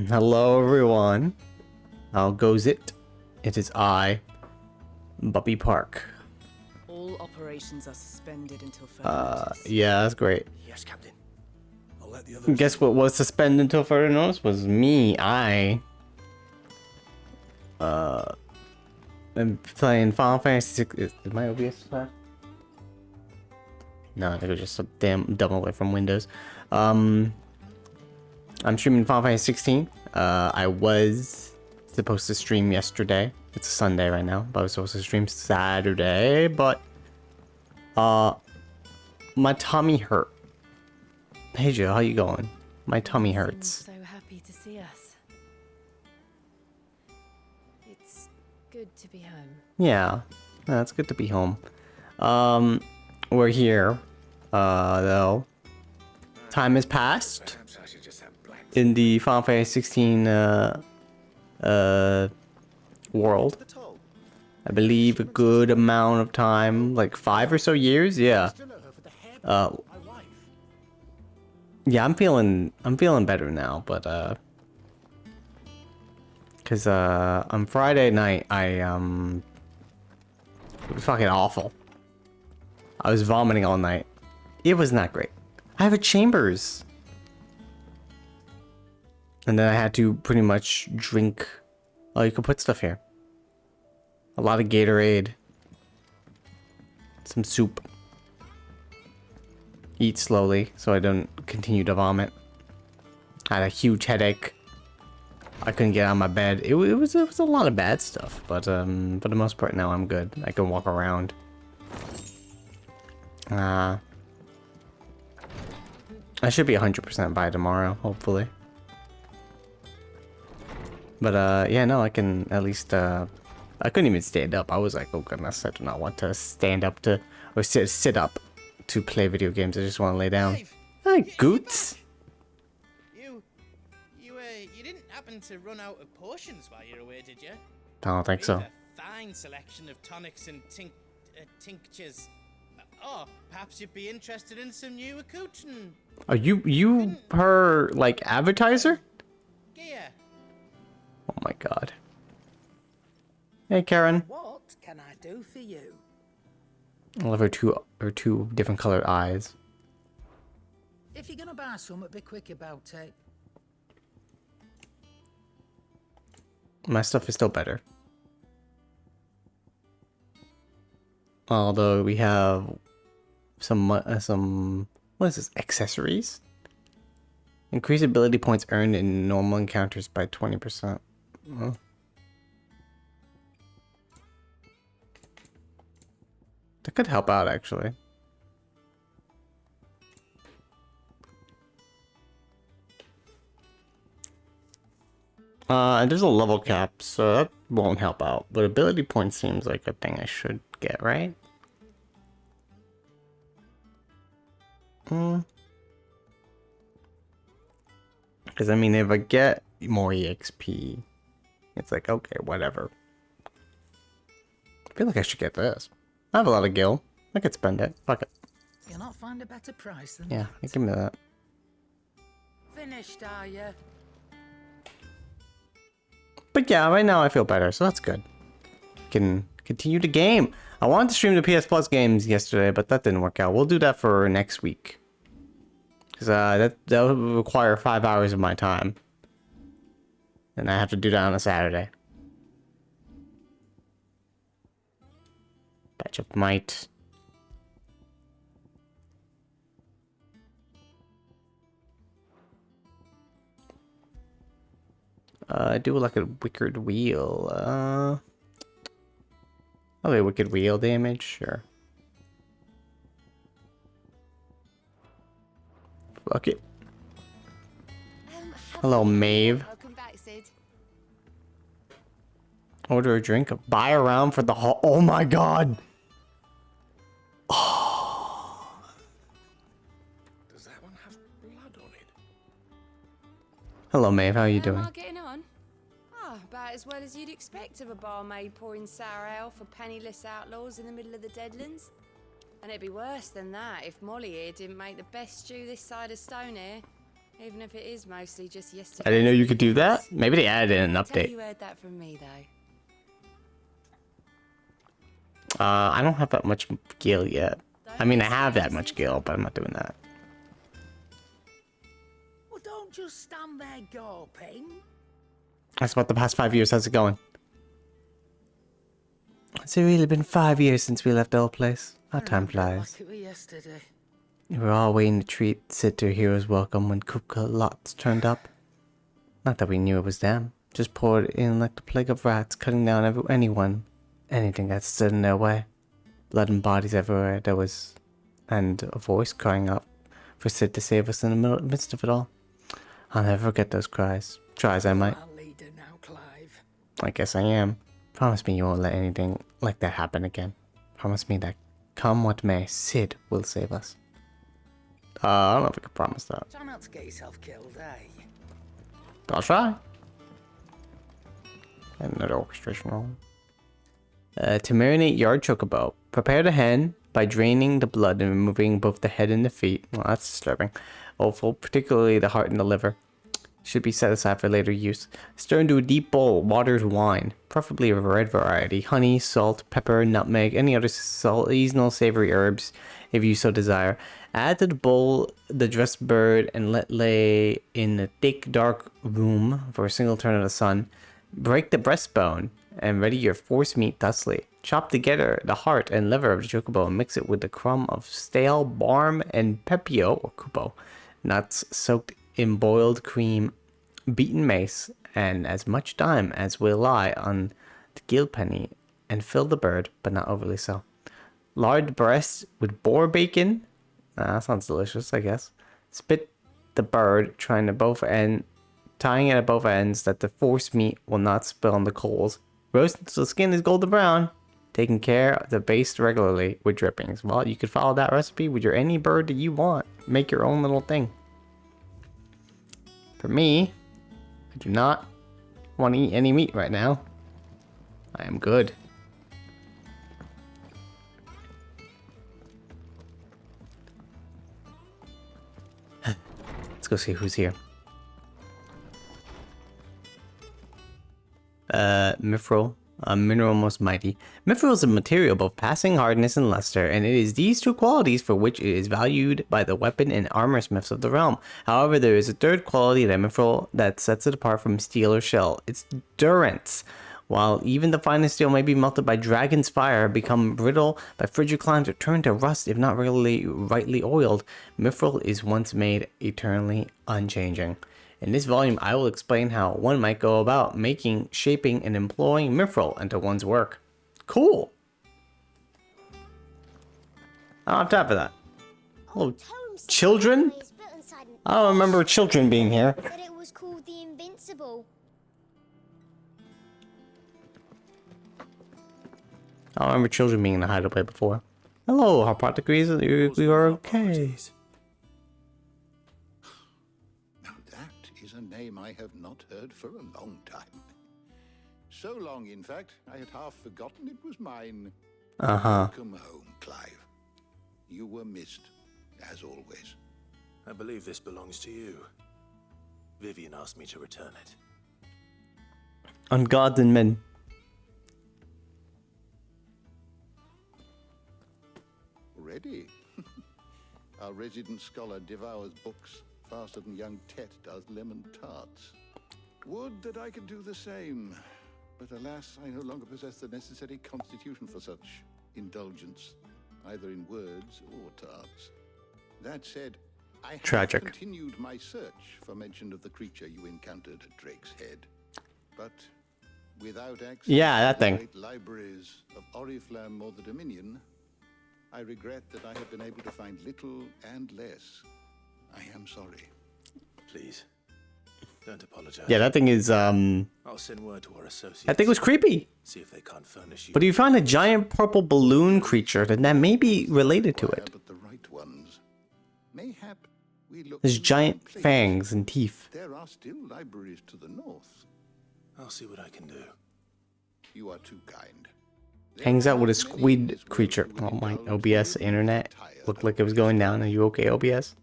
Hello everyone. How goes it? It is I, Buppy Park. All operations are suspended until further notice. Yeah, that's great. Yes, Captain. I'll let the others. Guess what was suspended until further notice was me. I'm playing Final Fantasy 6. Is my OBS flat? No, I think it was just a dumb away from Windows. I'm streaming Final Fantasy 16. I was supposed to stream yesterday. It's a Sunday right now, but I was supposed to stream Saturday, but my tummy hurt. Hey Joe, how you going? My tummy hurts. So happy to see us. It's good to be home. Yeah, it's good to be home. We're here, though. Time has passed in the Final Fantasy 16 world. I believe a good amount of time, like 5 or so years. Yeah. Yeah, I'm feeling better now, but cause on Friday night it was fucking awful. I was vomiting all night. It was not great. I have a Chambers. And then I had to pretty much drink. Oh, you can put stuff here. A lot of Gatorade. Some soup. Eat slowly so I don't continue to vomit. I had a huge headache. I couldn't get out of my bed. It was a lot of bad stuff, but for the most part now I'm good. I can walk around. I should be 100% by tomorrow, hopefully. But yeah, no, I can at least I couldn't even stand up. I was like, oh goodness, I do not want to stand up to or sit up to play video games. I just want to lay down. Dave, Hi, Goots. You didn't happen to run out of potions while you're away, did you? I don't think We so. have a fine selection of tonics and tinctures. Oh, perhaps you'd be interested in some new accoutrement Are you her like advertiser? gear. Oh my god. Hey Karen. What can I do for you? I love her two different colored eyes. If you're gonna buy something, be quick about it. My stuff is still better. Although we have some what is this, accessories? Increase ability points earned in normal encounters by 20%. Oh. That could help out actually. And there's a level cap, so that won't help out. But ability points seems like a thing I should get, right? Because I mean, if I get more EXP, it's like, okay, whatever. I feel like I should get this. I have a lot of gil. I could spend it. Fuck it. You'll not find a better price than Yeah, that. give me that. Finished, are you? But yeah, right now I feel better, so that's good. Can continue to game. I wanted to stream the PS Plus games yesterday, but that didn't work out. We'll do that for next week. Because that would require 5 hours of my time. And I have to do that on a Saturday. Batch of might. Do like a wicked wheel. Okay, wicked wheel damage, sure. Fuck it. Hello, Maeve. Welcome back, Sid. Order a drink. Buy around for the whole. Oh my god. Does that one have blood on it? Hello, Maeve. How are you How am doing? I getting on? Ah, about as well as you'd expect of a barmaid pouring sour ale for penniless outlaws in the middle of the Deadlands. And it'd be worse than that if Molly here didn't make the best stew this side of Stone here. Even if it is mostly just yesterday. I didn't know you could do that. Maybe they added in an Tell update. you heard that from me, though. I don't have that much gil yet. I mean, I have that much gil, but I'm not doing that. Well, don't just stand there gawping. That's about the past 5 years. How's it going? It's really been 5 years since we left the old place. How time flies. Like it was yesterday. We were all waiting to treat Sid to a hero's welcome when Kupka lots turned up. Not that we knew it was them. Just poured in like the plague of rats, cutting down anything that stood in their way. Blood and bodies everywhere. There was, and a voice crying out for Sid to save us in the midst of it all. I'll never forget those cries. Try as I might. Our leader now, Clive. I guess I am. Promise me you won't let anything like that happen again. Promise me that, come what may, Sid will save us. I don't know if I can promise that. Try not to get yourself killed, eh? But I'll try. Another orchestration roll. To marinate yard chocobo, prepare the hen by draining the blood and removing both the head and the feet. Well, that's disturbing. Offal, particularly the heart and the liver. Should be set aside for later use. Stir into a deep bowl watered wine, preferably of a red variety. Honey, salt, pepper, nutmeg, any other seasonal savory herbs if you so desire. Add to the bowl the dressed bird and let lay in a thick, dark room for a single turn of the sun. Break the breastbone and ready your force meat thusly. Chop together the heart and liver of the chocobo and mix it with a crumb of stale barm and pepio or kupo nuts soaked in boiled cream, beaten mace, and as much thyme as will lie on the gill penny, and fill the bird, but not overly so. Lard breast with boar bacon. That sounds delicious, I guess. Spit the bird, tying it at both ends that the force meat will not spill on the coals. Roast until the skin is golden brown. Taking care of the baste regularly with drippings. Well, you could follow that recipe with your any bird that you want. Make your own little thing. For me, I do not want to eat any meat right now. I am good. Let's go see who's here. Mithril. A mineral most mighty. Mithril is a material both passing hardness and luster, and it is these two qualities for which it is valued by the weapon and armor smiths of the realm. However, there is a third quality of mithril that sets it apart from steel or shell. It's durance. While even the finest steel may be melted by dragon's fire, become brittle by frigid climes, or turn to rust if not really rightly oiled, mithril is once made eternally unchanging. In this volume, I will explain how one might go about making, shaping, and employing mithril into one's work. Cool! I don't have time for that. Oh, children? I don't remember children being here. That it was called the Invincible. I don't remember children being in the hideaway before. Hello, Harpoticles. We are okay. A name I have not heard for a long time. So long, in fact, I had half forgotten it was mine. Welcome home, Clive. You were missed, as always. I believe this belongs to you. Vivian asked me to return it. On gods and men. Ready? Our resident scholar devours books faster than young Tet does lemon tarts. Would that I could do the same, but alas, I no longer possess the necessary constitution for such indulgence, either in words or tarts. That said, I have continued my search for mention of the creature you encountered at Drake's Head, but without access to the great libraries of Oriflamme or the Dominion, I regret that I have been able to find little and less. I am sorry. Please, don't apologize. Yeah, that thing is, I'll send word to our associates. that thing was creepy. See if they can't furnish you. But if you find a giant purple balloon creature, then that may be related to it. But the right ones. Mayhap we look. There's giant fangs and teeth. There are still libraries to the north. I'll see what I can do. You are too kind. Hangs out with a squid creature. Oh my, OBS internet looked like it was going down. Are you okay, OBS?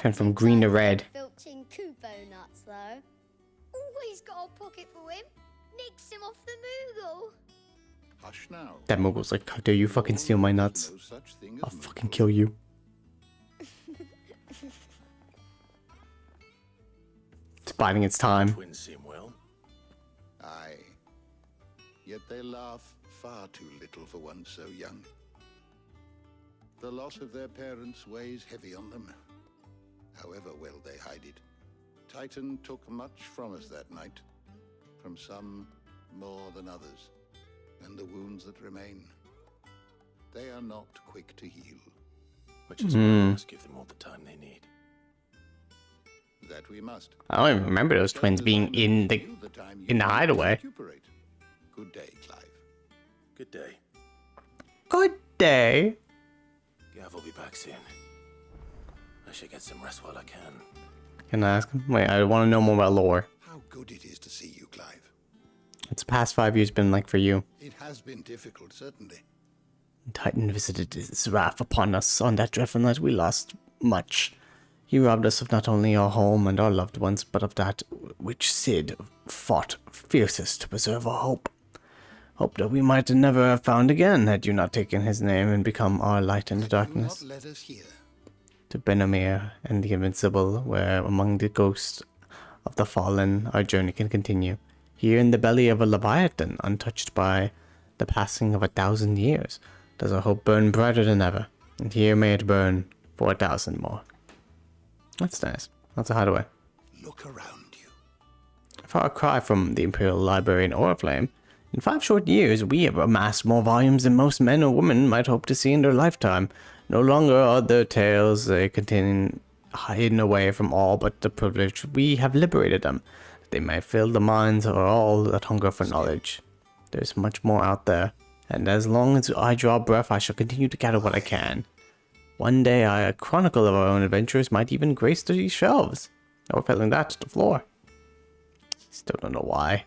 Turn from green to red. Filching Kupo nuts, though. Always got a pocket for him. Nicks him off the Moogle. Hush now. That Moogle's like, how dare you fucking steal my nuts? No such thing as I'll fucking Moogle. kill you. It's biding its time. Twins seem well. Aye. Yet they laugh far too little for one so young. The loss of their parents weighs heavy on them, however well they hide it. Titan took much from us that night, from some more than others, and the wounds that remain, they are not quick to heal. Which is why we must give them all the time they need. That we must. I don't even remember those twins being in the hideaway. Recuperate. Good day, Clive. Good day. Good day. Gav will be back soon. I should get some rest while I can. Can I ask him? Wait, I want to know more about lore. How good it is to see you, Clive. What's the past 5 years been like for you? It has been difficult, certainly. Titan visited his wrath upon us on that dreadful night. We lost much. He robbed us of not only our home and our loved ones, but of that which Sid fought fiercest to preserve our hope. Hope that we might never have found again had you not taken his name and become our light in the darkness. Do not let us hear. To Benamir and the Invincible, where among the ghosts of the fallen our journey can continue. Here in the belly of a Leviathan, untouched by the passing of 1,000 years, does our hope burn brighter than ever. And here may it burn for 1,000 more. That's nice. That's a hideaway. Look around you. A far cry from the Imperial Library in Oriflame. In 5 short years, we have amassed more volumes than most men or women might hope to see in their lifetime. No longer are their tales they contain hidden away from all but the privileged. We have liberated them. They may fill the minds of all that hunger for knowledge. There's much more out there, and as long as I draw breath, I shall continue to gather what I can. One day, a chronicle of our own adventures might even grace these shelves. Or failing that, the floor. Still don't know why.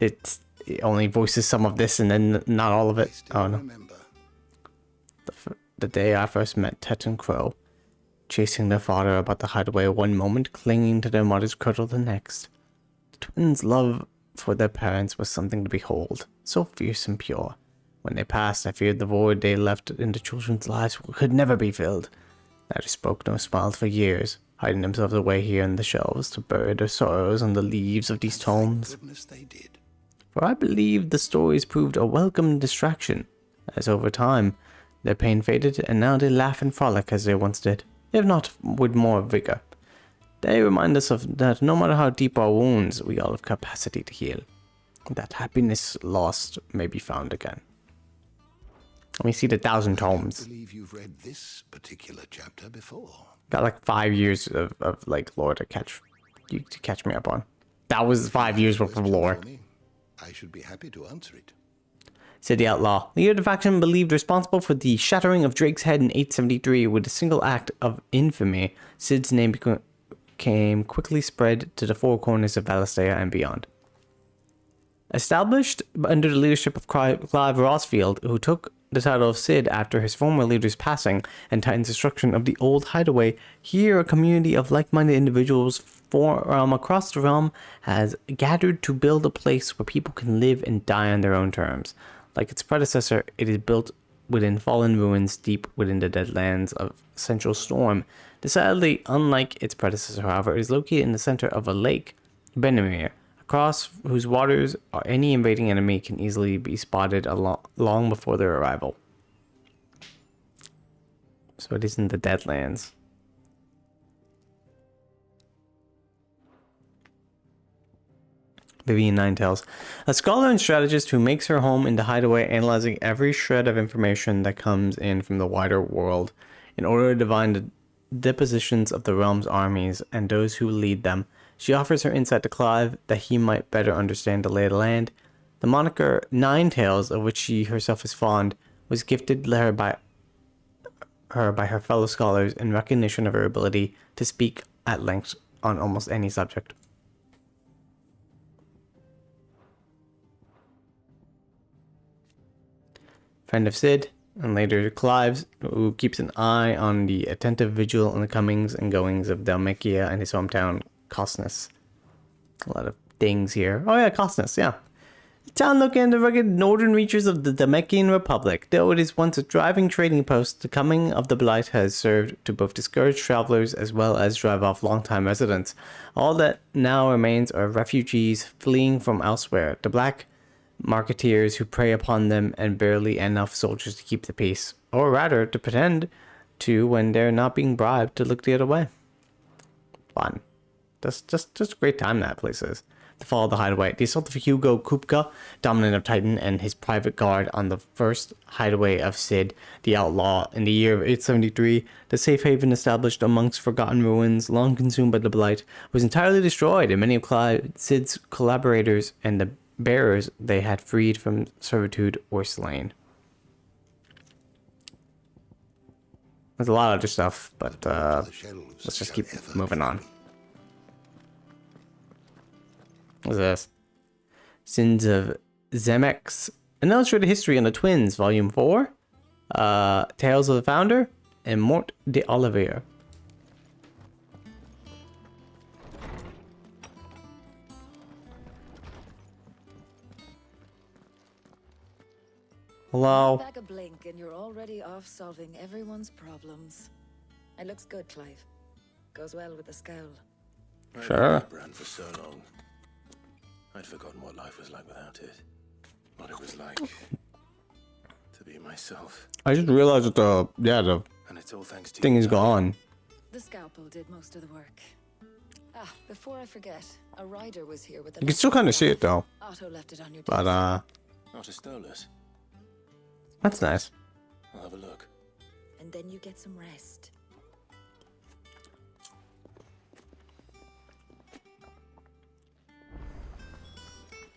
It only voices some of this and then not all of I it. still Oh no. remember. The day I first met Tet and Crow, chasing their father about the hideaway one moment, clinging to their mother's girdle the next. The twins' love for their parents was something to behold, so fierce and pure. When they passed, I feared the void they left in the children's lives could never be filled. Neither spoke nor smiled for years, hiding themselves away here in the shelves to bury their sorrows on the leaves of these tomes. Goodness they did. For I believe the stories proved a welcome distraction, as over time, their pain faded, and now they laugh and frolic as they once did, if not with more vigor. They remind us of that no matter how deep our wounds, we all have capacity to heal. That happiness lost may be found again. Let me see the 1,000 I tomes. believe you've read this particular chapter before. Got like 5 years of like lore to catch me up on. That was 5 years worth of lore. For me, I should be happy to answer it. Said the outlaw. Leader of the faction believed responsible for the shattering of Drake's head in 873 with a single act of infamy. Sid's name became quickly spread to the 4 corners of Valistea and beyond. Established under the leadership of Clive Rossfield, who took the title of Sid after his former leader's passing and Titan's destruction of the old hideaway, here a community of like-minded individuals from across the realm has gathered to build a place where people can live and die on their own terms. Like its predecessor, it is built within fallen ruins deep within the deadlands of Central Storm. Decidedly unlike its predecessor, however, it is located in the center of a lake, Benamir, across whose waters any invading enemy can easily be spotted long before their arrival. So it is in the Deadlands. Vivian Ninetales, a scholar and strategist who makes her home in the hideaway, analyzing every shred of information that comes in from the wider world in order to divine the depositions of the realm's armies and those who lead them. She offers her insight to Clive that he might better understand the lay of the land. The moniker Ninetales, of which she herself is fond, was gifted her by her fellow scholars in recognition of her ability to speak at length on almost any subject. Friend of Sid, And later, Clive, who keeps an eye on the attentive vigil in the comings and goings of Dalmatia and his hometown, Cosnus. A lot of things here. Oh yeah, Cosnus, yeah. The town located in the rugged northern reaches of the Dalmatian Republic. Though it is once a thriving trading post, the coming of the Blight has served to both discourage travelers as well as drive off long-time residents. All that now remains are refugees fleeing from elsewhere. The black marketeers who prey upon them and barely enough soldiers to keep the peace. Or rather, to pretend to when they're not being bribed to look the other way. Fun. Just a great time that place is. The fall of the hideaway. The assault of Hugo Kupka, dominant of Titan, and his private guard on the first hideaway of Sid, the outlaw, in the year of 873. The safe haven established amongst forgotten ruins, long consumed by the Blight, was entirely destroyed, and many of Sid's collaborators and the bearers they had freed from servitude were slain. There's a lot of other stuff, but let's just keep moving on. What's this? Sins of Zemex. An illustrated history on the twins, volume 4. Tales of the Founder, and Mort de Olivier. Hello. Back a blink and you're already off solving everyone's problems. It looks good, Clive. Goes well with the scowl. Sure. I've been for so long. I'd forgotten what life was like without it. What it was like to be myself. I just realized that the And it's all thanks to thing you, is gone. The scalpel did most of the work. Ah, before I forget, a rider was here with the... You can still kind of see it though. Otto left it on your desk. But Not a stolus. that's nice. I'll have a look. And then you get some rest.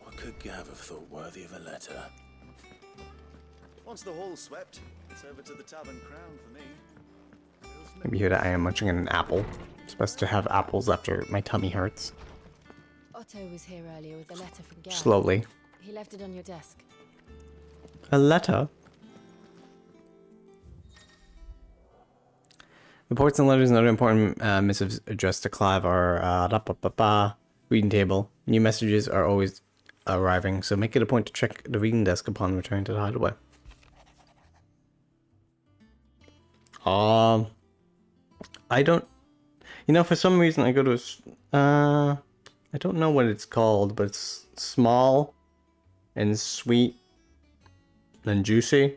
What could Gav have thought worthy of a letter? Once the hall's swept, it's over to the Tavern Crown for me. Maybe here that I am munching on an apple. It's best to have apples after my tummy hurts. Otto was here earlier with a letter from Gareth. Slowly. He left it on your desk. A letter? Reports and letters and other important missives addressed to Clive are reading table. New messages are always arriving, so make it a point to check the reading desk upon returning to the hideaway. I don't, for some reason I go to, I don't know what it's called, but it's small and sweet and juicy.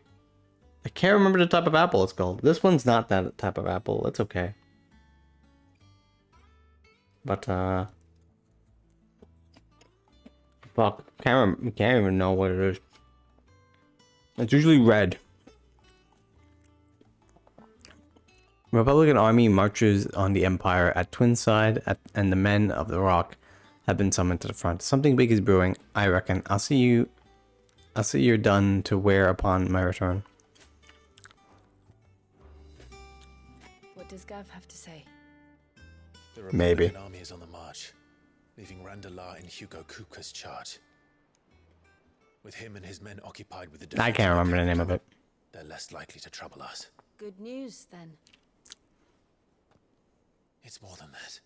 I can't remember the type of apple it's called. This one's not that type of apple. That's okay. But, fuck. Can't even know what it is. It's usually red. Republican army marches on the Empire at Twinside, and the men of the Rock have been summoned to the front. Something big is brewing, I reckon. I'll see you're done to wear upon my return. What does Gav have to say? The Maybe. Republican army is on the march, leaving Randalar in Hugo Kupka's charge. With him and his men occupied with the I can't remember the name of it. they're less likely to trouble us. Good news, then. It's more than that.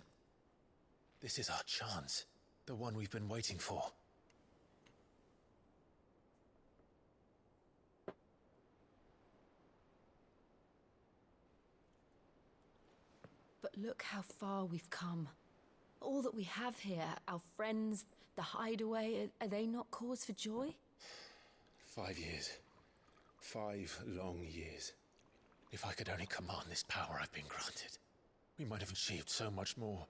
This is our chance. The one we've been waiting for. But look how far we've come. All that we have here, our friends, the hideaway, are they not cause for joy? 5 years. 5 long years. If I could only command this power I've been granted, we might have achieved so much more.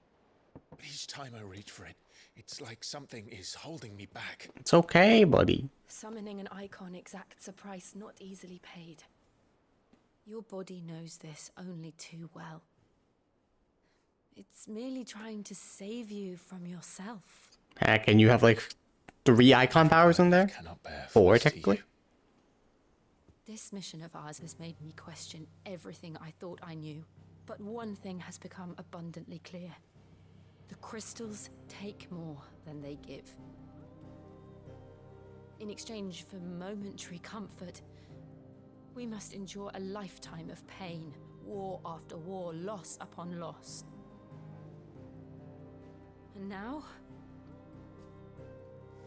But each time I reach for it, it's like something is holding me back. It's okay, buddy. Summoning an icon exacts a price not easily paid. Your body knows this only too well. It's merely trying to save you from yourself. Heck, and you have like 3 icon powers in there? Cannot bear 4 false to technically? you. This mission of ours has made me question everything I thought I knew. But one thing has become abundantly clear. The crystals take more than they give. In exchange for momentary comfort, We must endure a lifetime of pain, war after war, loss upon loss. And now?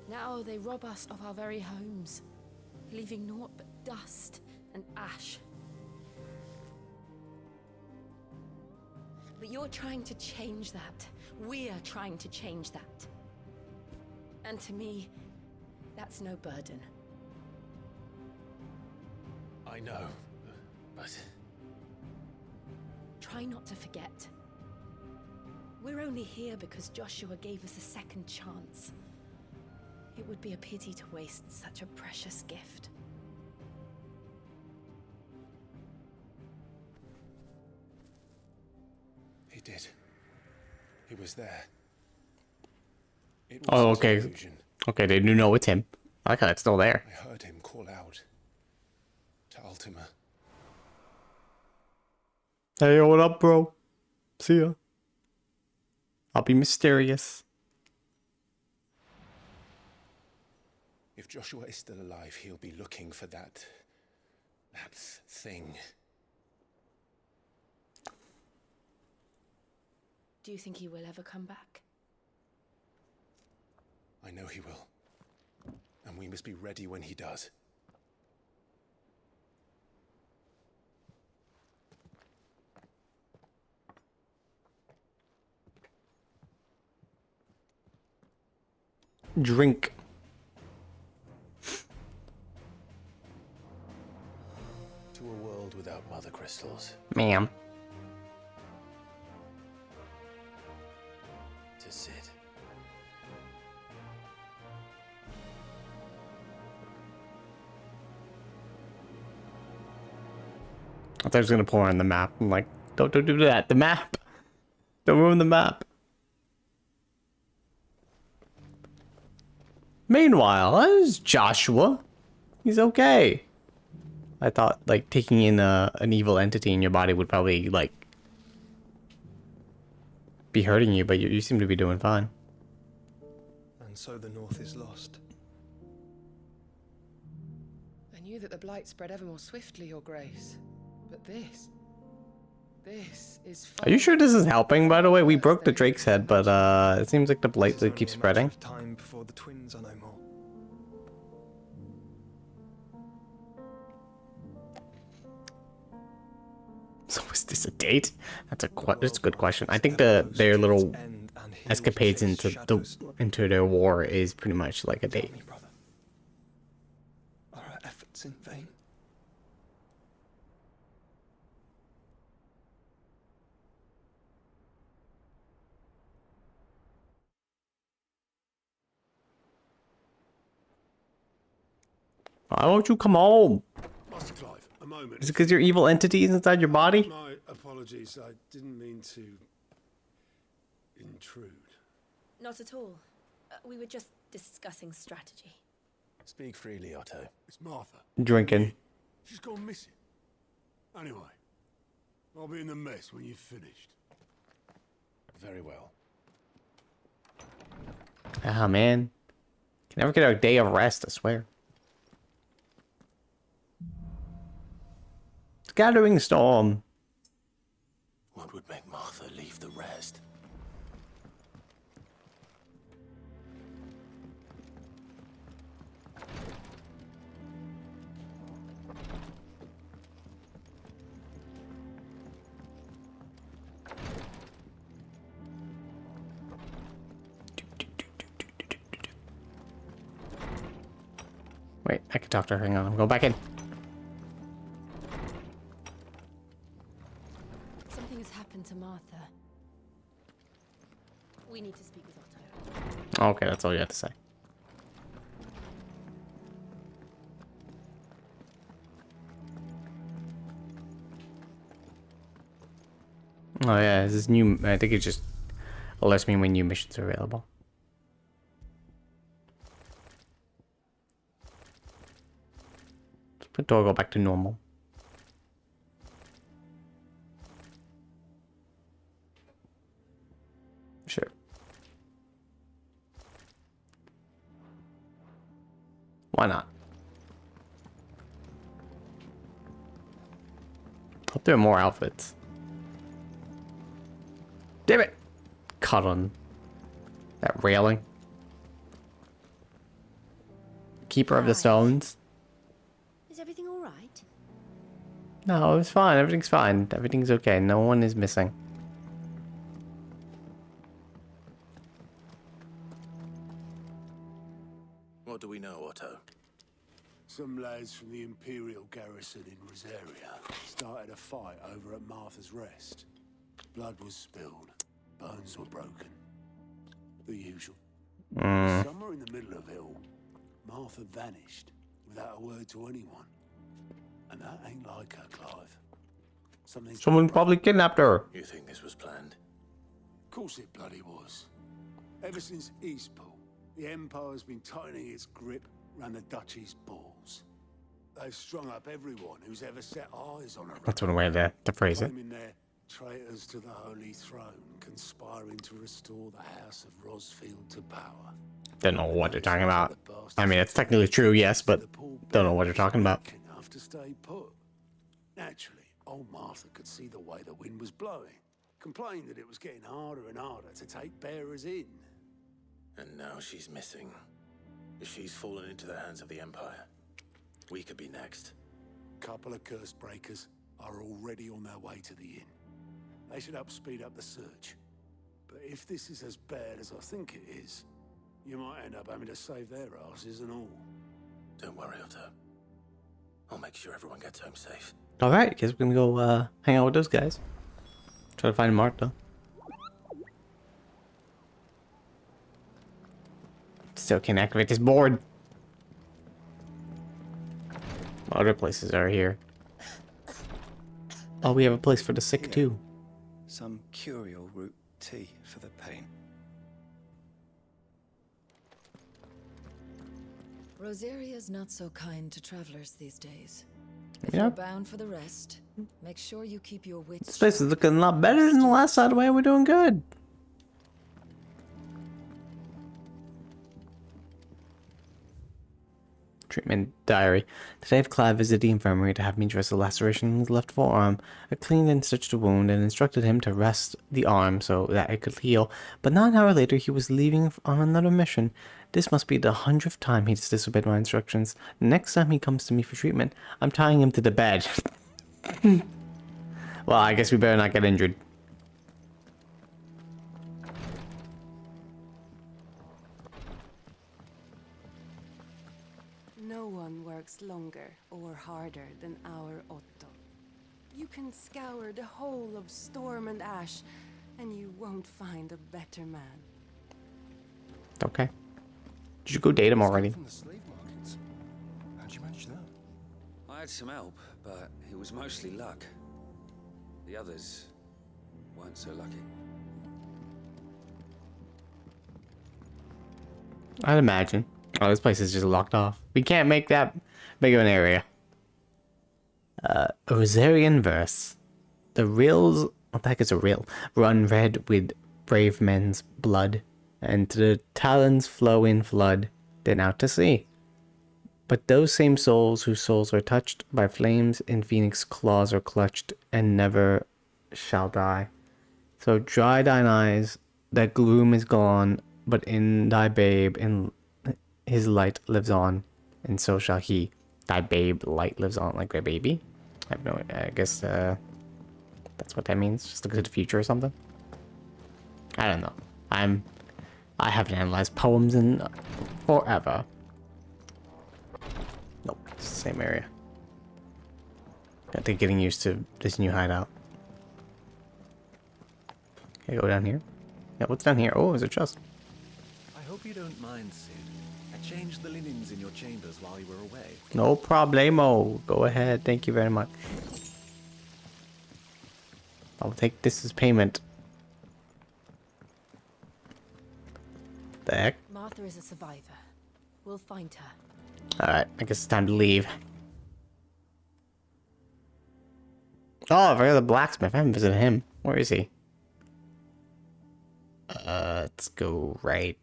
Now they rob us of our very homes, leaving naught but dust and ash. But you're trying to change that. We're trying to change that. And to me, that's no burden. I know, but... Try not to forget. We're only here because Joshua gave us a second chance. It would be a pity to waste such a precious gift. He did. He was there. It Oh, wasn't an okay. illusion. Okay, they do know it's him. I like how it's still there. I heard him call out to Ultima. Hey, what up, bro? See ya. I'll be mysterious. If Joshua is still alive, he'll be looking for that thing. Do you think he will ever come back? I know he will. And we must be ready when he does. Drink. To a world without mother crystals. Ma'am. To Sid. I thought I was gonna pour on the map. I'm like, don't do that. The map. Don't ruin the map. Meanwhile, there's Joshua. He's okay. I thought like taking in an evil entity in your body would probably like be hurting you, but you seem to be doing fine. And so the North is lost. I knew that the blight spread ever more swiftly, Your Grace. But this is far. Are you sure this is helping, by the way? We broke the Drake's head, but it seems like the blight This is keeps only a matter spreading. of time before the twins are no more. So is this a date? That's a good question. I think their little escapades into their war is pretty much like a date. Tell me, brother, are our efforts in vain? Why won't you come home? Master Clive, a moment. Is it because you're evil entities inside your body? My apologies. I didn't mean to intrude. Not at all. We were just discussing strategy. Speak freely, Otto. It's Martha. Drinking. She's gone missing. Anyway, I'll be in the mess when you've finished. Very well. Ah, man. Can never get a day of rest, I swear. It's gathering storm. What would make Martha leave the rest? Wait, I can talk to her. Hang on, I'm going back in. Something has happened to Martha. We need to speak with Otto. Okay, that's all you have to say. Oh yeah, this is new. I think it just alerts me when new missions are available. Let's put door go back to normal. Sure. Why not? Hope there are more outfits. Damn it! Caught on that railing. Keeper of the Stones. Is everything all right? No, it's fine. Everything's fine. Everything's okay. No one is missing. What do we know, Otto? Some lads from the Imperial garrison in Rosaria started a fight over at Martha's Rest. Blood was spilled. Bones were broken. The usual. Somewhere in the middle of it all, Martha vanished without a word to anyone. And that ain't like her, Clive. Someone probably kidnapped her. You think this was planned? Of course it bloody was. Ever since Eastpool, the Empire's been tightening its grip around the Duchy's balls. They've strung up everyone who's ever set eyes on her. That's one way to phrase it. Claiming they're traitors to the Holy Throne, conspiring to restore the House of Rosfield to power. Don't know what they're talking about. I mean, it's technically true, yes, but don't know what they're talking about. Enough to stay put. Naturally, old Martha could see the way the wind was blowing. Complained that it was getting harder and harder to take bearers in. And now she's missing. If she's fallen into the hands of the Empire, we could be next. Couple of curse breakers are already on their way to the inn. They should help speed up the search. But if this is as bad as I think it is, you might end up having to save their asses and all. Don't worry, Otto. I'll make sure everyone gets home safe. Alright, guess we're gonna go hang out with those guys. Try to find Martha. Still can't activate this board. What other places are here? Oh, we have a place for the sick too. Some curial root tea for the pain. Rosaria's not so kind to travelers these days. If Yeah. you're bound for the rest, make sure you keep your wits. This place is looking a lot better than the last side of the way. We're doing good. Treatment diary. Today, Clive visited the infirmary to have me dress a laceration in his left forearm. I cleaned and stitched the wound and instructed him to rest the arm so that it could heal. But not an hour later, he was leaving on another mission. This must be the 100th time he's disobeyed my instructions. The next time he comes to me for treatment, I'm tying him to the bed. Well, I guess we better not get injured. No one works longer or harder than our Otto. You can scour the whole of Storm and Ash, and you won't find a better man. Okay. Did you go date him already? From the slave markets. How'd you manage that? I had some help, but it was mostly luck. The others weren't so lucky. I'd imagine. Oh, this place is just locked off. We can't make that big of an area. Rosarian verse. The rills, what the heck is a rill? Run red with brave men's blood, and to the talons flow in flood, then out to sea. But those same souls whose souls are touched by flames in phoenix claws are clutched and never shall die. So dry thine eyes, that gloom is gone, but in thy babe in his light lives on, and so shall he. Thy babe light lives on, like their baby. I have no idea. I guess that's what that means. Just look at the future or something. I don't know. I haven't analyzed poems in forever. Nope, it's the same area. I think getting used to this new hideout. Okay, go down here. Yeah, what's down here? Oh, there's a chest. I hope you don't mind, Sid. I changed the linens in your chambers while you were away. No problemo. Go ahead. Thank you very much. I'll take this as payment. The heck? Martha is a survivor. We'll find her. Alright, I guess it's time to leave. Oh, I forgot the blacksmith. I haven't visited him. Where is he? Let's go right.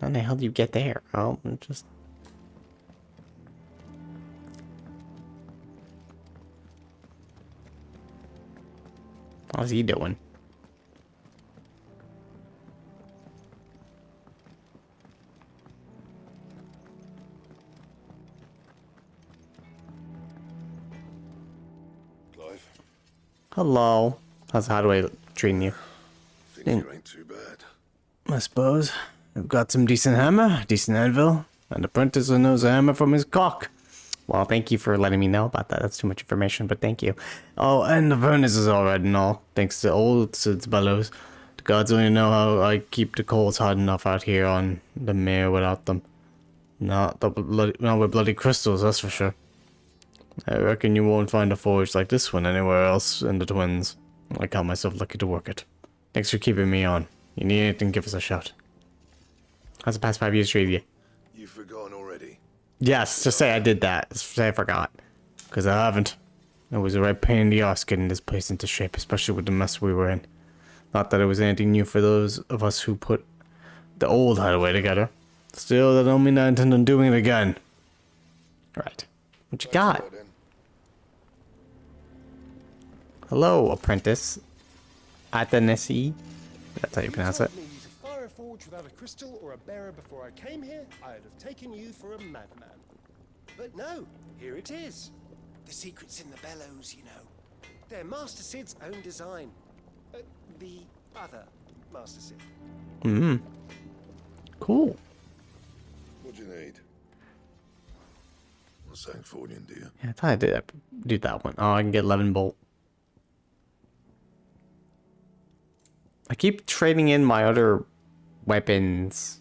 How the hell do you get there? Oh, just... How's he doing? Clive? Hello. How's Hideaway treating you? Think you ain't too bad. I suppose. I've got some decent hammer, decent anvil, and a apprentice who knows a hammer from his cock. Well, thank you for letting me know about that. That's too much information, but thank you. Oh, and the furnace is all right and all, thanks to old Sid's bellows. The gods only know how I keep the coals hot enough out here on the mere without them. Not with bloody crystals, that's for sure. I reckon you won't find a forge like this one anywhere else in the Twins. I count myself lucky to work it. Thanks for keeping me on. You need anything, give us a shout. How's the past 5 years treated you? You've forgotten already. Yes, just say I did that. Just say I forgot. Because I haven't. It was a right pain in the arse getting this place into shape, especially with the mess we were in. Not that it was anything new for those of us who put the old hideaway together. Still, that don't mean I intend on doing it again. Right. What you got? Hello, apprentice. Athanasi. That's how you pronounce it. Fire a forge without a crystal or a bearer before I came here, I'd have taken you for a madman. But no, here it is. The secret's in the bellows, you know. They're Master Sid's own design. The other Master Sid. Cool. What do you need? I'm saying forging, do you? Yeah, I thought I did do that one. Oh, I can get 11 bolt. I keep trading in my other weapons.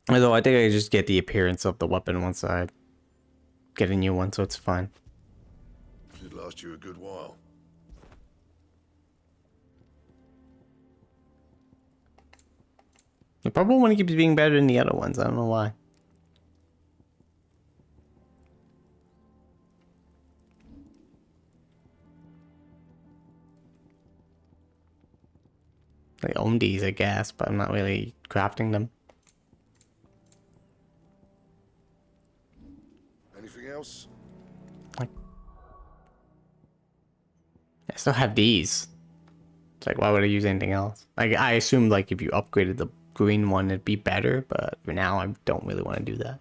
Although I think I just get the appearance of the weapon once I get a new one, so it's fine. Should last you a good while. The purple one keeps being better than the other ones. I don't know why. I own these, I guess, but I'm not really crafting them. Anything else? I still have these. It's like, why would I use anything else? I assumed like if you upgraded the green one, it'd be better, but for now, I don't really want to do that.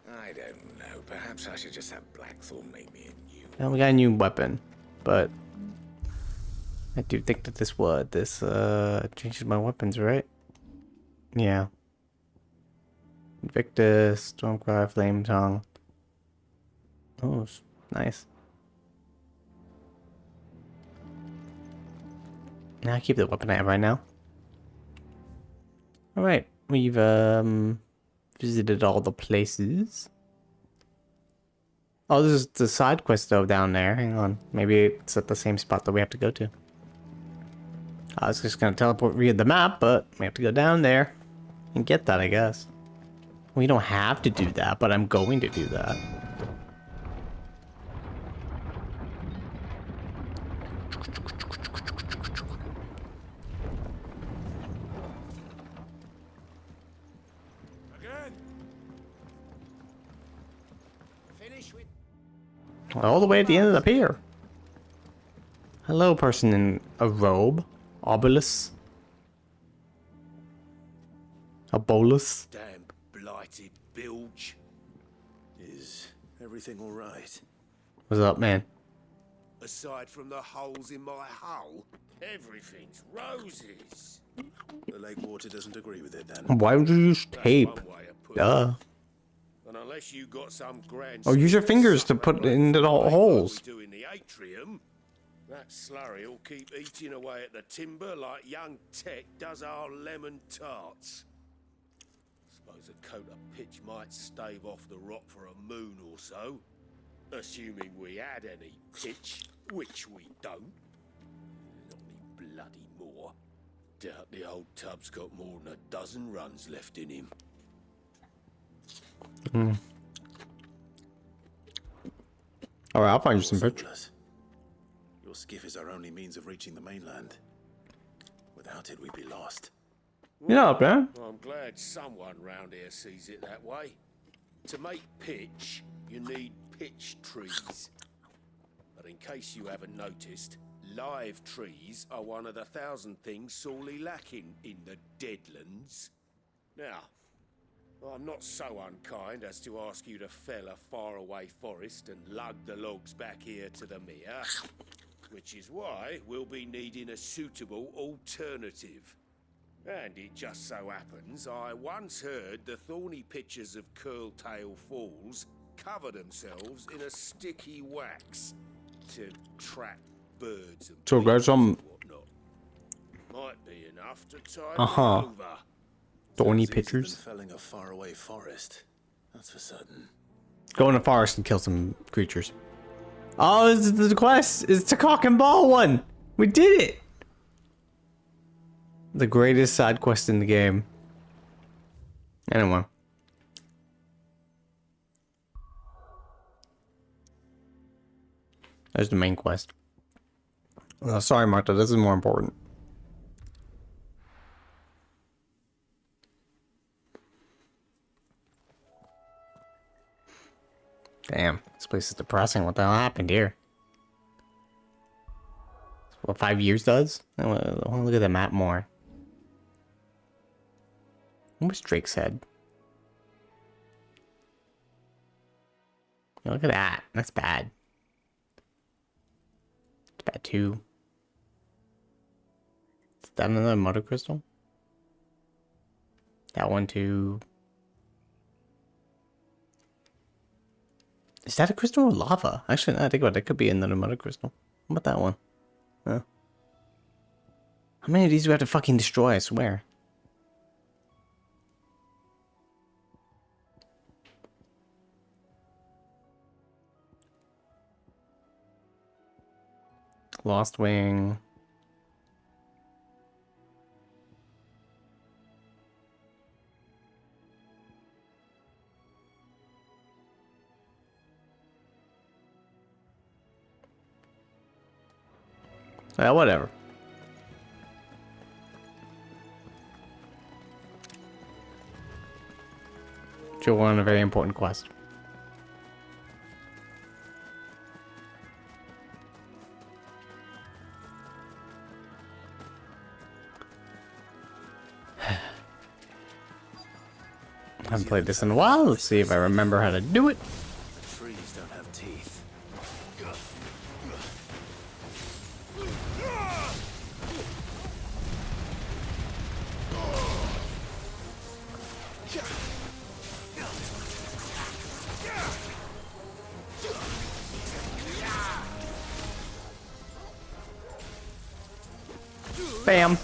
I don't know. Perhaps I should just have Blackthorn make me a new. Now we got a new weapon, but I do think that this changes my weapons, right? Yeah. Invictus, Stormcry, Flame Tongue. Oh, nice. Now I keep the weapon I have right now. Alright, we've visited all the places. Oh, this is the side quest though down there. Hang on. Maybe it's at the same spot that we have to go to. I was just gonna teleport via the map, but we have to go down there and get that, I guess. We don't have to do that, but I'm going to do that. Again. Finish with. All the way at the end of the pier. Hello, person in a robe. Obulus. A bolus. Damn blighted bilge. Is everything all right? What's up, man? Aside from the holes in my hull, everything's roses. The lake water doesn't agree with it then. Why would you use tape? Duh. And unless you got some grand. Oh, use your fingers to put it into the holes. Do in the atrium, that slurry will keep eating away at the timber like young Tech does our lemon tarts. Suppose a coat of pitch might stave off the rock for a moon or so, assuming we had any pitch, which we don't. Not any bloody more. Doubt the old tub's got more than a dozen runs left in him. Alright, I'll find you some pictures. Your skiff is our only means of reaching the mainland. Without it, we'd be lost. You know, man. Well, I'm glad someone round here sees it that way. To make pitch, you need pitch trees. But in case you haven't noticed, live trees are one of the 1,000 things sorely lacking in the Deadlands. Now, I'm not so unkind as to ask you to fell a faraway forest and lug the logs back here to the mere, which is why we'll be needing a suitable alternative. And it just so happens I once heard the thorny pitchers of Curltail Falls cover themselves in a sticky wax to trap birds and So guys, bees and whatnot. Might be enough to tide me over. Thorny Sounds easier pitchers. than felling a faraway forest. That's for certain. Go in the forest and kill some creatures. Oh, this is the quest. It's the cock and ball one. We did it. The greatest side quest in the game. Anyway. There's the main quest. Oh, sorry, Martha. This is more important. Damn, this place is depressing. What the hell happened here? What 5 years does? I want to look at the map more. What was Drake's head? Yeah, look at that. That's bad. It's bad too. Is that another mother crystal? That one too. Is that a crystal or lava? Actually, no, I think about it. It could be another mother crystal. What about that one? Huh? How many of these do we have to fucking destroy? I swear. Lost Wing. Yeah, whatever. You're on a very important quest. I haven't played this in a while. Let's see if I remember how to do it. The trees don't have teeth. Bam.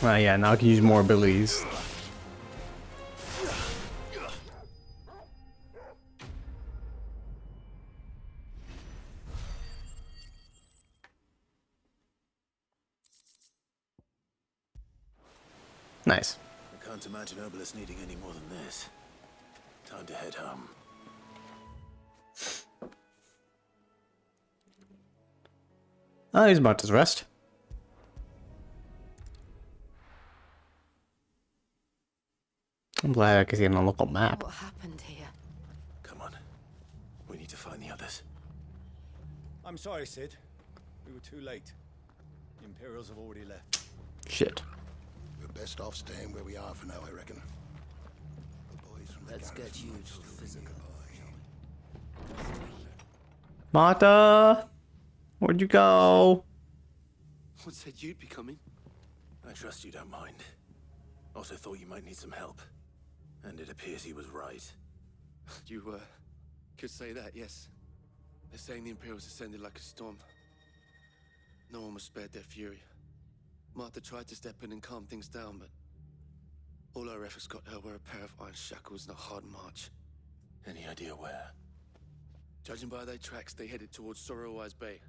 Oh yeah, now I can use more abilities. Nice. I can't imagine Obelisk needing any more than this. Time to head home. Oh, he's about to rest. I'm glad I can see it on a local map. What happened here? Come on. We need to find the others. I'm sorry, Sid. We were too late. The Imperials have already left. Shit. We're best off staying where we are for now, I reckon. The boys from the Let's get you to the physical. Martha! Where'd you go? What said you'd be coming? I trust you don't mind. Also thought you might need some help. And it appears he was right. You, could say that, yes. They're saying the Imperials ascended like a storm. No one was spared their fury. Martha tried to step in and calm things down, but all our efforts got her were a pair of iron shackles and a hard march. Any idea where? Judging by their tracks, they headed towards Sorrowwise Bay.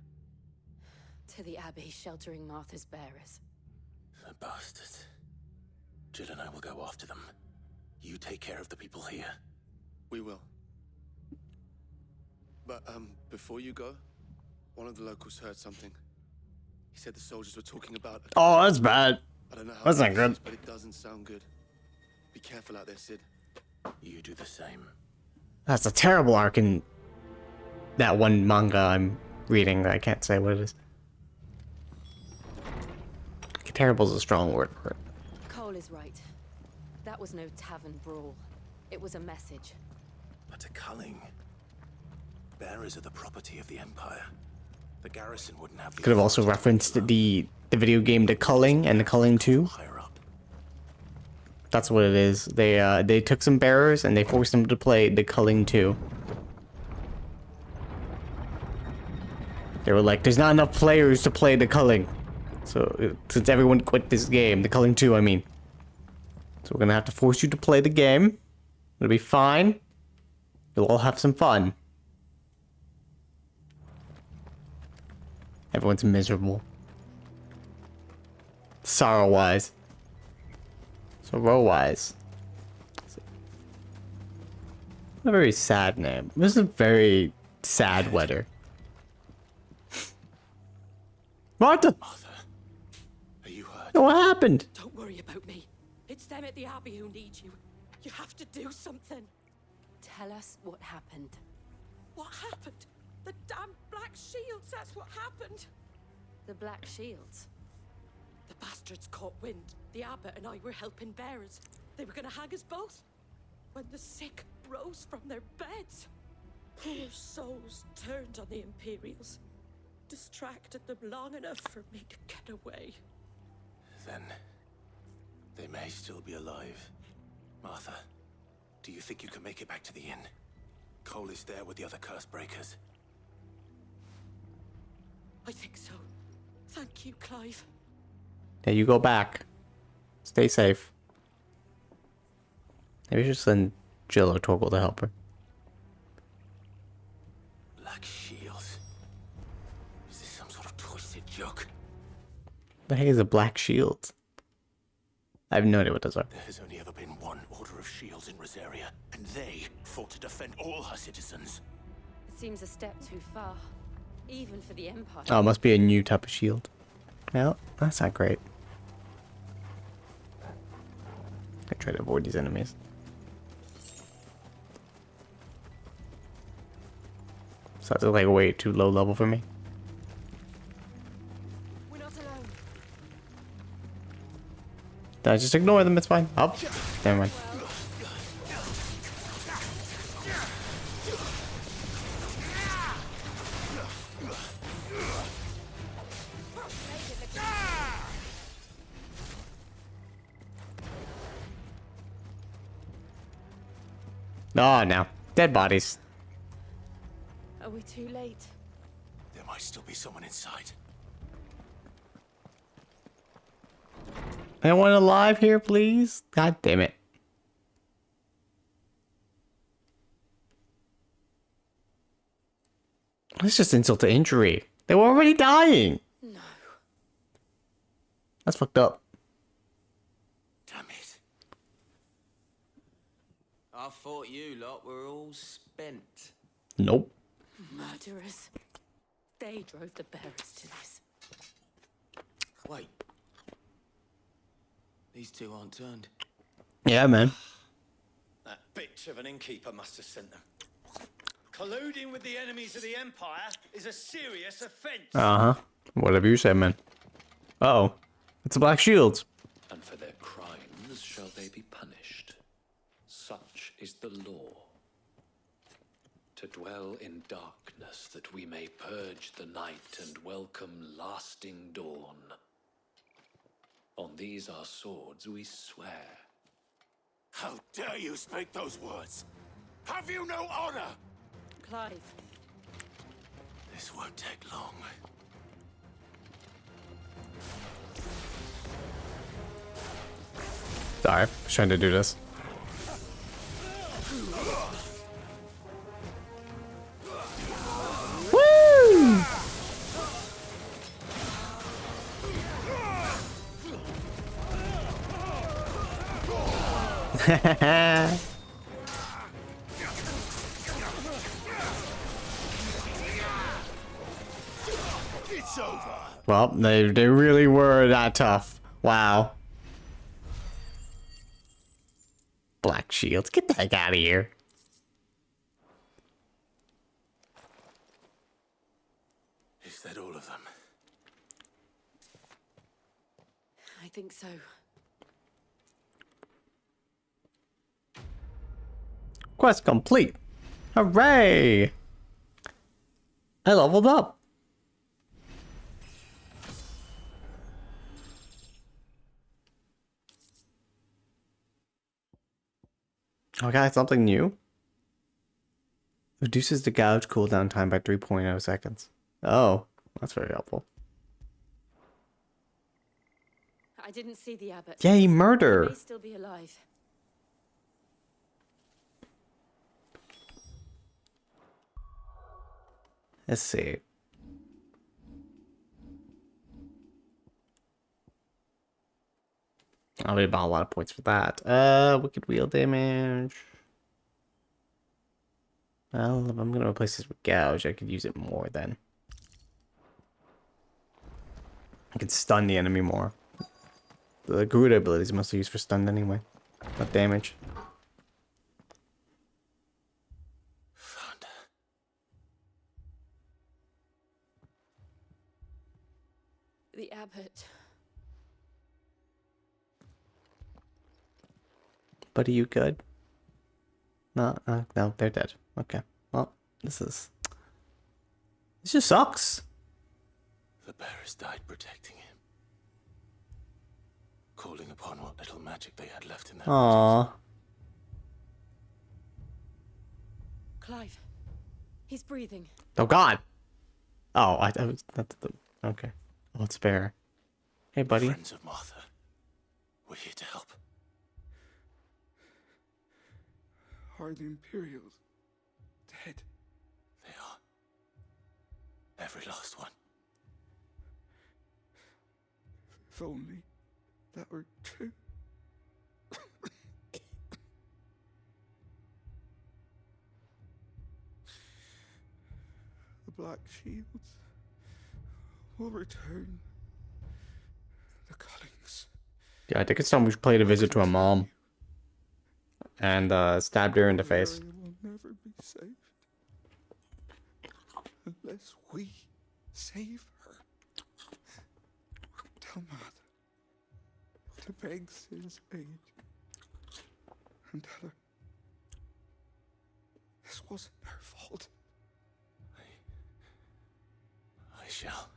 To the Abbey sheltering Martha's bearers. The bastards. Jill and I will go after them. You take care of the people here. We will. But, before you go, one of the locals heard something. He said the soldiers were talking about... Oh, that's bad. I don't know how That's not it good. is, but it doesn't sound good. Be careful out there, Sid. You do the same. That's a terrible arc in that one manga I'm reading that I can't say what it is. Terrible is a strong word for it. Cole is right. That was no tavern brawl. It was a message. But a culling. Bearers are the property of the Empire. The garrison wouldn't have the... Could have also referenced the video game The Culling and The Culling 2. That's what it is. They took some bearers and they forced them to play The Culling 2. They were like, there's not enough players to play The Culling. So, since everyone quit this game, The Culling 2, I mean. So we're gonna have to force you to play the game. It'll be fine. You'll all have some fun. Everyone's miserable. Sorrow-wise. Sorrow-wise. A very sad name. This is a very sad weather. Martha! Are you hurt? What happened? Don't worry about me. It's them at the Abbey who need you. You have to do something. Tell us what happened. What happened? The damn Black Shields, that's what happened. The Black Shields? The bastards caught wind. The abbot and I were helping bearers. They were gonna hang us both. When the sick rose from their beds. Poor souls turned on the Imperials. Distracted them long enough for me to get away. Then... they may still be alive. Martha, do you think you can make it back to the inn? Cole is there with the other curse breakers. I think so. Thank you, Clive. Yeah, you go back. Stay safe. Maybe we should send Jill or Torgal to help her. Black Shields. Is this some sort of twisted joke? The heck is a Black Shield? I have no idea what those are. There has only ever been one Order of Shields in Rosaria, and they fought to defend all her citizens. It seems a step too far. Even for the Empire. Oh, it must be a new type of shield. Well, that's not great. I try to avoid these enemies. So that's like way too low level for me. We're not alone. Did I just ignore them? It's fine. Oh, never mind. Oh, no. Dead bodies. Are we too late? There might still be someone inside. Anyone alive here, please? God damn it. That's just insult to injury. They were already dying. No. That's fucked up. Damn it. I thought you lot were all spent. Nope. Murderers. They drove the bearers to this. Wait. These two aren't turned. Yeah, man. That bitch of an innkeeper must have sent them. Colluding with the enemies of the Empire is a serious offense. Uh-huh. Whatever you say, man. Uh-oh. It's the Black Shields. And for their crimes shall they be punished. Such is the law. To dwell in darkness that we may purge the night and welcome lasting dawn. On these our swords we swear. How dare you speak those words? Have you no honor? Clive. This won't take long. Sorry, I was trying to do this. Woo! It's over. Well, they really were that tough. Wow. Black shields, get the heck out of here. Is that all of them? I think so. Quest complete. Hooray! I leveled up. Oh, I got something new. Reduces the gouge cooldown time by 3.0 seconds. Oh, that's very helpful. I didn't see the abbot. Yay, murder! He may still be alive. Let's see. I'll be about a lot of points for that. Wicked wheel damage. Well, if I'm gonna replace this with gouge, I could use it more then. I could stun the enemy more. The Garuda ability is mostly used for stun anyway, not damage. The abbot. Buddy, you good? No, no, they're dead. Okay. Well, this just sucks. The bearers died protecting him. Calling upon what little magic they had left in their Aww. Clive. He's breathing. Oh God. Oh, I was that's the okay. Well, it's fair. Hey, buddy. Friends of Martha. We're here to help. Are the Imperials dead? They are. Every last one. If only that were true. The Black Shields will return. The Cullings. Yeah, I think it's time we paid a visit to a mom. And stabbed her in the face. Mary will never be saved unless we save her. Tell Mother to beg Sid's aid and tell her this wasn't her fault. I shall.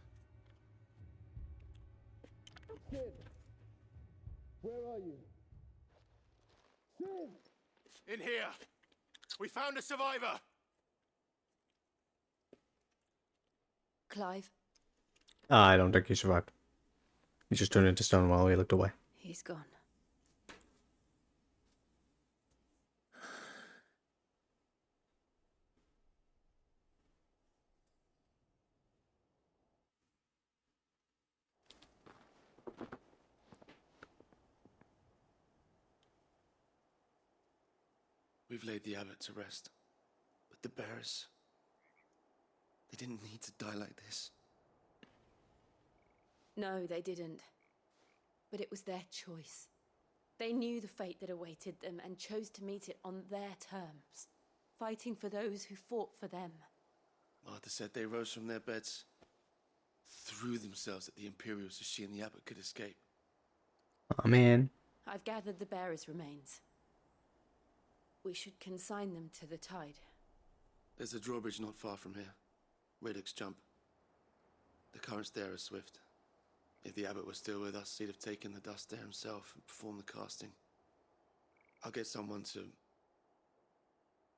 Sid, where are you? Sid! In here! We found a survivor! Clive. I don't think he survived. He just turned into stone while we looked away. He's gone. We've laid the abbot to rest. But the bearers, they didn't need to die like this. No, they didn't. But it was their choice. They knew the fate that awaited them and chose to meet it on their terms, fighting for those who fought for them. Martha said they rose from their beds, threw themselves at the Imperials so she and the abbot could escape. Oh man. I've gathered the bearers' remains. We should consign them to the tide. There's a drawbridge not far from here. Radix Jump. The currents there are swift. If the abbot was still with us, he'd have taken the dust there himself and performed the casting. I'll get someone to...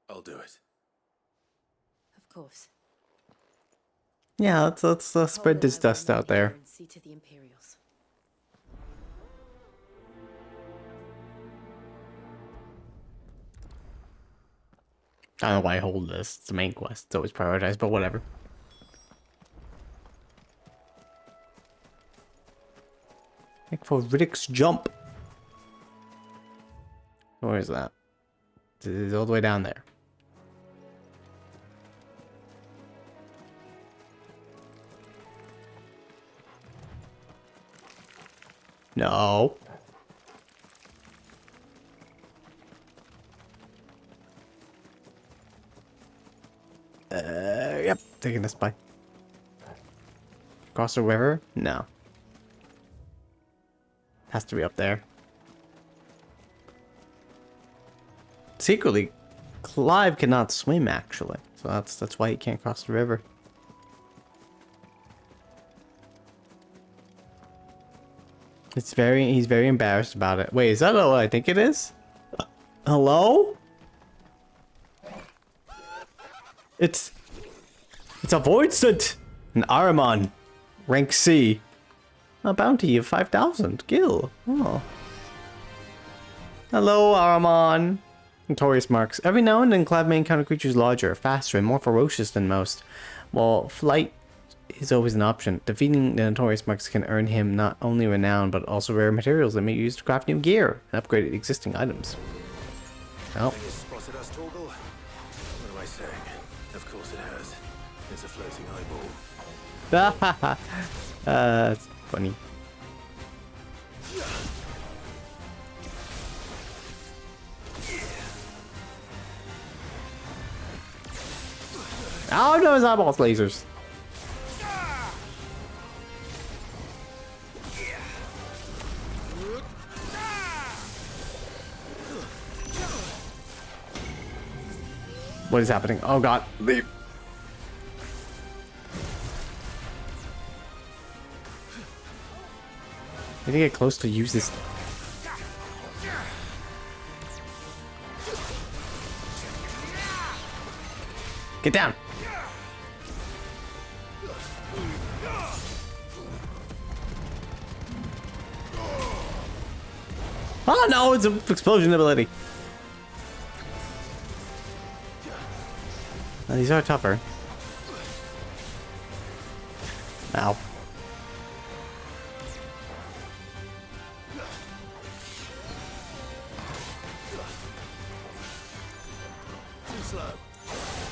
I'll do it. Of course. Yeah, let's spread this dust out there. And see to the Imperials. I don't know why I hold this. It's the main quest. It's always prioritized, but whatever. Make for Riddick's jump. Where is that? It's all the way down there. No. Yep, taking this by. Across the river? No. Has to be up there. Secretly, Clive cannot swim actually, so that's why he can't cross the river. He's very embarrassed about it. Wait, is that what I think it is? Hello? It's a void stunt. An Ahriman, rank C. A bounty of 5,000. Gil. Oh. Hello, Ahriman. Notorious marks. Every now and then, Clive may encounter creatures larger, faster, and more ferocious than most. While flight is always an option, defeating the Notorious marks can earn him not only renown, but also rare materials that may be used to craft new gear and upgrade existing items. Oh. Spotted us, Torgal? What am I saying? Of course it has. It's a floating eyeball. That's funny. Oh no, his eyeballs lasers. What is happening? Oh god, leave. I need to get close to use this. Get down. Oh no, it's an explosion ability. Now, these are tougher. Ow.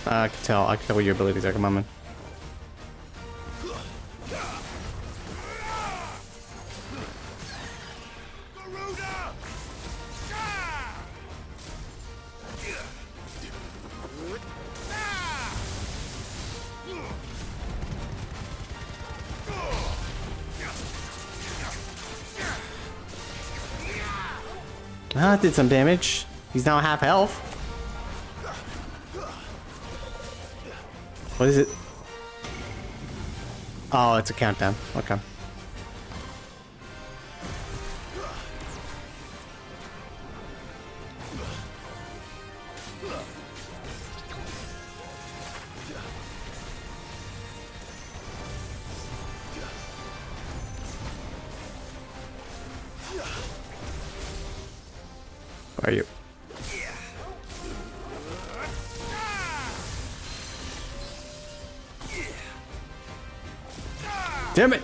I can tell what your abilities are. Come on, man. Ah, that did some damage. He's now half health. What is it? Oh, it's a countdown. Okay. Where are you? Damn it!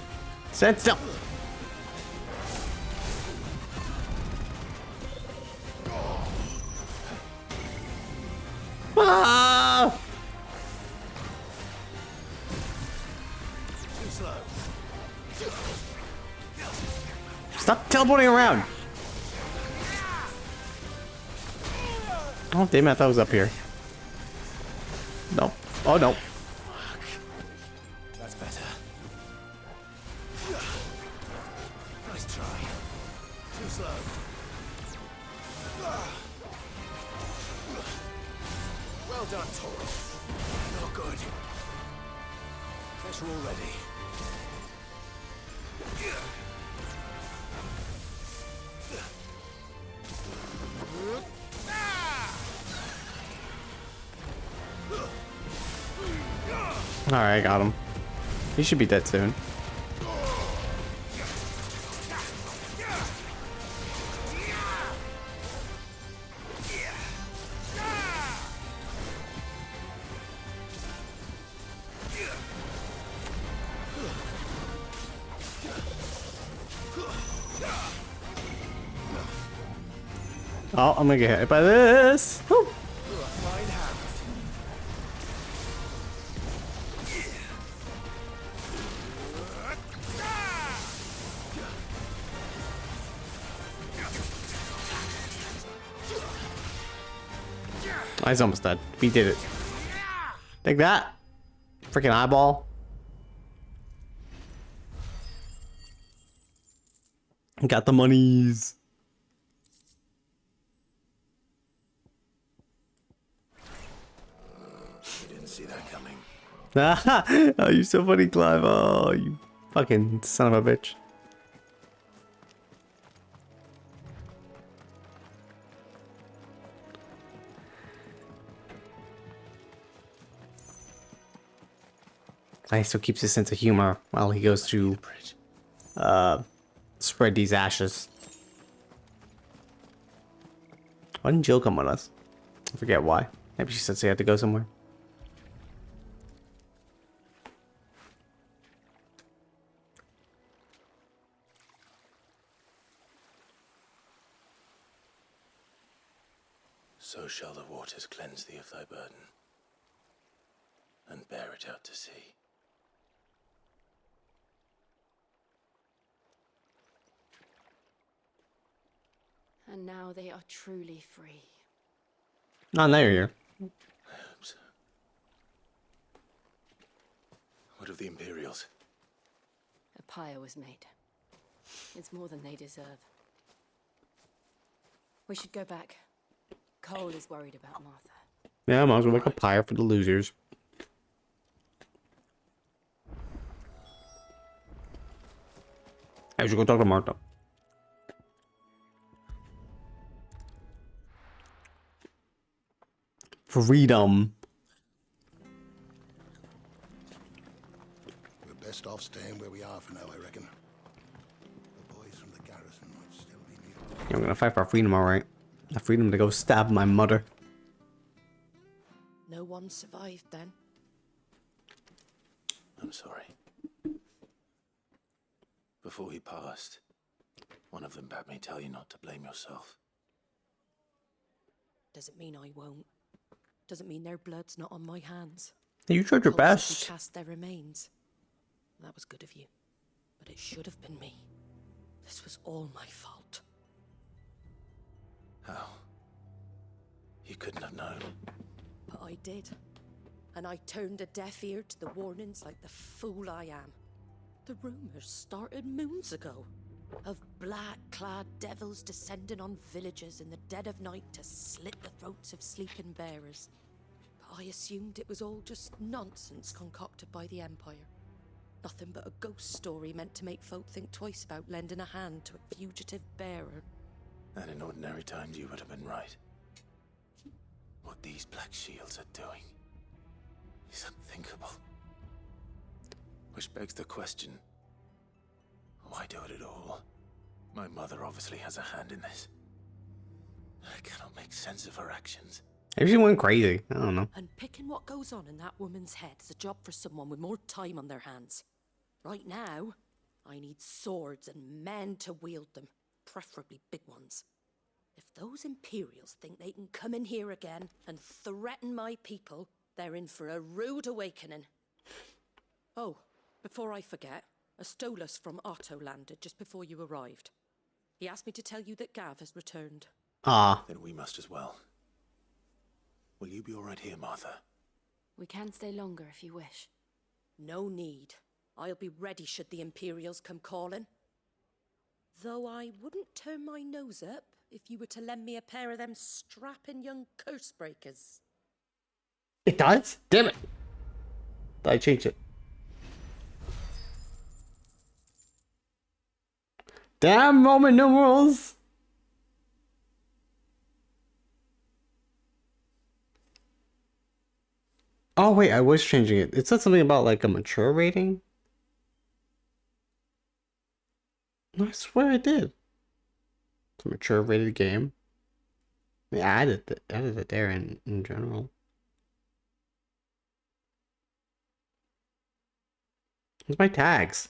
Stand still! Ah! Stop teleporting around! Oh, damn it, I thought it was up here. No. Oh, no. That's better. Nice try. Too slow. Well done, Toro. Not good. Guess we're all ready. Alright, got him. He should be dead soon. Oh, I'm gonna get hit by this. Woo. Oh, he's almost dead. We did it. Take that. Freaking eyeball. Got the monies. You didn't see that coming. Oh, you're so funny, Clive. Oh, you fucking son of a bitch. He still keeps his sense of humor while he goes to spread these ashes. Why didn't Jill come with us? I forget why. Maybe she said she had to go somewhere. So shall the waters cleanse thee of thy burden, and bear it out to sea. And now they are truly free. Oh, now you're here. I hope so. What of the Imperials? A pyre was made. It's more than they deserve. We should go back. Cole is worried about Martha. Yeah, I might as well make a pyre for the losers. I should go talk to Martha. Freedom. We're best off staying where we are for now, I reckon. The boys from the garrison might still be near. Yeah, I'm gonna fight for our freedom, alright. The freedom to go stab my mother. No one survived then. I'm sorry. Before he passed, one of them bade me tell you not to blame yourself. Doesn't mean I won't. Doesn't mean their blood's not on my hands. You tried your best. Cast their remains. That was good of you. But it should have been me. This was all my fault. How? You couldn't have known. But I did. And I turned a deaf ear to the warnings like the fool I am. The rumors started moons ago. Of black-clad devils descending on villages in the dead of night to slit the throats of sleeping bearers. But I assumed it was all just nonsense concocted by the Empire. Nothing but a ghost story meant to make folk think twice about lending a hand to a fugitive bearer. And in ordinary times you would have been right. What these Black Shields are doing is unthinkable. Which begs the question, why do it at all? My mother obviously has a hand in this. I cannot make sense of her actions. Maybe she went crazy. I don't know. And picking what goes on in that woman's head is a job for someone with more time on their hands. Right now, I need swords and men to wield them, preferably big ones. If those Imperials think they can come in here again and threaten my people, they're in for a rude awakening. Oh, before I forget, a Stolas from Otto landed just before you arrived. He asked me to tell you that Gav has returned. Ah. Then we must as well. Will you be all right here, Martha? We can stay longer if you wish. No need. I'll be ready should the Imperials come calling. Though I wouldn't turn my nose up if you were to lend me a pair of them strapping young curse breakers. It does? Damn it. I changed it. Damn Roman numerals. Oh wait, I was changing it. It said something about like a mature rating. No, I swear I did. It's a mature rated game. I mean, I added it there in general. Where's my tags?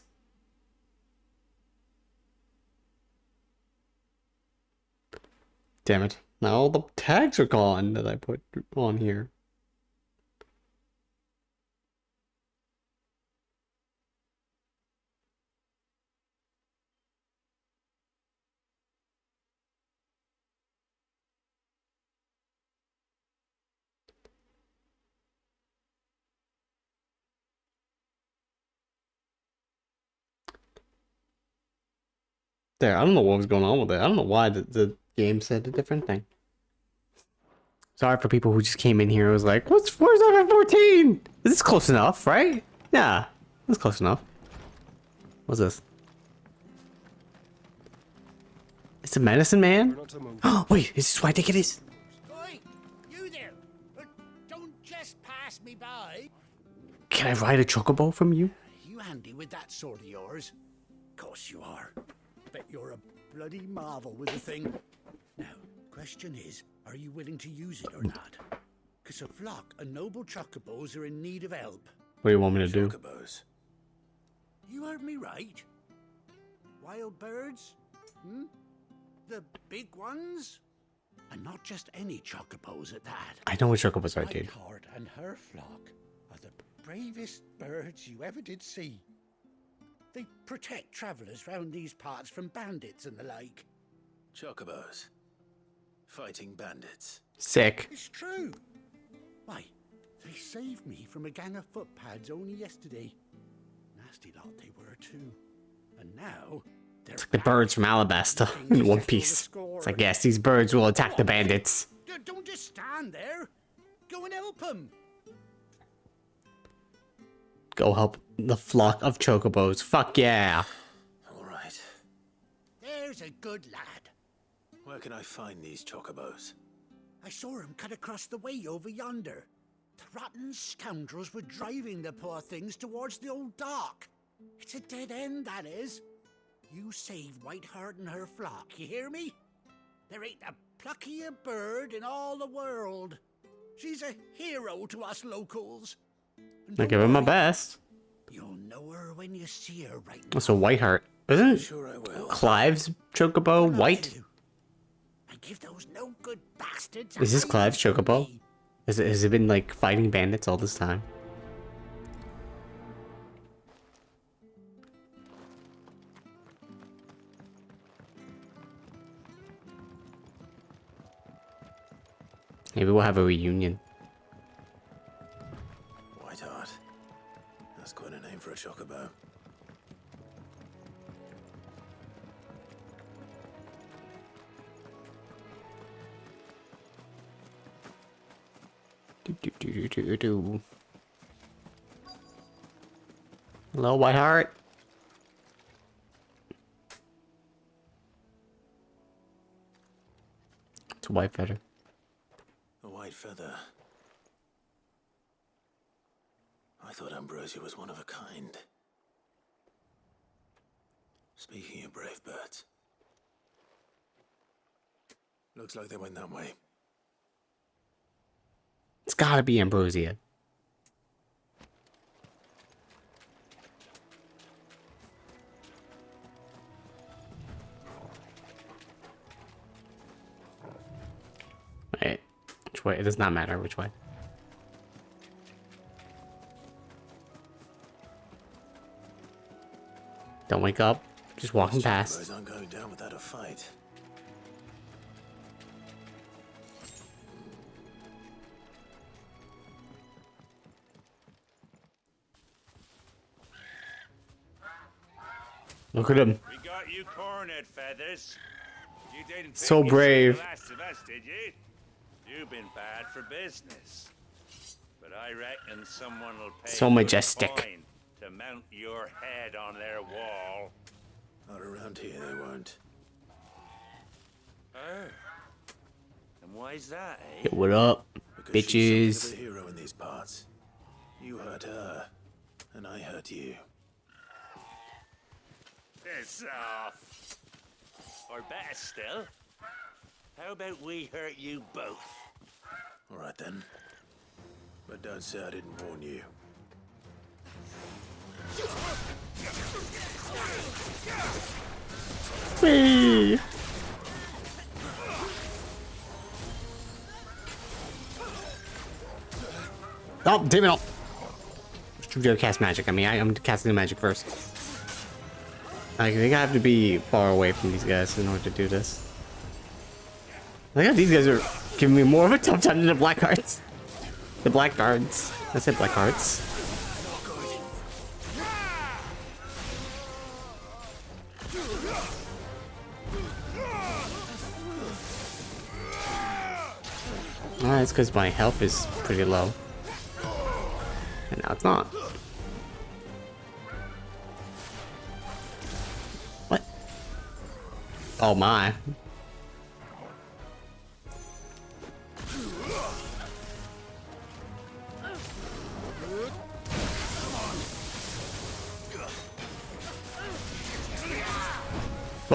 Damn it. Now all the tags are gone that I put on here. There, I don't know what was going on with it. I don't know why the game said a different thing. Sorry for people who just came in here and was like, where's FF14? This is close enough, right? Yeah, that's close enough. What's this? It's a medicine man? Oh, wait, is this who I think it is? Oi, you there! Don't just pass me by. Can I ride a chocobo from you? You handy with that sword of yours? Course you are. Bet you're a bloody marvel with the thing. Now, question is, are you willing to use it or not? Because a flock of noble chocobos are in need of help. What do you want me to do? Chocobos. You heard me right. Wild birds? Hmm? The big ones? And not just any chocobos at that. I know what chocobos are, dude. Whiteheart and her flock are the bravest birds you ever did see. They protect travellers round these parts from bandits and the like. Chocobos. Fighting bandits. Sick. It's true. Why, they saved me from a gang of footpads only yesterday. Nasty lot they were too. And now they're It's like the birds from Alabasta in One Piece. It's like, yes, these birds will attack the bandits. Don't just stand there. Go and help them. Go help the flock of chocobos. Fuck yeah. All right. There's a good lad. Where can I find these chocobos? I saw him cut across the way over yonder. The rotten scoundrels were driving the poor things towards the old dock. It's a dead end, that is. You save Whiteheart and her flock, you hear me? There ain't a pluckier bird in all the world. She's a hero to us locals. I give it my best. You'll know her when you see her right now. That's a Whiteheart. Isn't Clive's chocobo white? I give those no good bastards. Is this Clive's chocobo? Has it been like fighting bandits all this time? Maybe we'll have a reunion. Whiteheart. That's quite a name for a chocobo. Hello, Whiteheart. It's a white feather. A white feather. I thought Ambrosia was one of a kind. Speaking of brave birds. Looks like they went that way. It's gotta be Ambrosia. Wait, which way? It does not matter which way. Don't wake up. Just walking past. Chocobos aren't going down without a fight. Look at him. We got you cornered, Feathers. You didn't So think you'd brave. see the last of us, did you? You've been bad for business. But I reckon someone will pay So you a majestic. coin to mount your head on their wall. Not around here, they won't. Oh. And why's that, eh? Hey, what up, Because she's bitches? something of a hero in these parts. You hurt her, and I hurt you. Piss off. Or better still, how about we hurt you both? All right then. But don't say I didn't warn you. Whee! Oh, damn it all. You gotta cast magic. I mean, I'm casting the magic first. Like, they have to be far away from these guys in order to do this. I think these guys are giving me more of a tough time than the black hearts. The black guards. I said black hearts. Alright, it's because my health is pretty low. And now it's not. What? Oh my.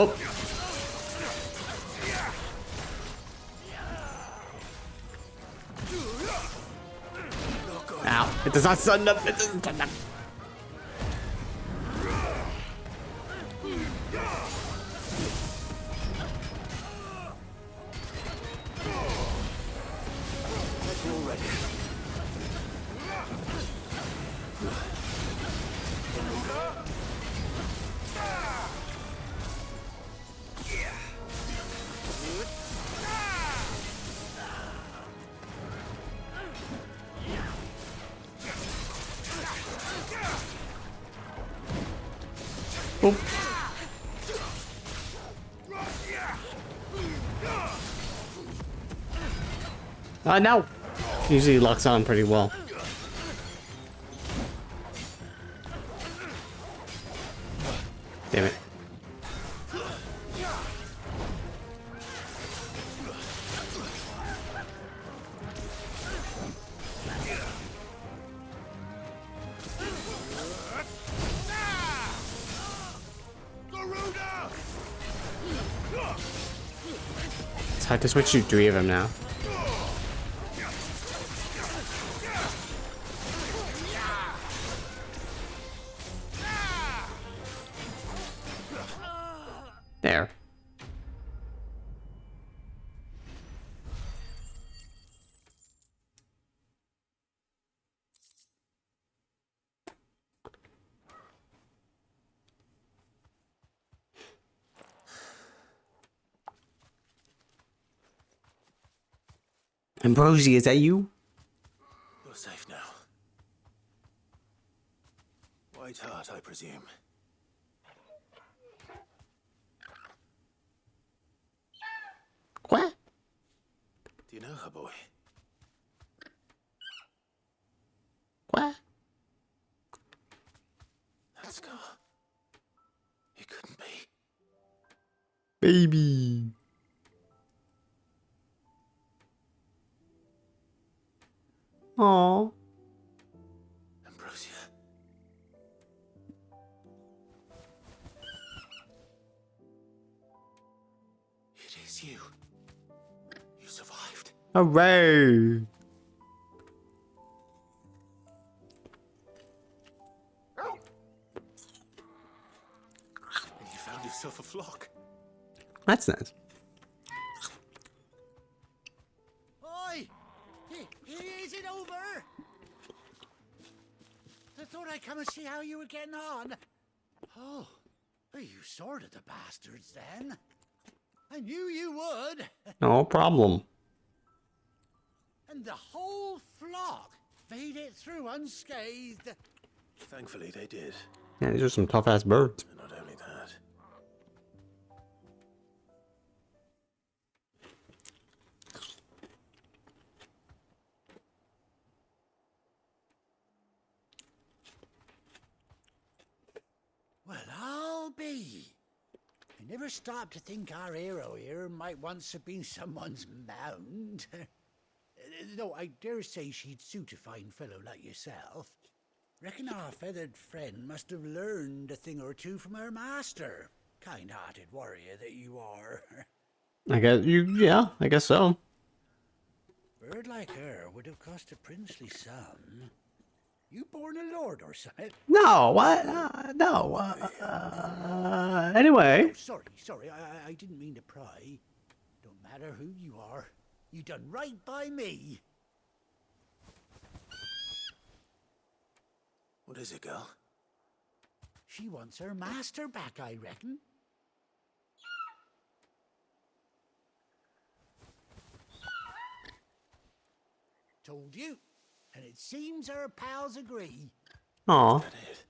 Oh. Ow. It does not stun up. It doesn't stun up. Oh. No. Usually locks on pretty well. Damn it. It's hard to switch to 3 of them now. There. Ambrosia, is that you? You're safe now. White Heart, I presume. What? Do you know her, boy? What? That scar. It couldn't be. Baby. Aww. Ambrosia. It is you. You survived. Hooray. And you found yourself a flock. That's nice. Oi! Is it over? I thought I'd come and see how you were getting on. Oh, you sorted the bastards then. I knew you would. No problem. And the whole flock made it through unscathed. Thankfully, they did. Yeah, these are some tough ass birds. And not only that. Well, I'll be. I never stopped to think our hero here might once have been someone's mount. Though I dare say she'd suit a fine fellow like yourself. Reckon our feathered friend must have learned a thing or two from her master. Kind-hearted warrior that you are. I guess yeah, I guess so. Bird like her would have cost a princely sum. You born a lord or something? No, what? No. Anyway. Oh, sorry, I didn't mean to pry. Don't matter who you are. You done right by me. What is it, girl? She wants her master back, I reckon. Told you. And it seems her pals agree. Aw. Is that it?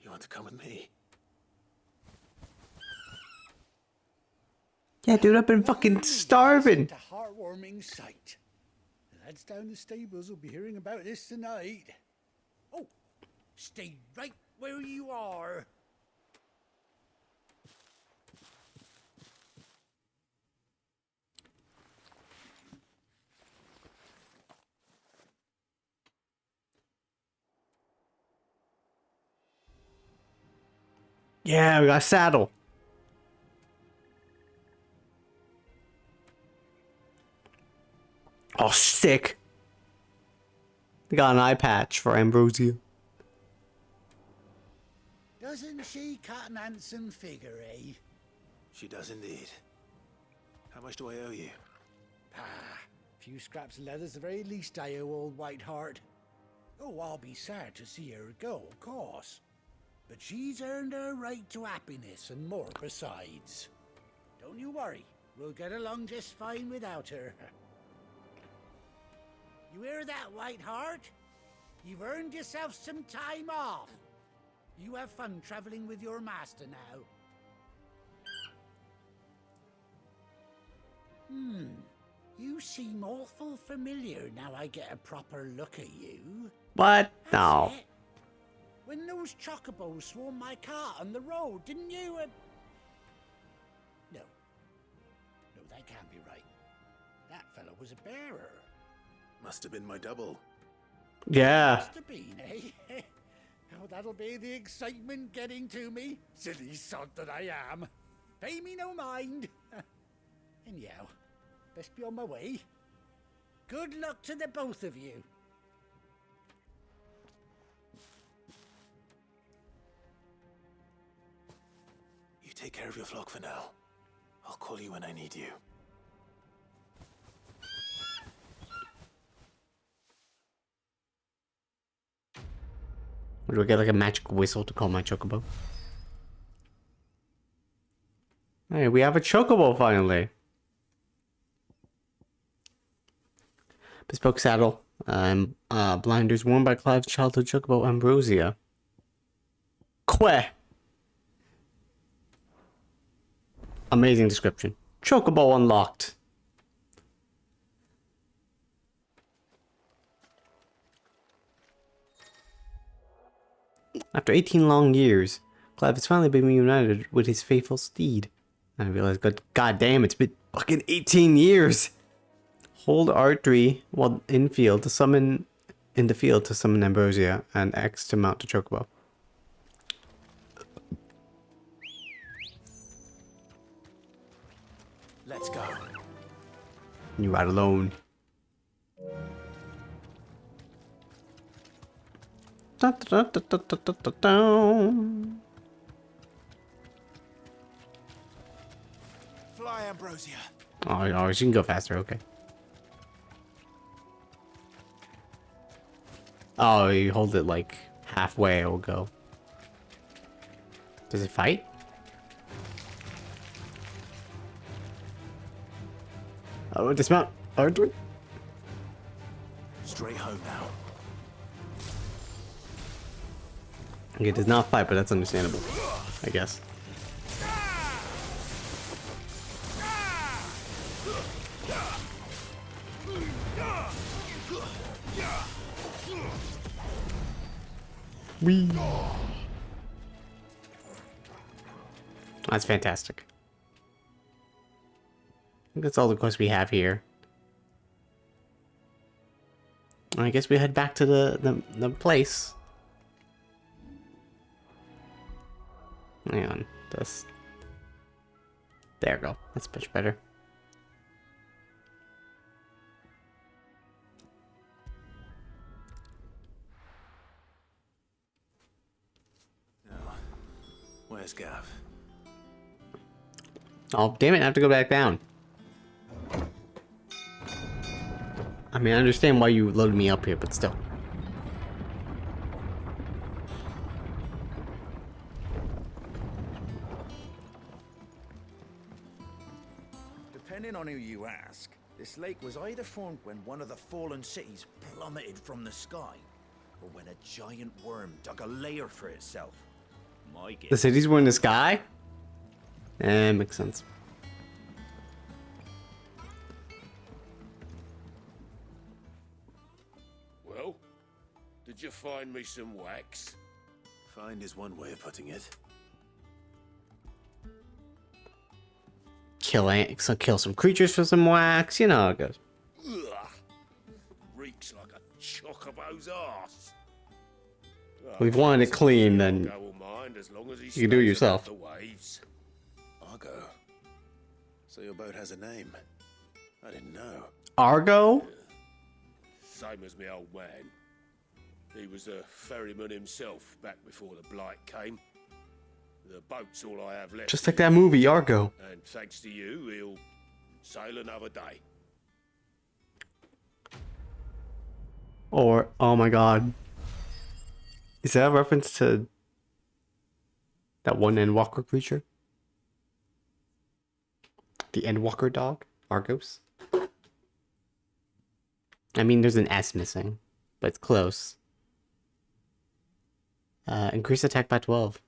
You want to come with me? Yeah, dude, I've been fucking starving. A heartwarming sight. The lads down the stables will be hearing about this tonight. Oh, stay right where you are. Yeah, we got a saddle. Oh, sick. We got an eye patch for Ambrosia. Doesn't she cut an handsome figure, eh? She does indeed. How much do I owe you? Ah, a few scraps of leather's the very least I owe old Whiteheart. Oh, I'll be sad to see her go, of course. But she's earned her right to happiness and more besides. Don't you worry, we'll get along just fine without her. You hear that, Whiteheart? You've earned yourself some time off. You have fun traveling with your master now. You seem awful familiar now I get a proper look at you. What? No. That's it. When those chocobos swarmed my car on the road, didn't you? No. No, that can't be right. That fellow was a bearer. Must have been my double. Yeah. Must have been, eh? Oh, that'll be the excitement getting to me. Silly sod that I am. Pay me no mind. Anyhow, best be on my way. Good luck to the both of you. You take care of your flock for now. I'll call you when I need you. Do I get like a magic whistle to call my chocobo? Hey, we have a chocobo finally. Bespoke saddle and blinders worn by Clive's childhood chocobo Ambrosia. Queh. Amazing description. Chocobo unlocked. After 18 long years, Clive has finally been reunited with his faithful steed. I realized, god damn, it's been fucking 18 years! Hold R3 while in the field to summon Ambrosia, and X to mount the chocobo. Let's go. You ride alone. Da, da, da, da, da, da, da, da. Fly, Ambrosia. Oh, she can go faster, okay. Oh, you hold it like halfway, it will go. Does it fight? Oh, dismount. R3. Straight home now. Okay, it does not fight, but that's understandable, I guess. Whee! That's fantastic. I think that's all the quests we have here. I guess we head back to the place. Hang on, this. There we go. That's much better. Now, where's Gav? Oh, damn it, I have to go back down. I mean, I understand why you loaded me up here, but still. This lake was either formed when one of the fallen cities plummeted from the sky, or when a giant worm dug a lair for itself. My guess. The cities were in the sky? Makes sense. Well, did you find me some wax? Find is one way of putting it. Kill some creatures for some wax. You know how it goes. Ugh. Reeks like a chocobo's arse. Well, if you wanted it clean, then Argo will mind as long as he you can do it stays above yourself. the waves. Argo. So your boat has a name. I didn't know. Argo? Same as me old man. He was a ferryman himself back before the blight came. The boat's all I have left. Just like that movie, Argo. And thanks to you, he'll sail another day. Or, oh my god. Is that a reference to that one Endwalker creature? The Endwalker dog? Argos? I mean, there's an S missing, but it's close. Increase attack by 12.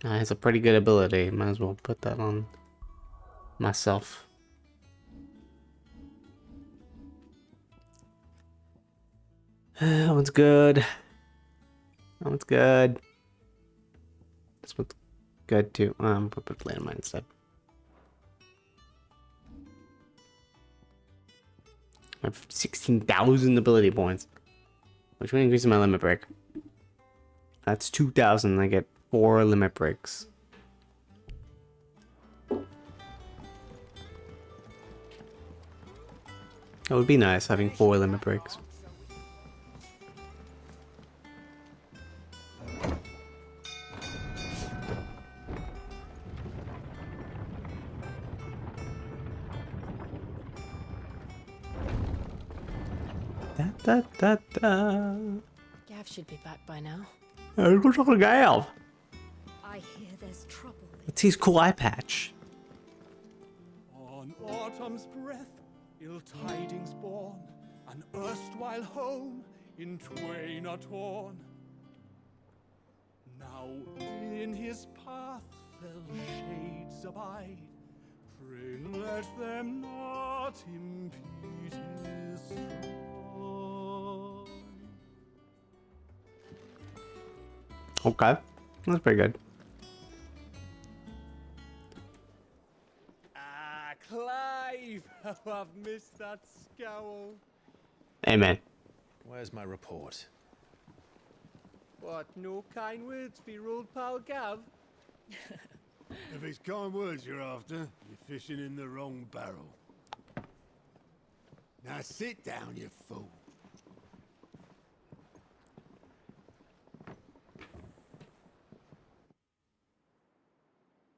It's a pretty good ability. Might as well put that on myself. That one's good. That one's good. This one's good too. Put landmine instead. I have 16,000 ability points, which one increases my limit break. That's 2,000. I get 4 limit breaks. That would be nice having 4 limit breaks. Da, da, da. Gav should be back by now. Let's go talk to Gav. I hear there's trouble. It's his cool eye patch. On autumn's breath, ill tidings born, an erstwhile home in twain are torn. Now in his path fell shades abide, pray let them not impede his stride. Okay, that's pretty good. Ah, Clive! How I've missed that scowl. Amen. Where's my report? What, no kind words for your old pal Gav? If it's kind words you're after, you're fishing in the wrong barrel. Now sit down, you fool.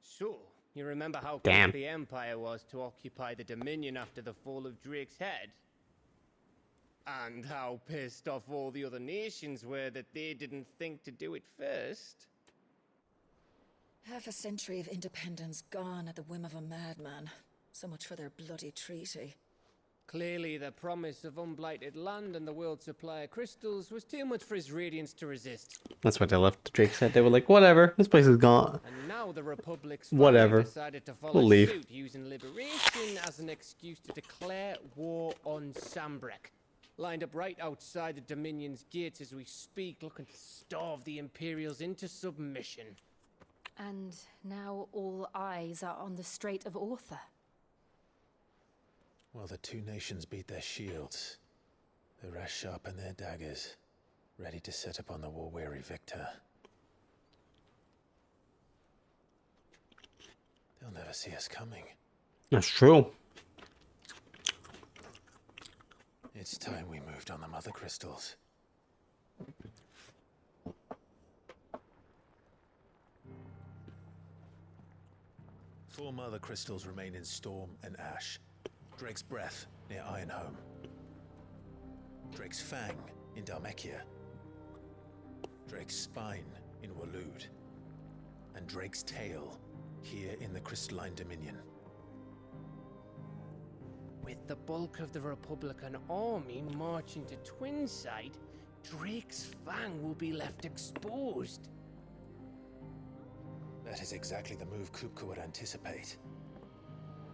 So, you remember how Damn. quick the Empire was to occupy the Dominion after the fall of Drake's Head? And how pissed off all the other nations were that they didn't think to do it first? Half a century of independence gone at the whim of a madman. So much for their bloody treaty. Clearly, the promise of unblighted land and the world's supply of crystals was too much for his radiance to resist. That's what they left. Drake said they were like, whatever, this place is gone. And now the Republic's Whatever. finally decided to follow We'll leave. suit, using liberation as an excuse to declare war on Sambrek. Lined up right outside the Dominion's gates as we speak, looking to starve the Imperials into submission. And now all eyes are on the Strait of Author. Well, the two nations beat their shields. The rest sharpen their daggers, ready to set upon the war-weary victor. They'll never see us coming. That's true. It's time we moved on the mother crystals. Four mother crystals remain in Storm and Ash. Drake's Breath near Ironhome. Drake's Fang in Dhalmekia. Drake's Spine in Waloed. And Drake's Tail here in the Crystalline Dominion. With the bulk of the Republican army marching to Twinside, Drake's Fang will be left exposed. That is exactly the move Kupka would anticipate.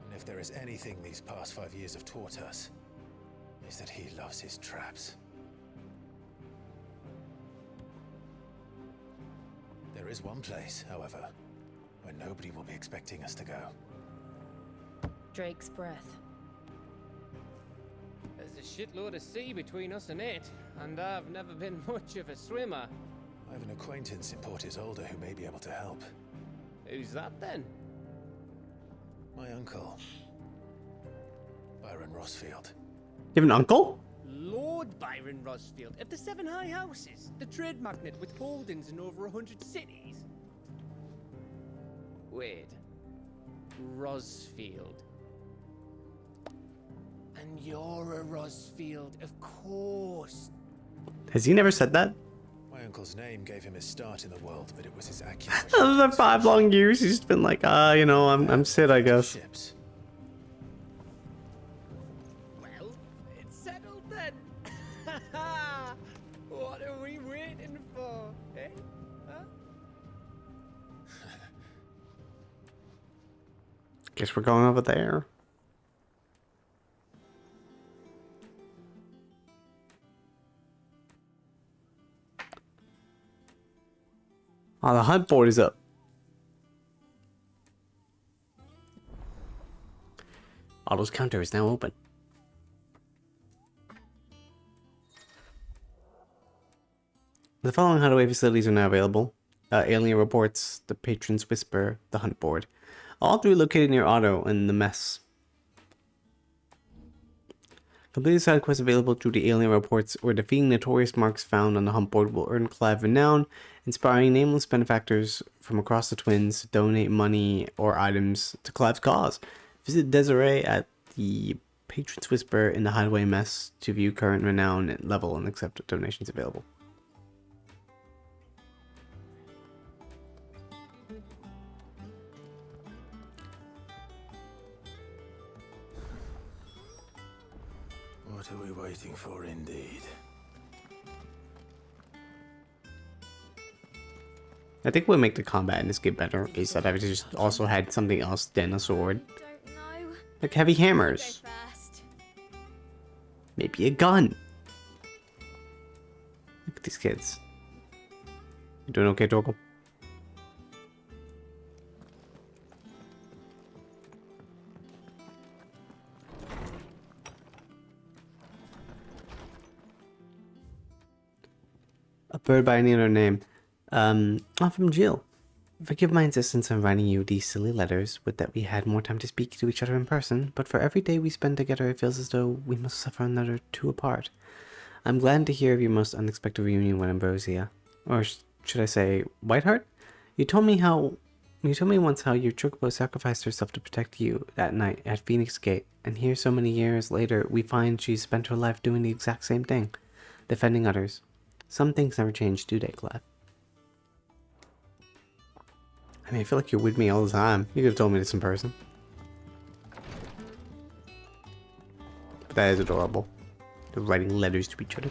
And if there is anything these past 5 years have taught us, is that he loves his traps. There is one place, however, where nobody will be expecting us to go. Drake's breath. There's a shitload of sea between us and it, and I've never been much of a swimmer. I have an acquaintance in Port Isolde who may be able to help. Who's that then? My uncle, Byron Rossfield. You have an uncle? Lord Byron Rossfield of the Seven High Houses, the trade magnate with holdings in over 100 cities. Wait. Rossfield. And you're a Rossfield, of course. Has he never said that? My uncle's name gave him his start in the world, but it was his acumen. For 5 long years, he's just been like, you know, I'm Sid, I guess. Ships. Well, it's settled then. What are we waiting for, eh? Huh? Guess we're going over there. Oh, the hunt board is up. Otto's counter is now open. The following hideaway facilities are now available. Alien Reports, the Patron's Whisper, the Hunt Board. All 3 located near Otto and the Mess. Complete the side quests available through the Alien Reports, where defeating notorious marks found on the Hunt Board will earn Clive renown, inspiring nameless benefactors from across the Twins to donate money or items to Clive's cause. Visit Desiree at the Patron's Whisper in the Hideaway Mess to view current renown level and accept donations available. What are we waiting for, indeed? I think what make the combat in this game better is that I've just also had something else than a sword. Like heavy hammers. Maybe a gun. Look at these kids. You doing okay, Torkel? A bird by any other name. I'm from Jill. Forgive my insistence on writing you these silly letters, would that we had more time to speak to each other in person, but for every day we spend together it feels as though we must suffer another 2 apart. I'm glad to hear of your most unexpected reunion with Ambrosia. Or should I say, Whiteheart? You told me once how your chocobo sacrificed herself to protect you that night at Phoenix Gate, and here so many years later we find she's spent her life doing the exact same thing, defending others. Some things never change, do they, Clive? I mean, I feel like you're with me all the time. You could have told me this in person. But that is adorable. They're writing letters to each other.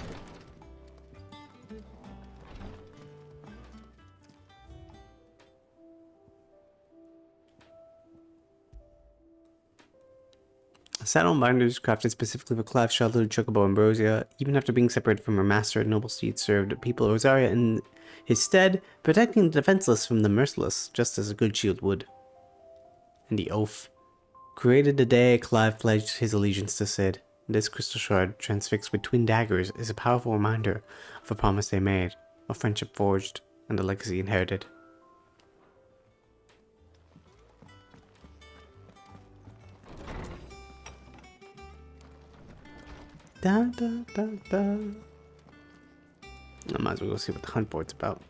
Saddle and binders crafted specifically for Clive's childhood chocobo Ambrosia, even after being separated from her master, Noble Steed served the people of Rosaria in his stead, protecting the defenseless from the merciless, just as a good shield would. And the oath. Created the day Clive pledged his allegiance to Cid, this crystal shard, transfixed with twin daggers, is a powerful reminder of a promise they made, a friendship forged, and a legacy inherited. Da da da da. I might as well go see what the hunt board's about.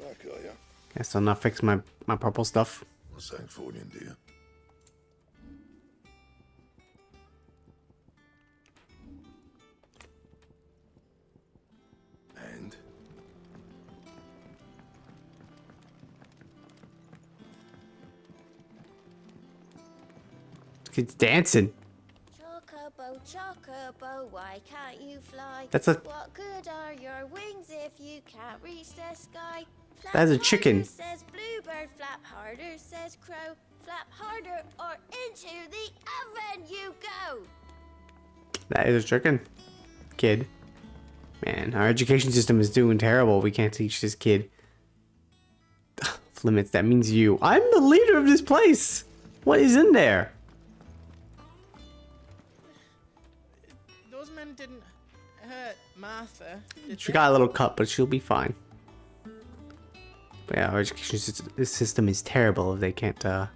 Back, are ya? I still not fix my purple stuff. What's that for you, dear? And? Kid's dancing. Chocobo, chocobo, why can't you fly? That's a. What good are your wings if you can't reach the sky? Flap That's a chicken. harder, says bluebird, flap harder, says crow. Flap harder or into the oven you go. That is a chicken. Kid. Man, our education system is doing terrible. We can't teach this kid. Limits, that means you. I'm the leader of this place. What is in there? Those men didn't hurt Martha. She got a little cut, but she'll be fine. But yeah, our education system is terrible if they can't know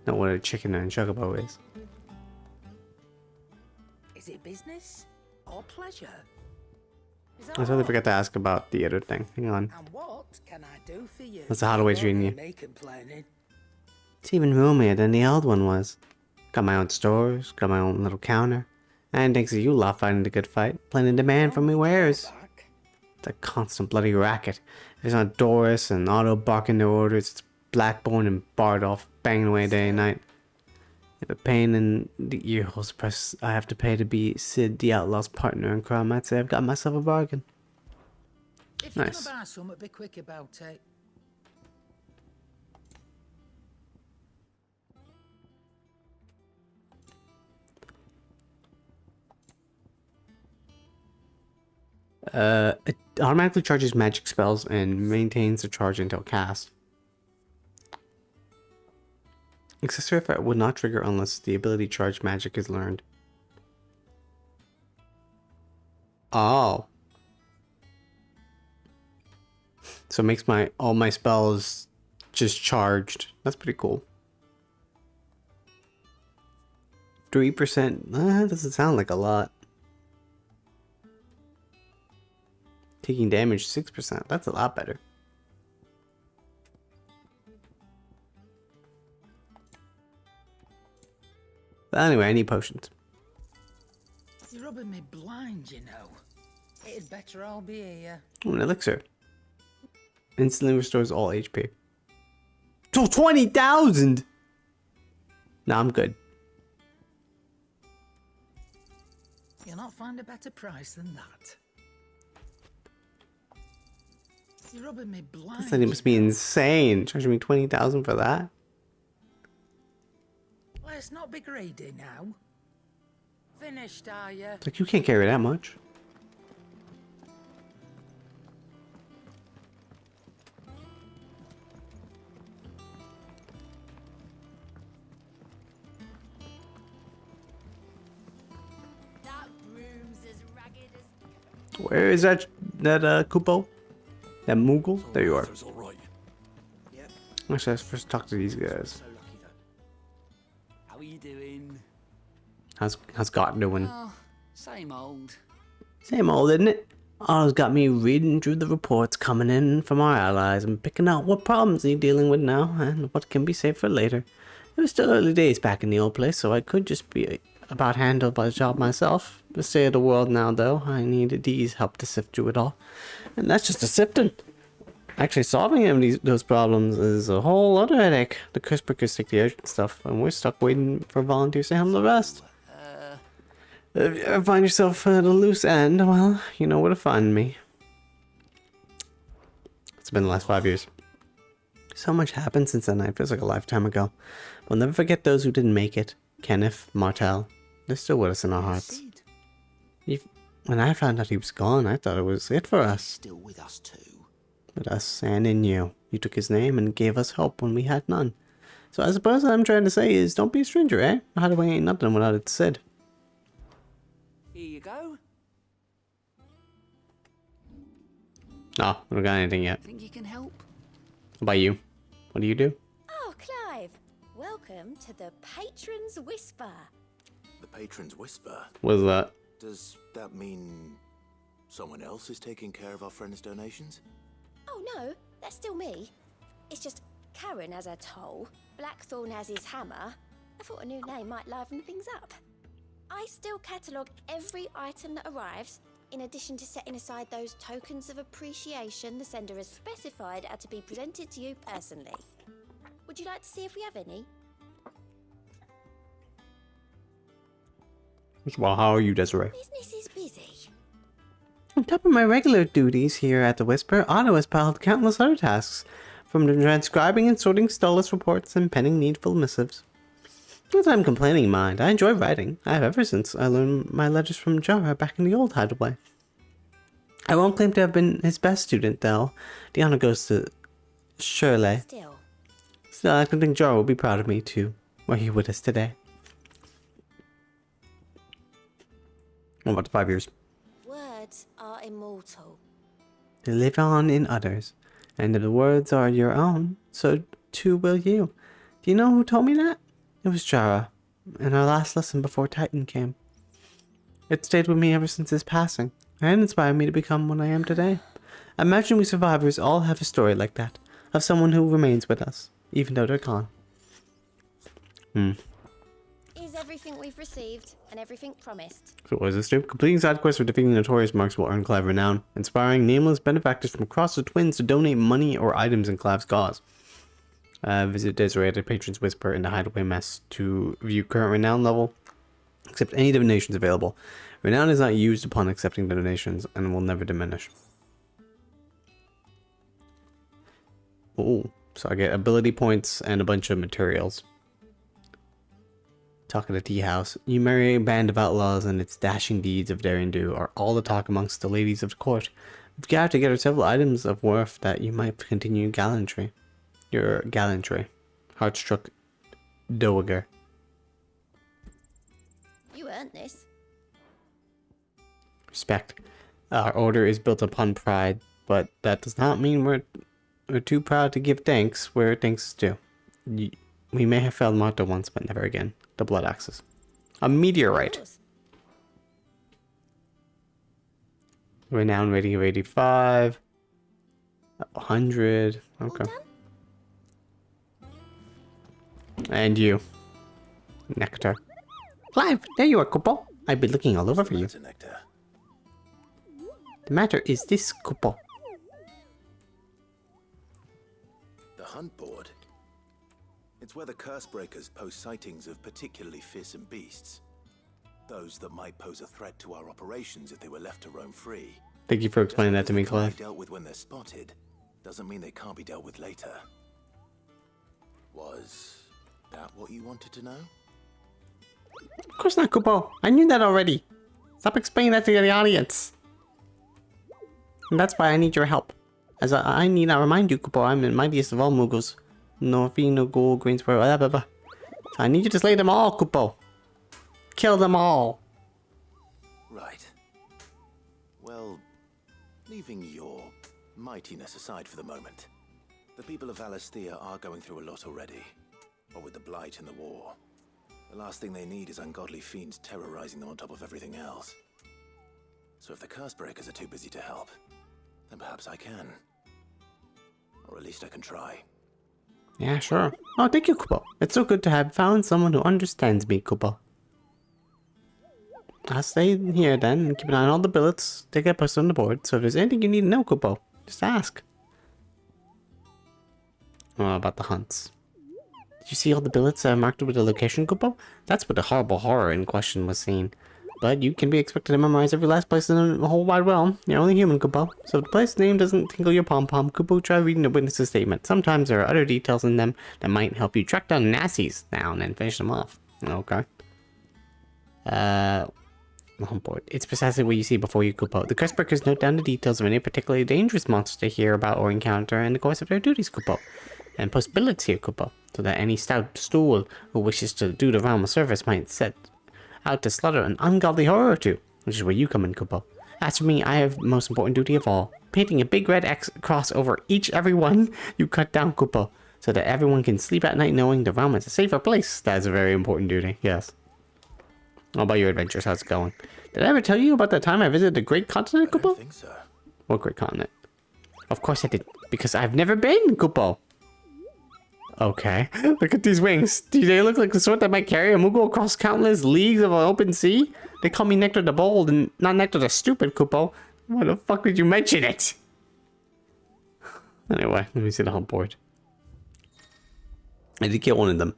what a chicken and a chocobo is. Is it business or pleasure? I totally forgot to ask about the other thing. Hang on. And what can I do for you? That's how the way treating you. Me complaining. It's even roomier than the old one was. Got my own stores, got my own little counter. And thanks to you lot fighting the good fight, plenty demand for me wares. It's a constant bloody racket. If it's not Doris and Otto barking their orders, it's Blackborn and Bardolph banging away day and night. If a pain in the ear holes press I have to pay to be Sid the Outlaw's partner in crime, I'd say I've got myself a bargain. If you're Nice. gonna buy something, be quick about it. It automatically charges magic spells and maintains the charge until cast. Accessory effect would not trigger unless the ability charge magic is learned. Oh. So it makes all my spells just charged. That's pretty cool. 3%. Doesn't sound like a lot. Taking damage 6%. That's a lot better. But anyway, I need potions. You're rubbing me blind, you know. It'd better all be here. Oh, an elixir. Instantly restores all HP. So 20,000! Nah, I'm good. You'll not find a better price than that. You're rubbing me blind. That must be insane. Charging me 20,000 for that? Let's not be greedy now. Finished, are you? Like, you can't carry that much. That broom's as ragged as... Where is that Kupo? That Moogle? There you are. Actually, let's first talk to these guys. How are you doing? How's Scott doing? Oh, same old. Same old, isn't it? Otto's got me reading through the reports coming in from our allies and picking out what problems he's dealing with now and what can be saved for later. It was still early days back in the old place, so I could just be about handled by the job myself. The state of the world now, though, I needed Dee's help to sift through it all. And that's just a sifting. Actually, solving those problems is a whole other headache. The curse-breakers take the urgent stuff, and we're stuck waiting for volunteers to handle the rest. If you ever find yourself at a loose end, well, you know where to find me. It's been the last 5 years. So much happened since then, it feels like a lifetime ago. We'll never forget those who didn't make it. Kenneth, Martel, they're still with us in our hearts. When I found out he was gone, I thought it was it for us. Still with us too. With us and in you. You took his name and gave us help when we had none. So I suppose what I'm trying to say is, don't be a stranger, eh? How do we ain't nothing without it said? Here you go. No, we don't got anything yet. Think you can help? How about you? What do you do? Oh, Clive. Welcome to the Patron's Whisper. The Patron's Whisper? What is that? Does that mean someone else is taking care of our friends' donations? Oh, no. That's still me. It's just Karen has her toll, Blackthorn has his hammer. I thought a new name might liven things up. I still catalogue every item that arrives, in addition to setting aside those tokens of appreciation the sender has specified are to be presented to you personally. Would you like to see if we have any? Well, how are you, Desiree? Business is busy. On top of my regular duties here at the Whisper, Otto has piled countless other tasks, from transcribing and sorting Stella's reports and penning needful missives. Not that I'm complaining, mind. I enjoy writing. I have ever since I learned my letters from Jara back in the old hideaway. I won't claim to have been his best student, though. The honor goes to Shirley. Still, I think Jara will be proud of me, too, were he with us today. What about the 5 years? Words are immortal. They live on in others, and if the words are your own, so too will you. Do you know who told me that? It was Jara, in our last lesson before Titan came. It stayed with me ever since his passing, and inspired me to become what I am today. Imagine we survivors all have a story like that, of someone who remains with us, even though they're gone. Is everything we've received and everything promised? So what is this do? Completing side quests for defeating notorious marks will earn Clive renown, inspiring nameless benefactors from across the twins to donate money or items in Clive's cause. Visit Desiree at the Patron's Whisper in the Hideaway Mess to view current renown level. Accept any donations available. Renown is not used upon accepting donations and will never diminish. Oh, so I get ability points and a bunch of materials. Talk at the tea house. You marry a band of outlaws and its dashing deeds of daring do are all the talk amongst the ladies of the court. We've gathered together several items of worth that you might continue gallantry. Your gallantry. Heartstruck Dowager. You earned this. Respect. Our order is built upon pride, but that does not mean we're too proud to give thanks where thanks is due. We may have failed Marta once, but never again. The blood axes. A meteorite. Renown rating of 85. 100. Okay. And you. Nectar. Clive, there you are, Kupo. I've been looking all over for you. The matter is this, Kupo. The hunt board. It's where the curse breakers post sightings of particularly fearsome beasts. Those that might pose a threat to our operations if they were left to roam free. Thank you for explaining that to me, Clive. Dealt with when they're spotted doesn't mean they can't be dealt with later. Was that what you wanted to know? Of course not, Kupo. I knew that already. Stop explaining that to the audience. And that's why I need your help. As I need to remind you, Kupo, I'm the mightiest of all Muggles. No fee, no gold, Greensboro, blah, blah, blah. So I need you to slay them all, Kupo. Kill them all. Right. Well, leaving your mightiness aside for the moment, the people of Valisthea are going through a lot already. What with the Blight and the war. The last thing they need is ungodly fiends terrorizing them on top of everything else. So if the curse breakers are too busy to help, then perhaps I can. Or at least I can try. Yeah, sure. Oh, thank you, Kupo. It's so good to have found someone who understands me, Kupo. I'll stay here then and keep an eye on all the billets that get posted on the board. So if there's anything you need to know, Kupo, just ask. Oh, about the hunts. Did you see all the billets marked with the location, Kupo? That's where the horrible horror in question was seen. But you can be expected to memorize every last place in the whole wide realm. You're only human, Kupo. So if the place name doesn't tinkle your pom-pom, Kupo, try reading the witness's statement. Sometimes there are other details in them that might help you track down nasties now and then finish them off. Okay. On board. It's precisely what you see before you, Kupo. The Curse-breakers note down the details of any particularly dangerous monster they hear about or encounter in the course of their duties, Kupo. And post billets here, Kupo, so that any stout stool who wishes to do the realm a service might set out to slaughter an ungodly horror or two, which is where you come in, Kupo. As for me, I have the most important duty of all, painting a big red X cross over every one you cut down, Kupo, so that everyone can sleep at night knowing the realm is a safer place. That is a very important duty, yes. How about your adventures? How's it going? Did I ever tell you about the time I visited the Great Continent, Kupo? I don't think so. What Great Continent? Of course I did, because I've never been, Kupo. Okay. Look at these wings. Do they look like the sort that might carry a Moogle across countless leagues of an open sea? They call me Nectar the Bold and not Nectar the Stupid, Kupo. Why the fuck would you mention it? Anyway, let me see the hunt board. I did kill one of them.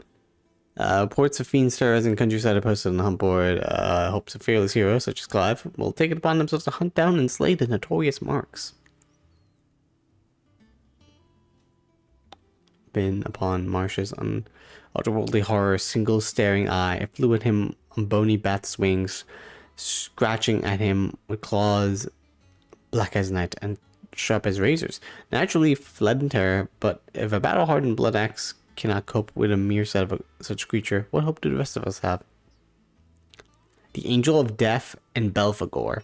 Reports of fiend stirrers in countryside are posted on the hunt board. Hopes of fearless heroes such as Clive will take it upon themselves to hunt down and slay the notorious marks. Been upon Marsh's otherworldly horror, single staring eye. It flew at him on bony bat's wings, scratching at him with claws black as night and sharp as razors. Naturally fled in terror, but if a battle-hardened blood axe cannot cope with a mere set of such creature, what hope do the rest of us have? The Angel of Death and Belphegor.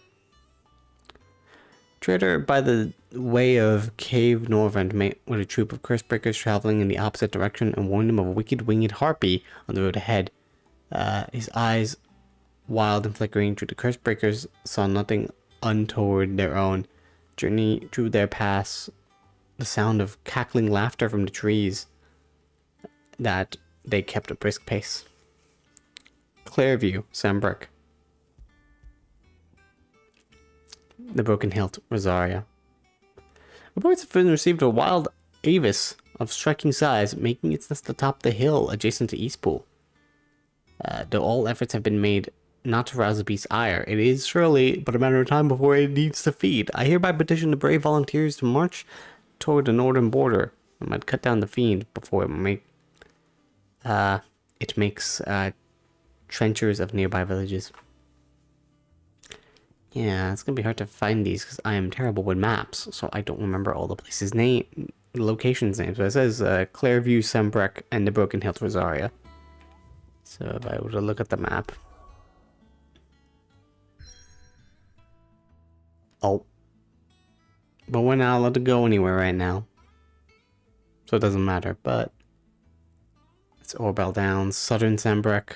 Trader by the way of Cave Norvent met with a troop of cursebreakers traveling in the opposite direction and warned him of a wicked winged harpy on the road ahead. His eyes, wild and flickering through the cursebreakers, saw nothing untoward their own. Journey through their pass, the sound of cackling laughter from the trees, that they kept a brisk pace. Clairview, Sambrook. The Broken Hilt, Rosaria. Reports have been received a wild avis of striking size, making its nest atop the hill adjacent to Eastpool. Though all efforts have been made not to rouse the beast's ire, it is surely but a matter of time before it needs to feed. I hereby petition the brave volunteers to march toward the northern border. I might cut down the fiend before it makes trenchers of nearby villages. Yeah, it's gonna be hard to find these because I am terrible with maps, so I don't remember all the places' locations names. But it says Clairview, Sembreck, and the Broken Hilt, Rosaria. So if I were to look at the map. Oh. But we're not allowed to go anywhere right now. So it doesn't matter, but it's Orbell Downs, Southern Sembreck.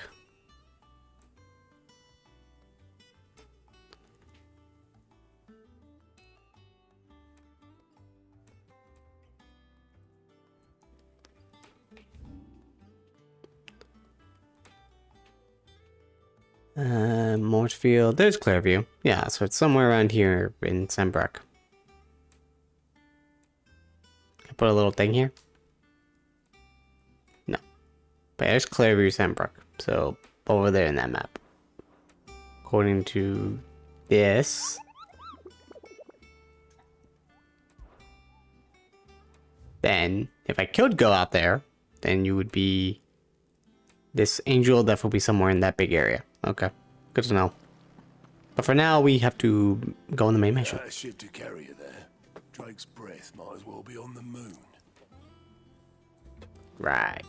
Mortfield, there's Clairview. Yeah, so it's somewhere around here in Sembreck. Can I put a little thing here? No. But there's Clairview, Sembreck. So, over there in that map. According to this. Then, if I could go out there, then you would be... This Angel of Death will be somewhere in that big area. Okay, good to know. But for now, we have to go on the main mission. Ship to carry you there. Drake's breath might as well be on the moon. Right.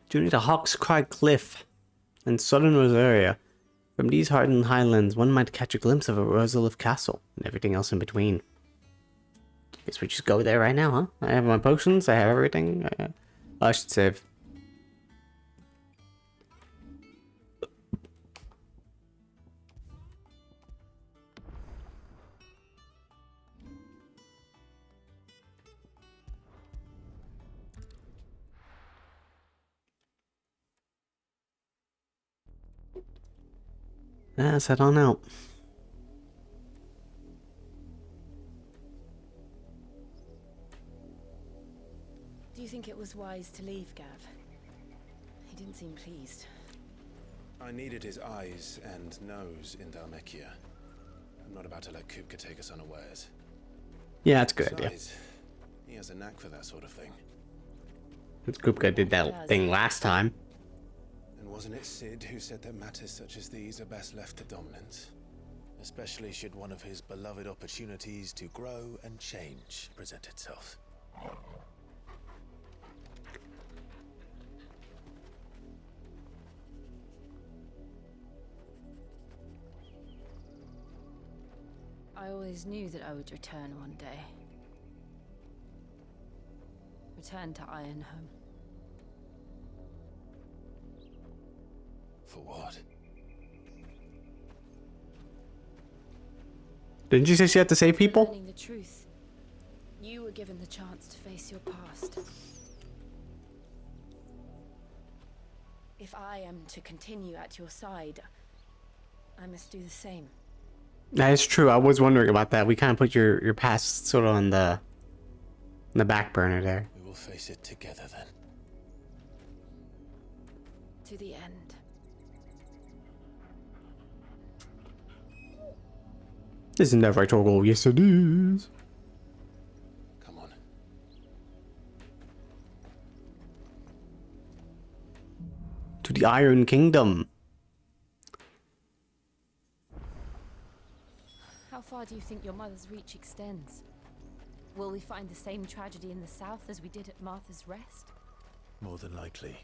Journey to Hawk's Cry Cliff in southern Rosaria. From these hardened highlands, one might catch a glimpse of a Rosalith castle and everything else in between. Guess we just go there right now, huh? I have my potions, I have everything. I should save. Let's head on out. Do you think it was wise to leave, Gav? He didn't seem pleased. I needed his eyes and nose in Dhalmekia. I'm not about to let Kupka take us unawares. Yeah, that's a good idea. Besides, he has a knack for that sort of thing. Kupka did that thing last time. And wasn't it Sid who said that matters such as these are best left to dominance? Especially should one of his beloved opportunities to grow and change present itself. I always knew that I would return one day. Return to Ironhome. For what? Didn't you say she had to save people? Learning the truth. You were given the chance to face your past. If I am to continue at your side, I must do the same. That is true. I was wondering about that. We kind of put your past sort of on the the back burner there. We will face it together then. To the end. Isn't that right, Torgal? Yes, it is. Come on. To the Iron Kingdom. How far do you think your mother's reach extends? Will we find the same tragedy in the south as we did at Martha's Rest? More than likely.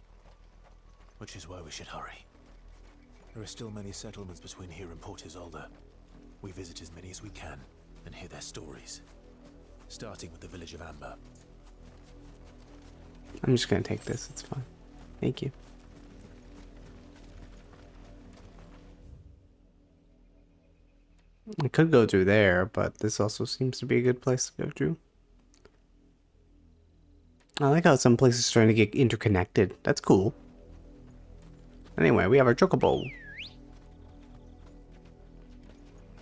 Which is why we should hurry. There are still many settlements between here and Port Isolde. We visit as many as we can and hear their stories. Starting with the village of Amber. I'm just gonna take this, it's fine. Thank you. I could go through there, but this also seems to be a good place to go through. I like how some places are starting to get interconnected. That's cool. Anyway, we have our chocobo.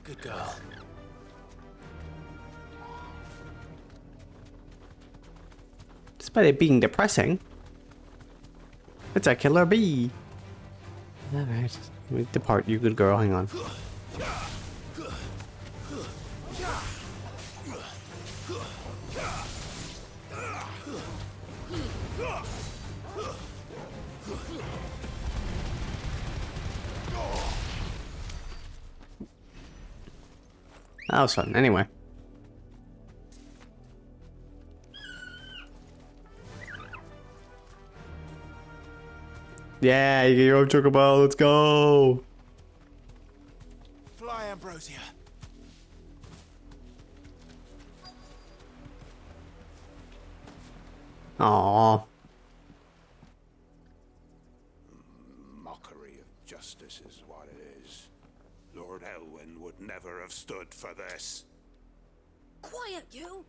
Good girl. Despite it being depressing, it's a killer bee. Alright, let me depart, you good girl. Hang on. That was fun. Anyway. Yeah, you get your own chocobo. Let's go. Fly, Ambrosia. Aww. Mockery of justice is what it is. Lord Elwyn would never have stood for this. Quiet, you!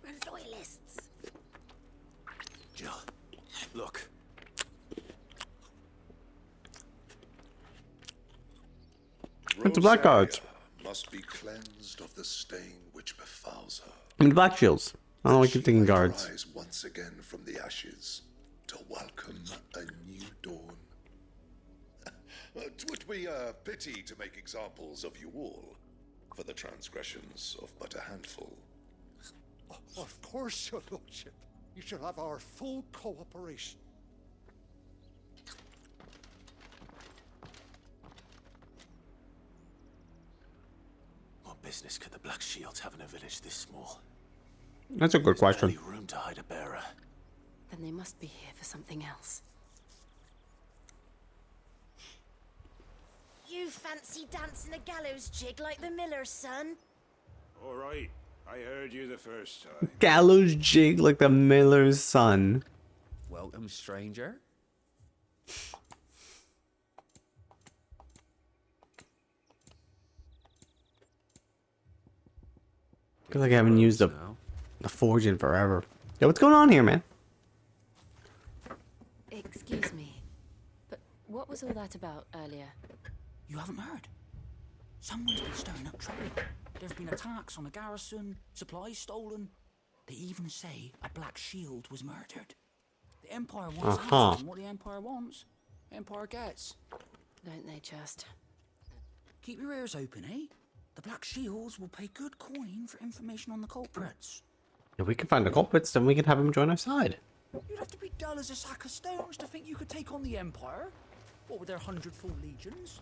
We're loyalists. Jill, look. It's a blackguard. Must be cleansed of the stain which befouls her. I mean, black shields. I don't like keep thinking guards. Rise once again from the ashes to welcome a new dawn. 'Twould be a pity to make examples of you all for the transgressions of but a handful. Of course, your lordship. You shall have our full cooperation. What business could the Black Shields have in a village this small? That's a good question. Barely room to hide a bearer. Then they must be here for something else. You fancy dancing a gallows jig like the miller's son? All right, I heard you the first time. Gallows jig like the miller's son. Welcome, stranger. I feel like I haven't used a forge in forever. Yo, what's going on here, man? Excuse me, but what was all that about earlier? You haven't heard? Someone's been stirring up trouble. There've been attacks on the garrison, supplies stolen. They even say a Black Shield was murdered. The Empire wants answers, and what the Empire wants, Empire gets. Don't they just? Keep your ears open, eh? The Black Shields will pay good coin for information on the culprits. If we can find the culprits, then we can have them join our side. You'd have to be dull as a sack of stones to think you could take on the Empire. What with their 100 full legions?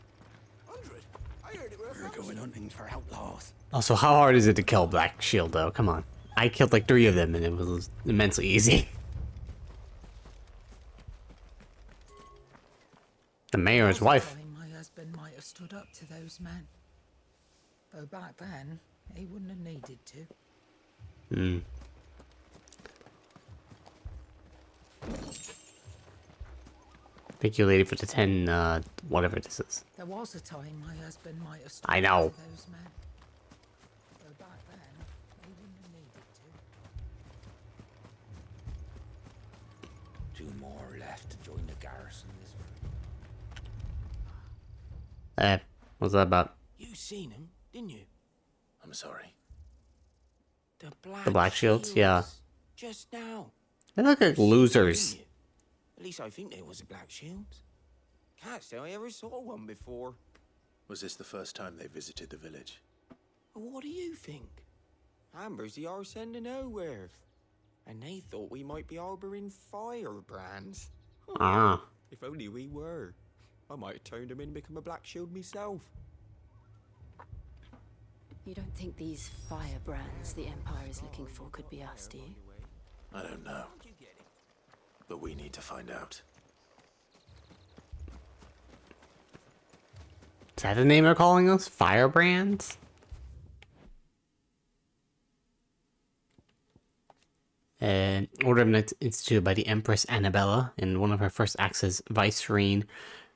100? I heard it were We're going hunting for outlaws. Also, how hard is it to kill Black Shield, though? Come on. I killed like 3 of them, and it was immensely easy. The mayor's wife. My husband might have stood up to those men. Though back then, he wouldn't have needed to. Thank you, lady, for the 10, whatever this is. There was a time my husband might have stood I know. up to those men. Though back then, he wouldn't have needed to. 2 more left to join the garrison this What's that about? You seen him, didn't you? I'm sorry. The Black, The Black Shields? Yeah. Just now. They look like losers. At least I think there was a black shield. Can't say I ever saw one before. Was this the first time they visited the village? What do you think? Amber's the arse end of nowhere. And they thought we might be harboring firebrands. Ah. If only we were. I might have turned them in and become a black shield myself. You don't think these firebrands the Empire is looking for could be us, do you? I don't know. But we need to find out. Is that the name they're calling us? Firebrands? Order of Knights instituted by the Empress Annabella in one of her first acts as vicereine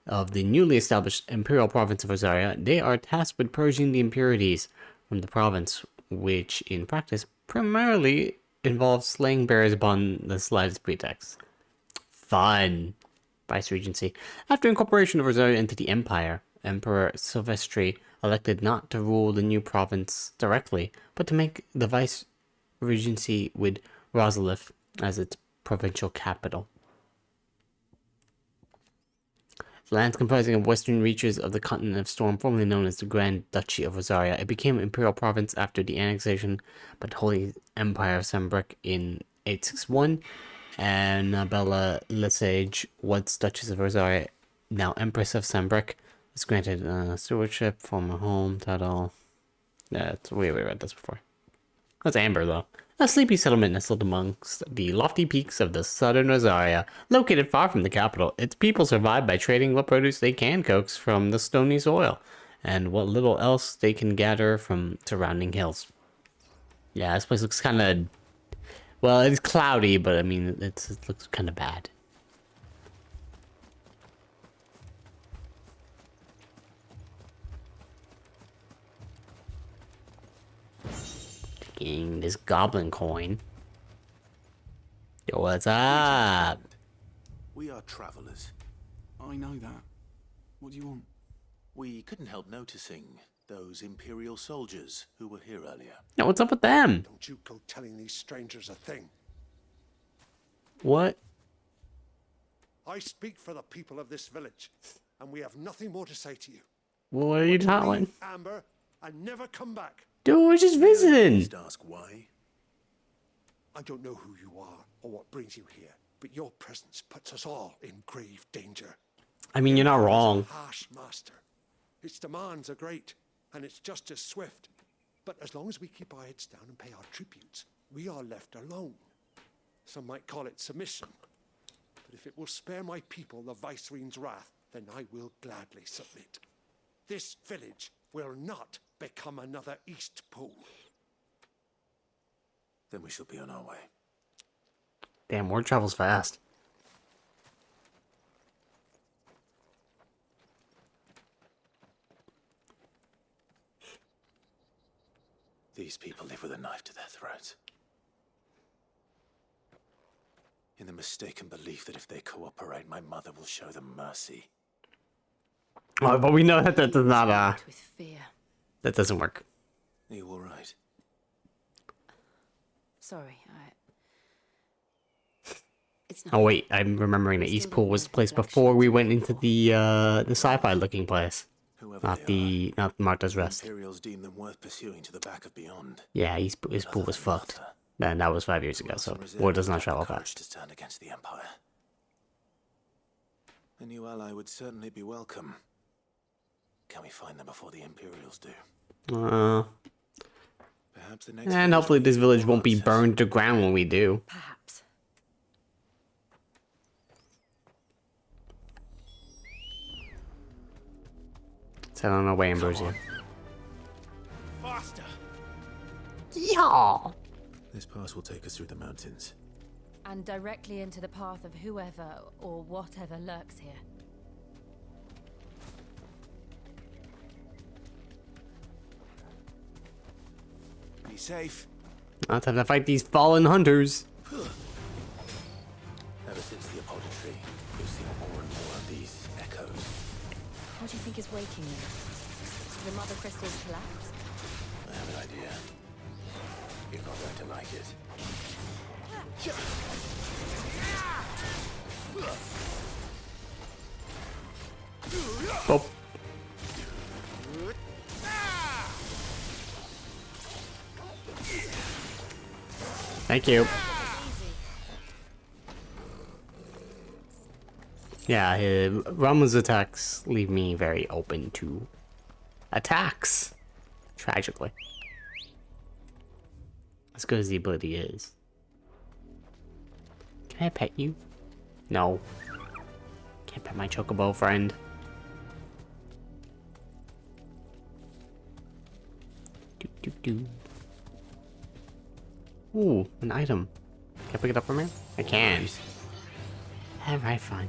of the newly established imperial province of Rosaria. They are tasked with purging the impurities from the province, which in practice primarily involves slaying bears upon the slightest pretext. Fun. Vice-regency. After incorporation of Rosaria into the Empire, Emperor Silvestri elected not to rule the new province directly, but to make the vice-regency with Rosalith as its provincial capital. The lands comprising of western reaches of the continent of Storm, formerly known as the Grand Duchy of Rosaria, it became an imperial province after the annexation by the Holy Empire of Sambrec in 861. Annabella Lesage, once Duchess of Rosaria, now Empress of Sambrec, was granted stewardship, former home title. Yeah, we read this before. That's Amber, though. A sleepy settlement nestled amongst the lofty peaks of the southern Rosaria. Located far from the capital, its people survive by trading what produce they can coax from the stony soil, and what little else they can gather from surrounding hills. Yeah, this place looks kind of... Well, it's cloudy, but I mean, it looks kind of bad. Taking this goblin coin. Yo, what's up? We are travelers. I know that. What do you want? We couldn't help noticing those Imperial soldiers who were here earlier. Yeah, what's up with them? Don't you go telling these strangers a thing. What? I speak for the people of this village, and we have nothing more to say to you. What are you talking? Amber, and never come back. Dude, we're just visiting. Just ask why. I don't know who you are or what brings you here, but your presence puts us all in grave danger. I mean, you're not wrong. Harsh master. Its demands are great, and its justice swift. But as long as we keep our heads down and pay our tributes, we are left alone. Some might call it submission. But if it will spare my people the Viceroy's wrath, then I will gladly submit. This village will not become another East Pool. Then we shall be on our way. Damn, word travels fast. These people live with a knife to their throats. In the mistaken belief that if they cooperate, my mother will show them mercy. Oh, but we know that that does not, With fear. that doesn't work. Are you all right? Sorry, It's Oh wait, I'm remembering that East Pool was the place before we went into the sci-fi looking place. Not Martha's Rest. Imperials deem them worth pursuing to the back of beyond. Yeah, East Pool was fucked. Man, that was 5 years ago, so war does not travel fast. To stand against the Empire. A new ally would certainly be welcome. Can we find them before the Imperials do? Perhaps the next And hopefully this village won't be burned to ground when we do. Perhaps. Let's head on our way, Ambrosia. Faster! Yeehaw! This pass will take us through the mountains. And directly into the path of whoever or whatever lurks here. Be safe. Now time to fight these fallen hunters. Ever since the apodatory, we've seen more and more of these echoes. What do you think is waking them? The mother crystal's collapse? I have an idea. You're not going to like it. Oh. Thank you. Yeah, Rama's attacks leave me very open to attacks. Tragically. As good as the ability is. Can I pet you? No. Can't pet my chocobo friend. Do. Ooh, an item. Can I pick it up from here? I can. Alright, fine.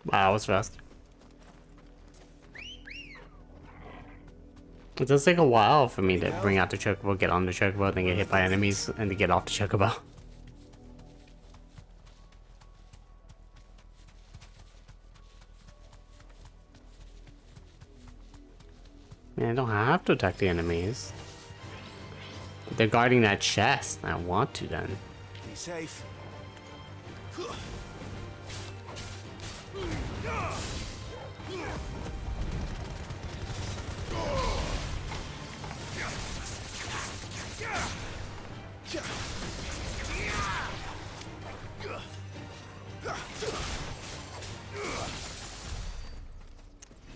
Wow, that was fast. It does take a while for me to bring out the chocobo, get on the chocobo, then get hit by enemies, and to get off the chocobo. Man, I don't have to attack the enemies. But they're guarding that chest. I want to then. Be safe.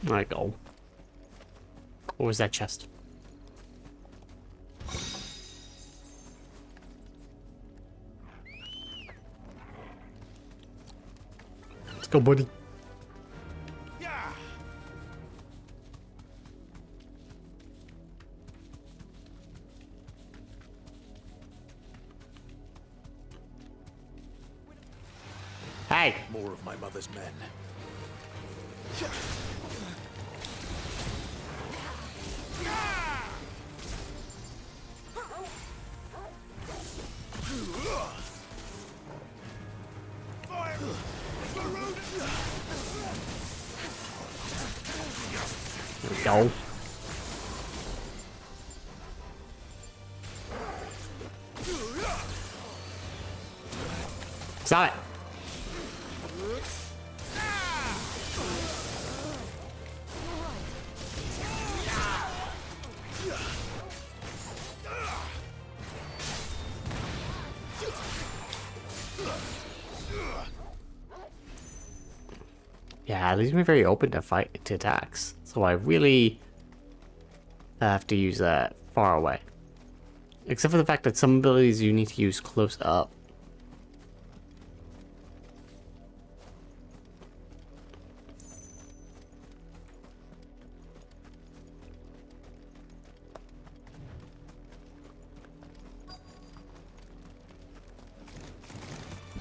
I go. What was that chest? Let's go, buddy. Hey! More of my mother's men. There we go. Stop it. Yeah, it leaves me very open to attacks. So I really have to use that far away. Except for the fact that some abilities you need to use close up.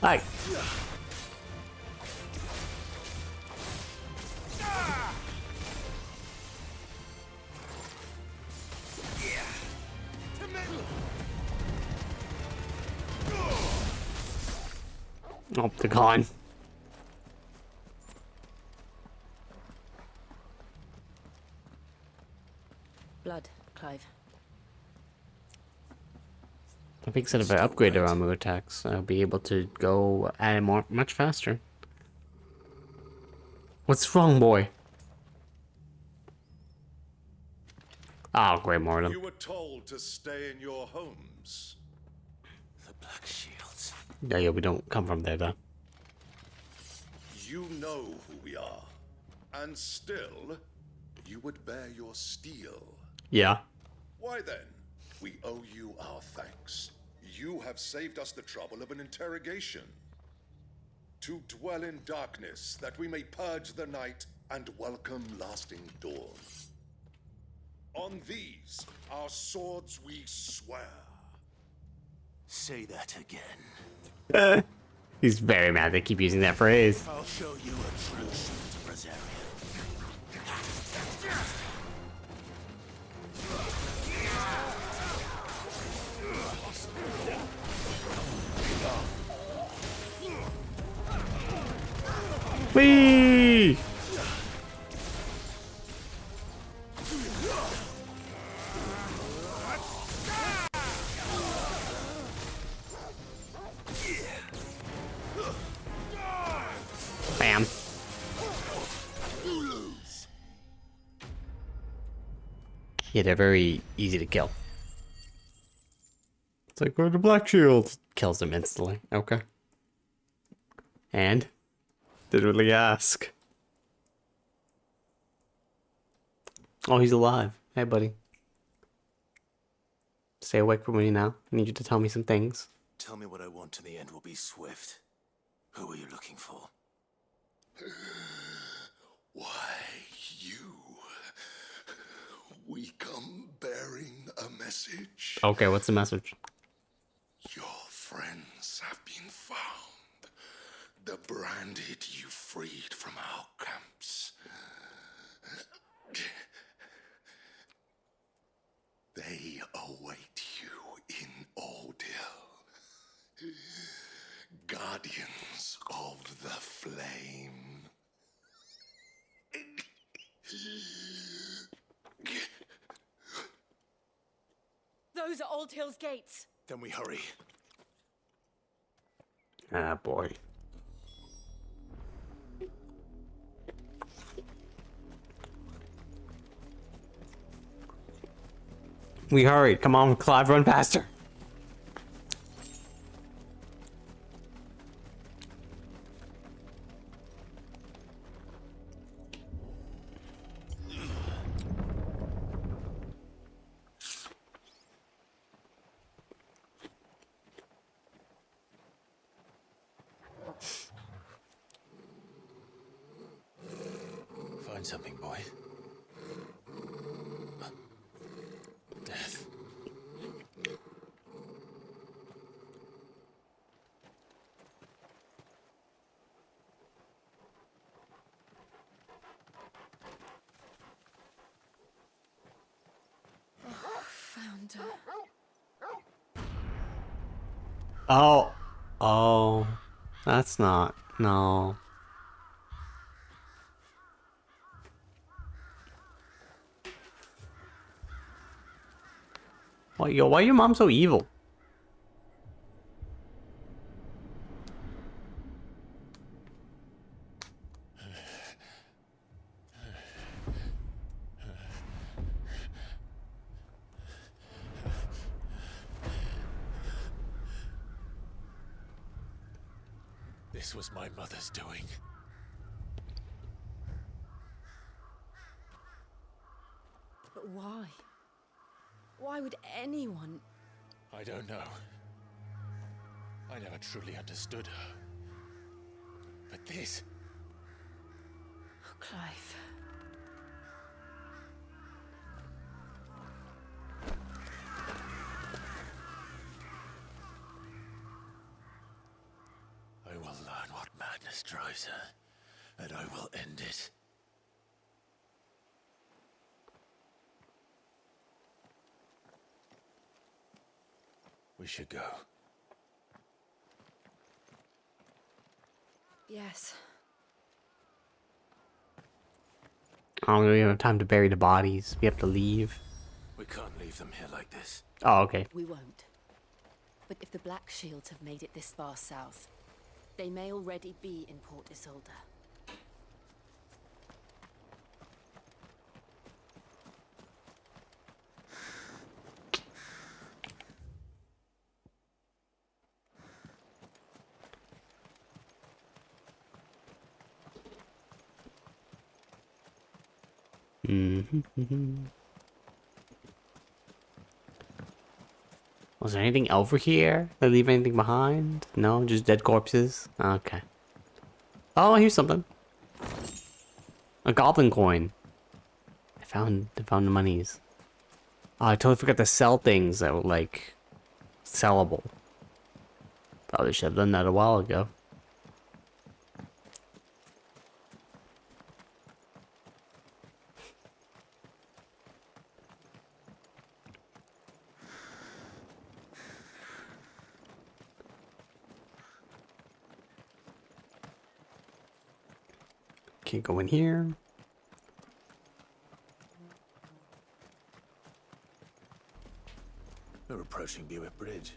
Hi. Oh, the con. Blood, Clive. I think instead of an upgrade our armor attacks, I'll be able to go at it much faster. What's wrong, boy? Oh, great, more of them. You were told to stay in your homes. The Black Shields. Yeah, we don't come from there, though. You know who we are. And still, you would bear your steel. Yeah. Why then? We owe you our thanks. You have saved us the trouble of an interrogation. To dwell in darkness, that we may purge the night and welcome lasting dawn. On these, our swords we swear. Say that again. He's very mad they keep using that phrase. I'll show you a truth to Rosaria. Buffy! Bam. Yeah, they're very easy to kill. It's like, where's the black shield? Kills them instantly. Okay. And? Didn't really ask. Oh, he's alive. Hey, buddy. Stay awake from me now. I need you to tell me some things. Tell me what I want and the end will be swift. Who are you looking for? Why, you. We come bearing a message. Okay, what's the message? Your friends have been found. The branded you freed from our camps. They await you in Ordeal. Guardians of the Flame. Those are Old Hill's gates. Then we hurry. Ah, boy. We hurried. Come on, Clive, run faster. Find something, boy. Death. Found her. Oh. Oh. That's not. No. Why your mom so evil? This was my mother's doing. But why? Why would anyone? I don't know. I never truly understood her. But this... Oh, Clive. I will learn what madness drives her, and I will end it. We should go. Yes. I don't really have time to bury the bodies. We have to leave. We can't leave them here like this. Oh, okay. We won't. But if the Black Shields have made it this far south, they may already be in Port Isolde. Was there anything over here? Did they leave anything behind? No, just dead corpses? Okay. Oh, here's something. A goblin coin. I found the monies. Oh, I totally forgot to sell things that were like sellable. Probably should have done that a while ago. Can't go in here. We're approaching Buick Bridge.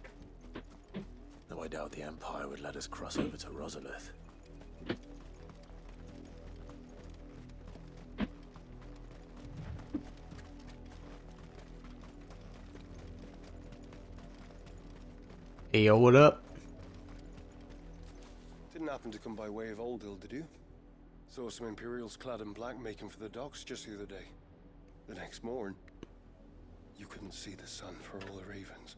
Though I doubt the Empire would let us cross over to Rosalith. Hey, yo, what up? Didn't happen to come by way of Oldhill, did you? Saw some Imperials clad in black making for the docks just the other day. The next morn, you couldn't see the sun for all the ravens.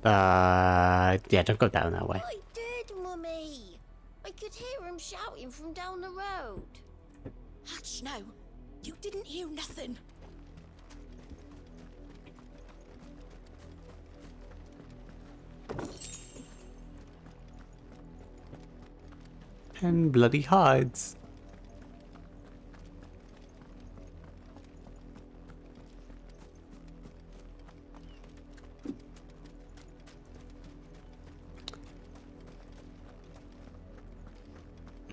Yeah, don't go down that way. I did, Mummy. I could hear him shouting from down the road. Hush now. You didn't hear nothing. And bloody hides.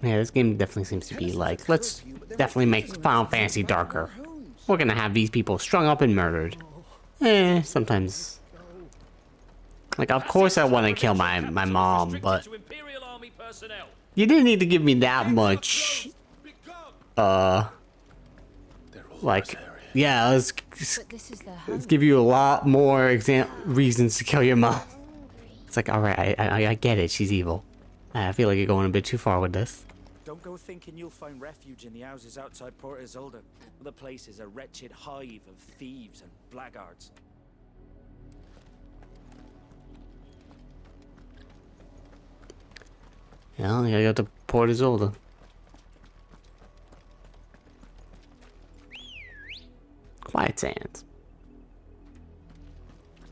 Yeah, this game definitely seems to be like, let's definitely make Final Fantasy darker. We're gonna have these people strung up and murdered. Sometimes. Like, of course I want to kill my mom, but you didn't need to give me that much. Like, yeah, let's give you a lot more reasons to kill your mom. It's like, all right, I get it. She's evil. I feel like you're going a bit too far with this. Don't go thinking you'll find refuge in the houses outside Port Isolde. The place is a wretched hive of thieves and blackguards. Yeah, you gotta go to Port Isolde. Quiet Sands.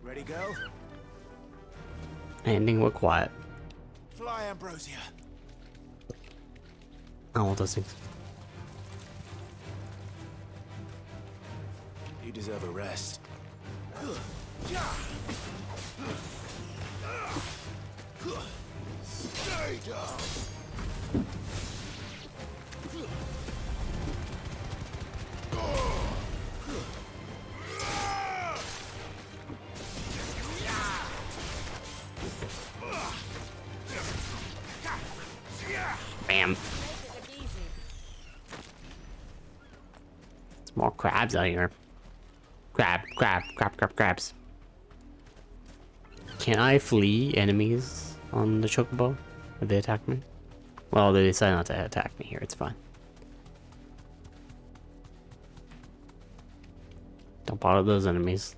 Ready, go? Ending with quiet. Fly, Ambrosia. I want those things. You deserve a rest. Stay down. Bam. There's more crabs out here. Crabs. Can I flee enemies on the chocobo if they attack me? Well, they decide not to attack me here. It's fine. Don't bother those enemies.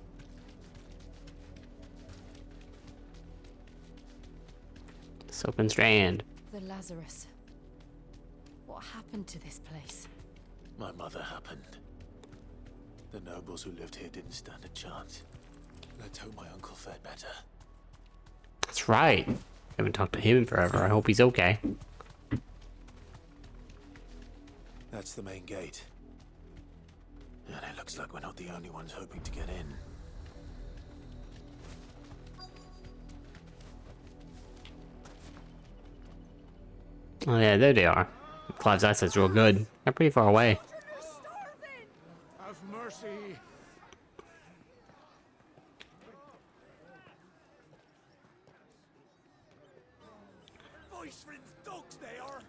Soap and Strand. The Lazarus. What happened to this place? My mother happened. The nobles who lived here didn't stand a chance. Let's hope my uncle fared better. That's right. Haven't talked to him in forever. I hope he's okay. That's the main gate. And it looks like we're not the only ones hoping to get in. Oh yeah, there they are. Clive's eyesight's real good. They're pretty far away. Have mercy. Voice friends, dogs they are.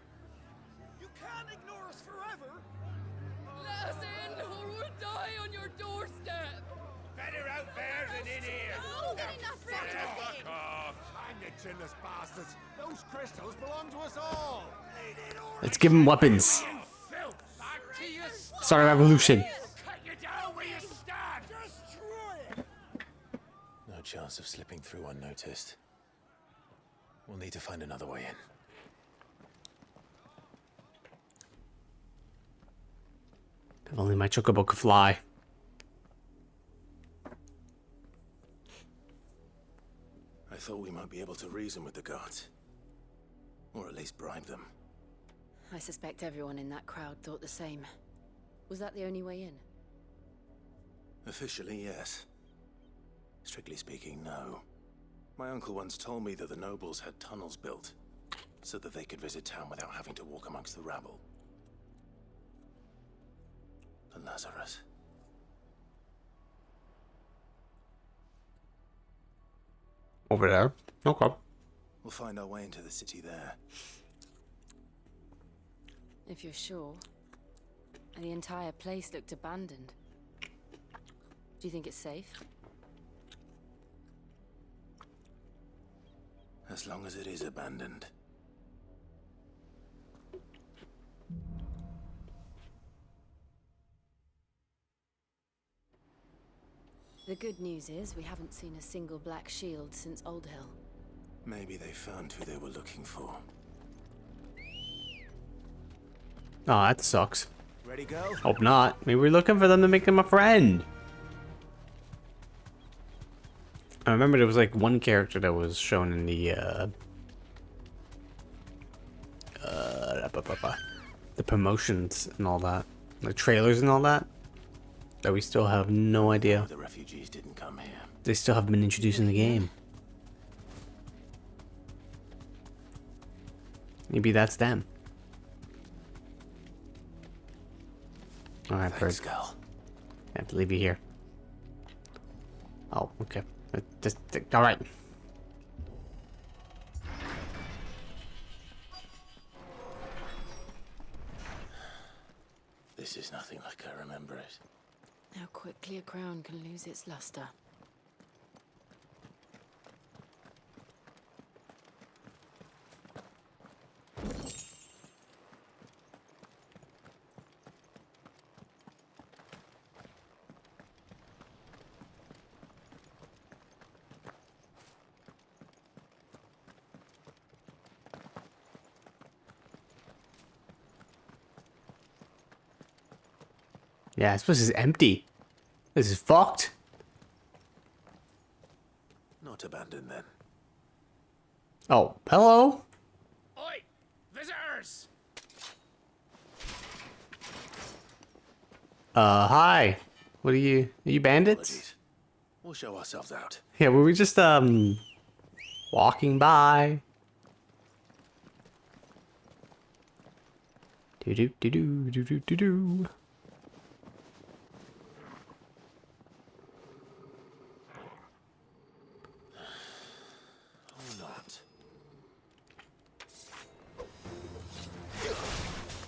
You can't ignore us forever. Let us in, or we'll die on your doorstep. Better out there than in here. Oh, they're enough for Fuck off. Hang the chinless bastards. Those crystals belong to us all. Let's give them weapons. Start a revolution. Cut you down where you stand. No chance of slipping through unnoticed. We'll need to find another way in. If only my chocobo could fly. I thought we might be able to reason with the guards. Or at least bribe them. I suspect everyone in that crowd thought the same. Was that the only way in? Officially, yes. Strictly speaking, no. My uncle once told me that the nobles had tunnels built. so that they could visit town without having to walk amongst the rabble. The Lazarus. Over there. Okay. We'll find our way into the city there. If you're sure. The entire place looked abandoned. Do you think it's safe? As long as it is abandoned. The good news is we haven't seen a single black shield since Old Hill. Maybe they found who they were looking for. Oh, that sucks. Ready, go? Hope not. Maybe we're looking for them to make them a friend. I remember there was like one character that was shown in the promotions and all that, the trailers and all that. That we still have no idea. The refugees didn't come here. They still haven't been introduced in the game. Maybe that's them. Alright, bird. I have to leave you here. Oh, okay. Just alright. This is nothing like I remember it. How quickly a crown can lose its luster. Yeah, this place is empty. This is fucked. Not abandoned then. Oh, hello. Oi! Visitors! Hi. What are you bandits? Apologies. We'll show ourselves out. Yeah, were we just walking by? Do do do do do do do do.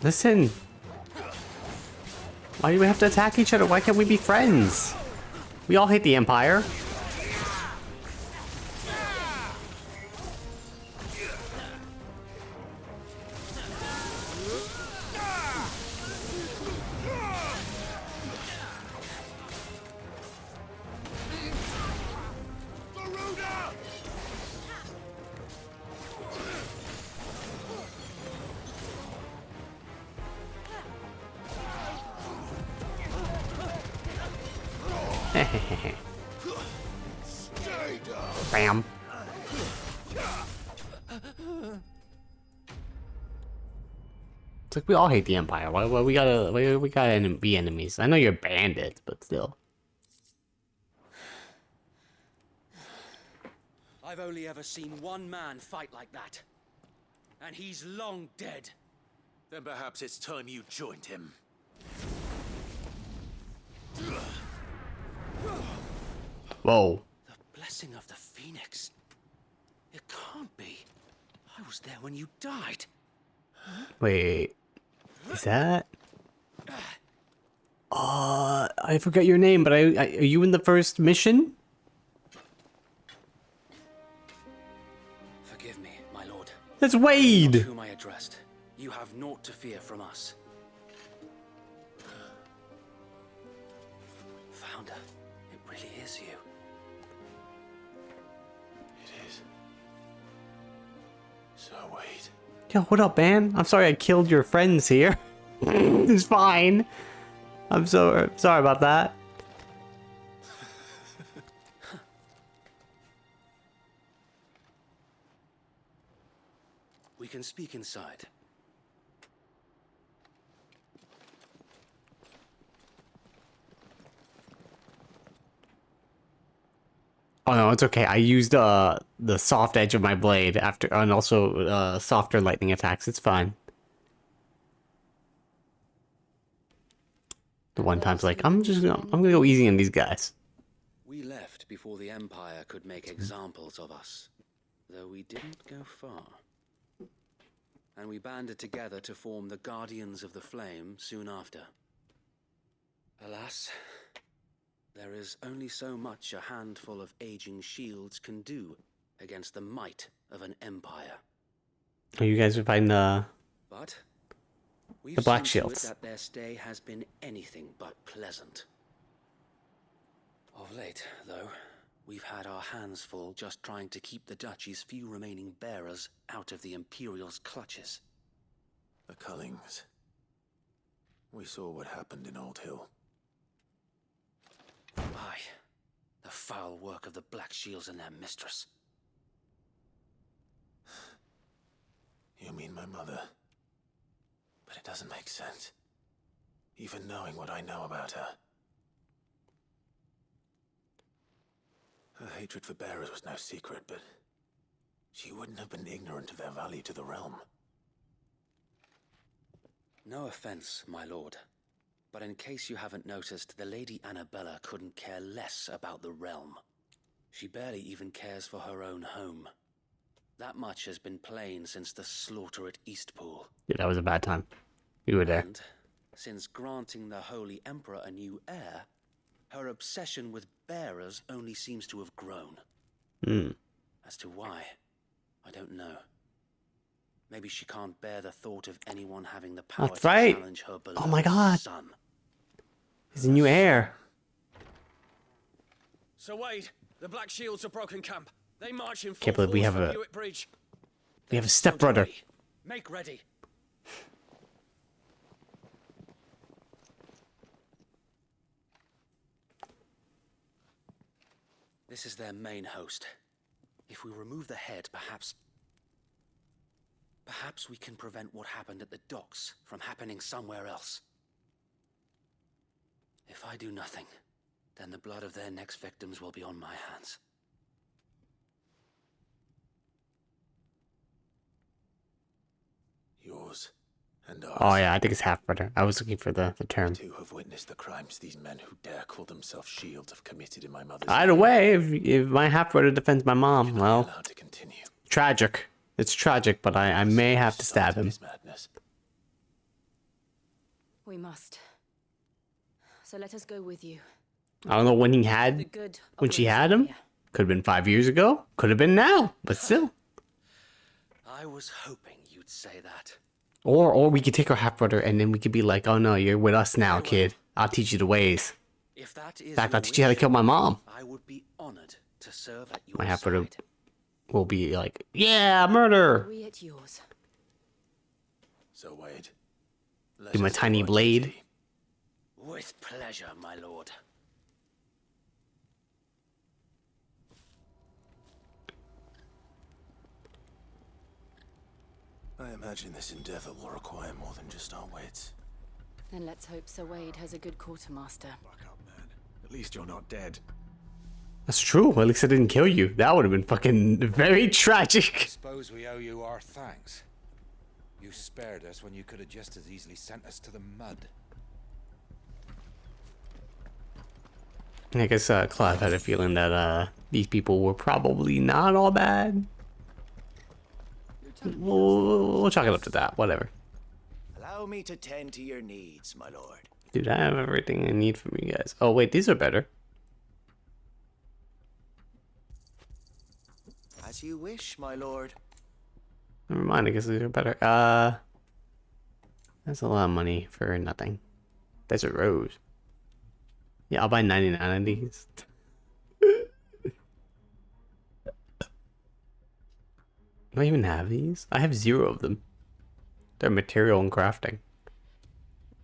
Listen. Why do we have to attack each other? Why can't we be friends? We all hate the Empire. Bam. It's like we all hate the Empire. Why we gotta be enemies? I know you're bandits, but still. I've only ever seen one man fight like that. And he's long dead. Then perhaps it's time you joined him. Whoa. The blessing of the Phoenix. It can't be. I was there when you died. Wait. Is that? I forget your name, but are you in the first mission? Forgive me, my lord. That's Wade. Not whom I addressed. You have naught to fear from us. Founder, it really is you. It is. So Wade. Yo, what up, man? I'm sorry I killed your friends here. It's fine. I'm so sorry about that. We can speak inside. Oh no, it's okay. I used the soft edge of my blade after, and also softer lightning attacks. It's fine. The one time's like, I'm gonna go easy on these guys. We left before the Empire could make examples of us, though we didn't go far. And we banded together to form the Guardians of the Flame soon after. Alas, there is only so much a handful of aging shields can do against the might of an empire. Oh, you guys are fighting the black seen to shields. it that their stay has been anything but pleasant. Of late, though, we've had our hands full just trying to keep the Duchy's few remaining bearers out of the Imperial's clutches. The Cullings. We saw what happened in Old Hill. Aye, the foul work of the Black Shields and their mistress. You mean my mother? But it doesn't make sense. Even knowing what I know about her. Her hatred for bearers was no secret, but she wouldn't have been ignorant of their value to the realm. No offense, my lord, but in case you haven't noticed, the Lady Annabella couldn't care less about the realm. She barely even cares for her own home. That much has been plain since the slaughter at Eastpool. Yeah, that was a bad time. You were there. And since granting the Holy Emperor a new heir, her obsession with bearers only seems to have grown. As to why, I don't know. Maybe she can't bear the thought of anyone having the power to challenge her beloved Oh my god. son. He's a new heir. Sir Wade, the Black Shields have broken camp. They march in full Can't believe we force have from a Hewitt Bridge. stepbrother. Make ready. This is their main host. If we remove the head, perhaps we can prevent what happened at the docks from happening somewhere else. If I do nothing, then the blood of their next victims will be on my hands. Yours and ours. Oh yeah, I think it's half brother. I was looking for the term. Two have witnessed the crimes these men who dare call themselves shields have committed in my mother's Either name. way, if my half brother defends my mom, well, tragic. It's tragic, but I may have to stab him. We must. So let us go with you. I don't know when she had him. Could have been 5 years ago. Could have been now, but still. I was hoping you'd say that. Or we could take our half brother and then we could be like, oh no, you're with us now, kid. I'll teach you the ways. If that is In fact, I'll teach you how to kill my mom. I would be honored to serve at your My half side. brother will be like, yeah, murder. We at yours. So Wade, Do my tiny blade. With pleasure, my lord. I imagine this endeavor will require more than just our wits. Then let's hope Sir Wade has a good quartermaster. At least you're not dead. That's true. At least I didn't kill you. That would have been fucking very tragic. Suppose we owe you our thanks. You spared us when you could have just as easily sent us to the mud. I guess Clive had a feeling that these people were probably not all bad. We'll chalk it up to that. Whatever. Allow me to tend to your needs, my lord. Dude, I have everything I need from you guys. Oh wait, these are better. As you wish, my lord. Never mind, I guess these are better. That's a lot of money for nothing. Desert Rose. Yeah, I'll buy 99 of these. Do I even have these? I have 0 of them. They're material and crafting.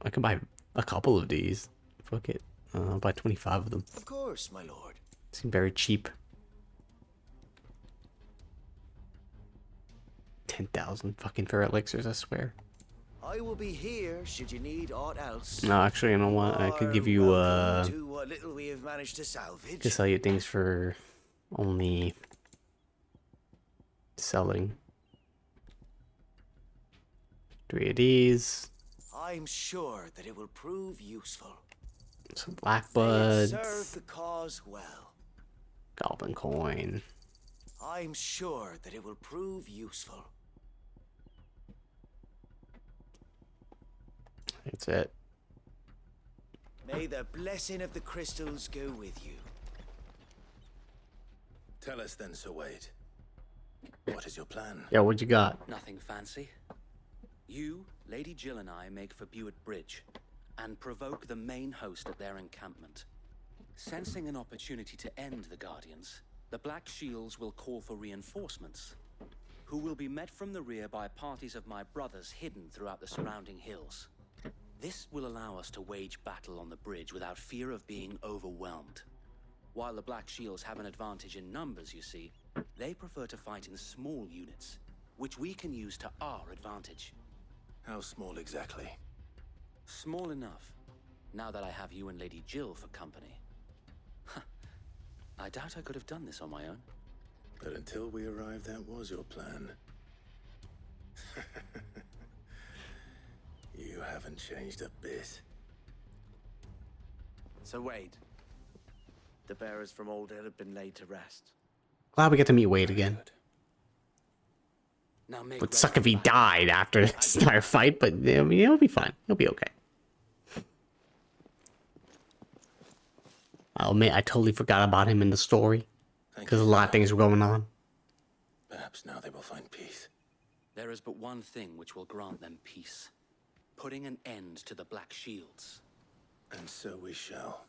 I could buy a couple of these. Fuck it. I'll buy 25 of them. Of course, my lord. Seem very cheap. 10,000 fucking fair elixirs, I swear. I will be here should you need aught else. No, actually, you know what? I could give you To what little we have managed to salvage. could sell you things for only selling 3 of these. I'm sure that it will prove useful. Some May it blackbuds. serve the cause well. Goblin coin. I'm sure that it will prove useful. That's it. May the blessing of the crystals go with you. Tell us then, Sir Wade. What is your plan? Yeah, what you got? Nothing fancy. You, Lady Jill and I make for Buett Bridge and provoke the main host at their encampment. Sensing an opportunity to end the Guardians, the Black Shields will call for reinforcements, who will be met from the rear by parties of my brothers hidden throughout the surrounding hills. This will allow us to wage battle on the bridge without fear of being overwhelmed. While the Black Shields have an advantage in numbers, you see, they prefer to fight in small units, which we can use to our advantage. How small exactly? Small enough, now that I have you and Lady Jill for company. I doubt I could have done this on my own. But until we arrived, that was your plan. You haven't changed a bit. So Wade, the bearers from Old Hill have been laid to rest. Glad we get to meet Wade again. Now make Would suck if he died after this entire fight, but I mean, it'll be fine. He'll be okay. I'll admit, I totally forgot about him in the story. Because a lot of things were going on. Perhaps now they will find peace. There is but one thing which will grant them peace. Putting an end to the Black Shields. And so we shall.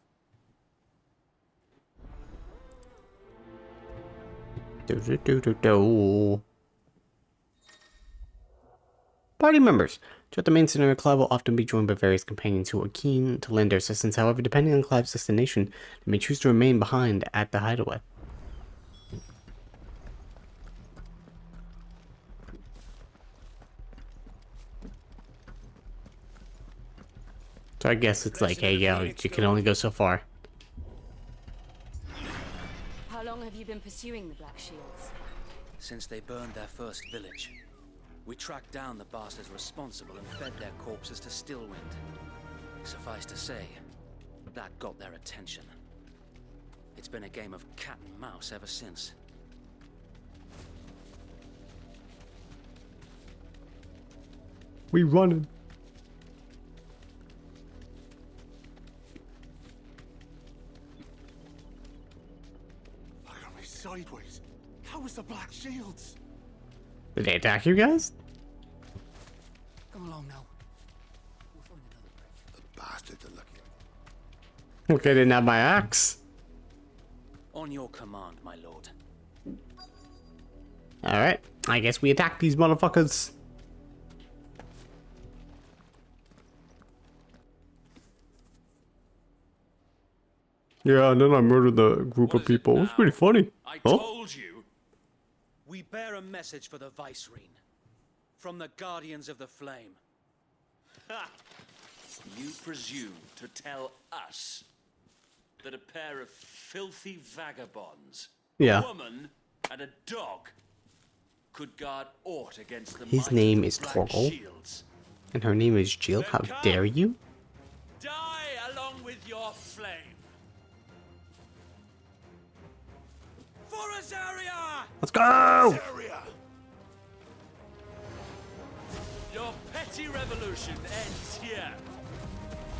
Party members. Throughout the main scenario, Clive will often be joined by various companions who are keen to lend their assistance. However, depending on Clive's destination, they may choose to remain behind at the hideaway. So I guess it's like, hey, yo, you can only go so far. How long have you been pursuing the Black Shields? Since they burned their first village. We tracked down the bastards responsible and fed their corpses to Stillwind. Suffice to say, that got their attention. It's been a game of cat and mouse ever since. We running. Look at me sideways. How was the Black Shields? Did they attack you guys? Come along now. We'll find another bridge. The bastards are lucky. Okay, didn't have my axe. On your command, my lord. Alright, I guess we attack these motherfuckers. Yeah, and then I murdered the group of people. It was pretty funny. I told you. We bear a message for the Vicereine. From the Guardians of the Flame. Ha! You presume to tell us that a pair of filthy vagabonds, Yeah. a woman and a dog, could guard aught against the His might name of the is Black Torgal. Shields? And her name is Jill. How dare you? Die along with your flame. For Azaria! Let's go! Your petty revolution ends here.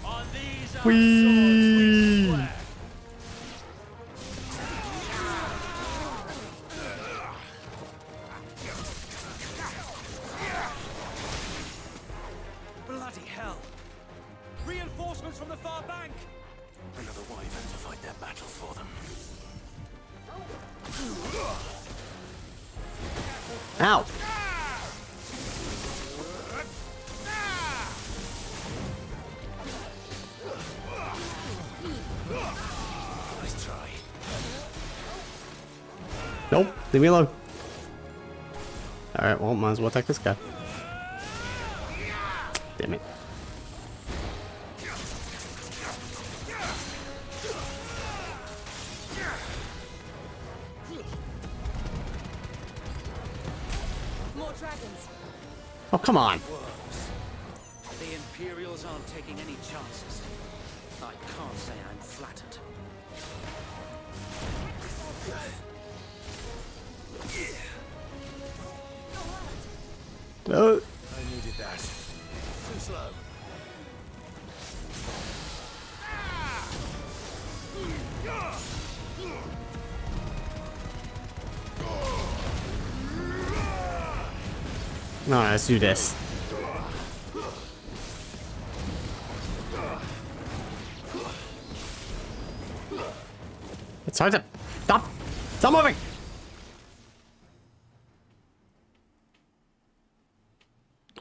On these our Whee! swords we swear. Bloody hell! Reinforcements from the far bank! Another wyvern to fight their battle for them. Ow! Nice try. Nope, leave me alone. Alright, well, might as well attack this guy. Damn it. more dragons. Oh, come on. Worms. The Imperials aren't taking any chances. I can't say I'm flattered. Oh. I needed that. Too slow. No, let's do this. It's hard to stop. Stop moving.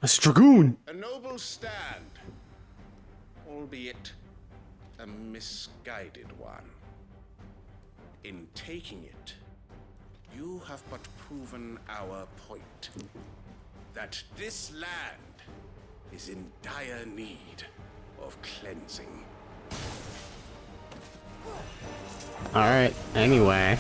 A dragoon. A noble stand, albeit a misguided one. In taking it, you have but proven our point. That this land is in dire need of cleansing. Alright, anyway.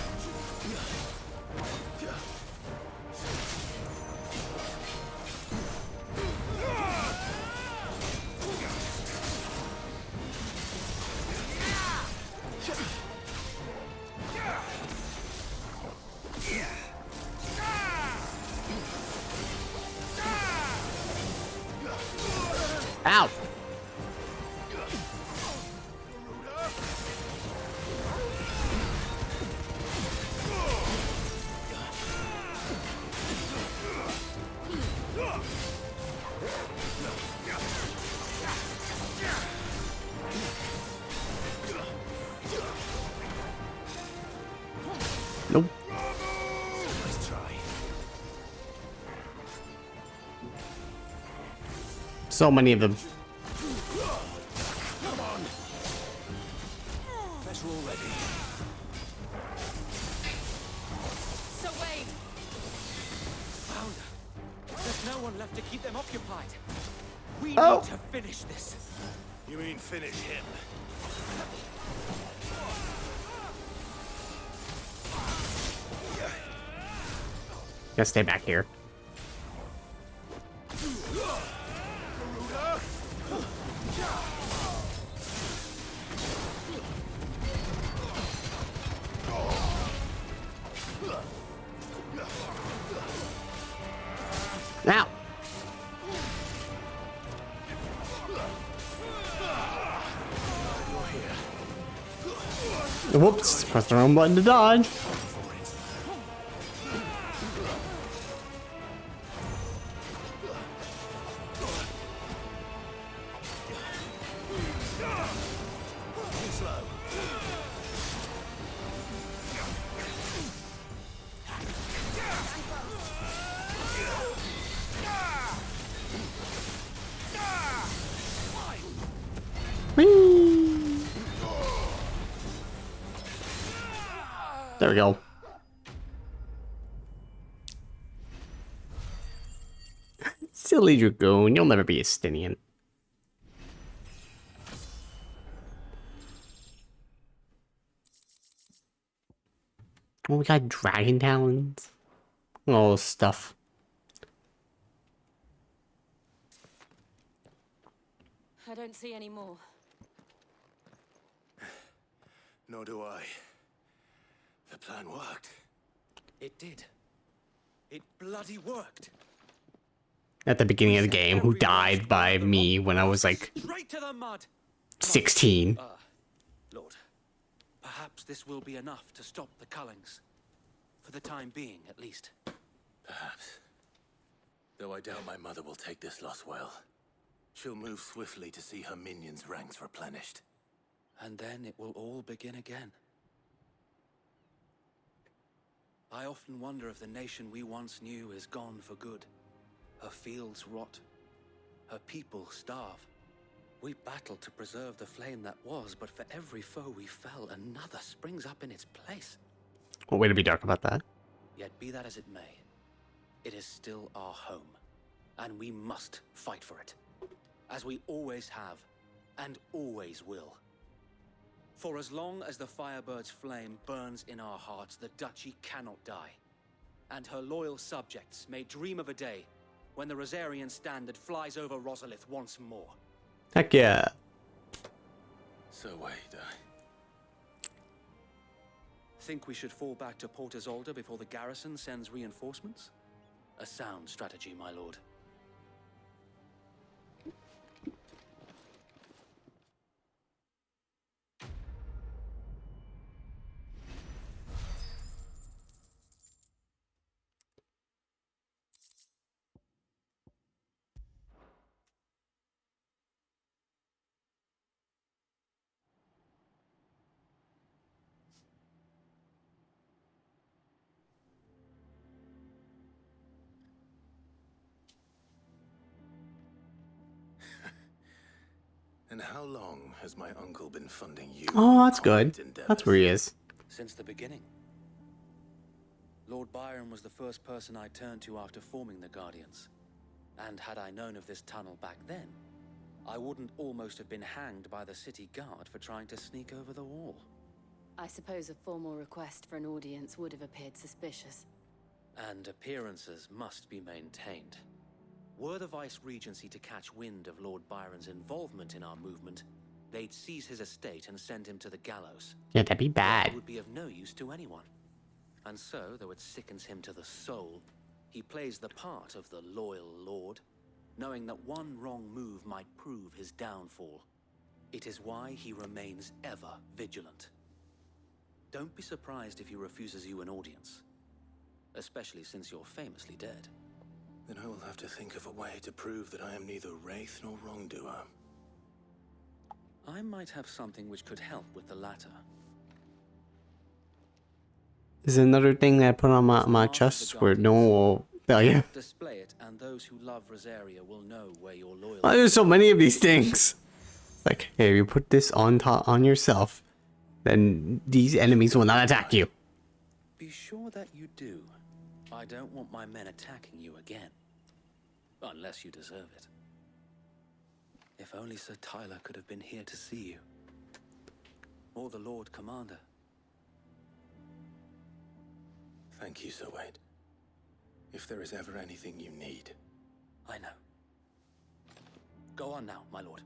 Ow! Nope. Let's try. So many of them. Come on. Pressure already. So Wade, Found her. There's no one left to keep them occupied. We Oh. need to finish this. You mean finish him? Gotta stay back here. Now. Whoops, press the wrong button to dodge. Too slow. Whee! There we go. Silly Dragoon, you'll never be a Stinian. Oh, we got dragon talons. All this stuff. I don't see any more. Nor do I. The plan worked. It did. It bloody worked. At the beginning of the game, who died by me when I was like Straight to the mud. 16. Lord, perhaps this will be enough to stop the Cullings. For the time being, at least. Perhaps. Though I doubt my mother will take this loss well. She'll move swiftly to see her minions' ranks replenished. And then it will all begin again. I often wonder if the nation we once knew is gone for good. Her fields rot. Her people starve. We battled to preserve the flame that was, but for every foe we fell, another springs up in its place. What way to be dark about that? Yet be that as it may, it is still our home, and we must fight for it, as we always have, and always will. For as long as the Firebird's flame burns in our hearts, the Duchy cannot die. and her loyal subjects may dream of a day when the Rosarian standard flies over Rosalith once more. Heck yeah. So wait, Think we should fall back to Port Isolde before the garrison sends reinforcements? A sound strategy, my lord. And how long has my uncle been funding you? Oh, that's good. That's where he is. Since the beginning. Lord Byron was the first person I turned to after forming the Guardians. And had I known of this tunnel back then, I wouldn't almost have been hanged by the city guard for trying to sneak over the wall. I suppose a formal request for an audience would have appeared suspicious. And appearances must be maintained. Were the Vice-Regency to catch wind of Lord Byron's involvement in our movement, they'd seize his estate and send him to the gallows. Yeah, that'd be bad. It would be of no use to anyone. And so, though it sickens him to the soul, he plays the part of the loyal lord, knowing that one wrong move might prove his downfall. It is why he remains ever vigilant. Don't be surprised if he refuses you an audience, especially since you're famously dead. Then I will have to think of a way to prove that I am neither wraith nor wrongdoer. I might have something which could help with the latter. This is another thing that I put on my chest where no one will tell you. Display it, and those who love Rosaria will know where your loyalty. Oh, there's so many of these things. Like, hey, you put this on yourself, then these enemies will not attack you. Be sure that you do. I don't want my men attacking you again. Unless you deserve it. If only Sir Tyler could have been here to see you. Or the Lord Commander. Thank you, Sir Wade. If there is ever anything you need. I know. Go on now, my lord.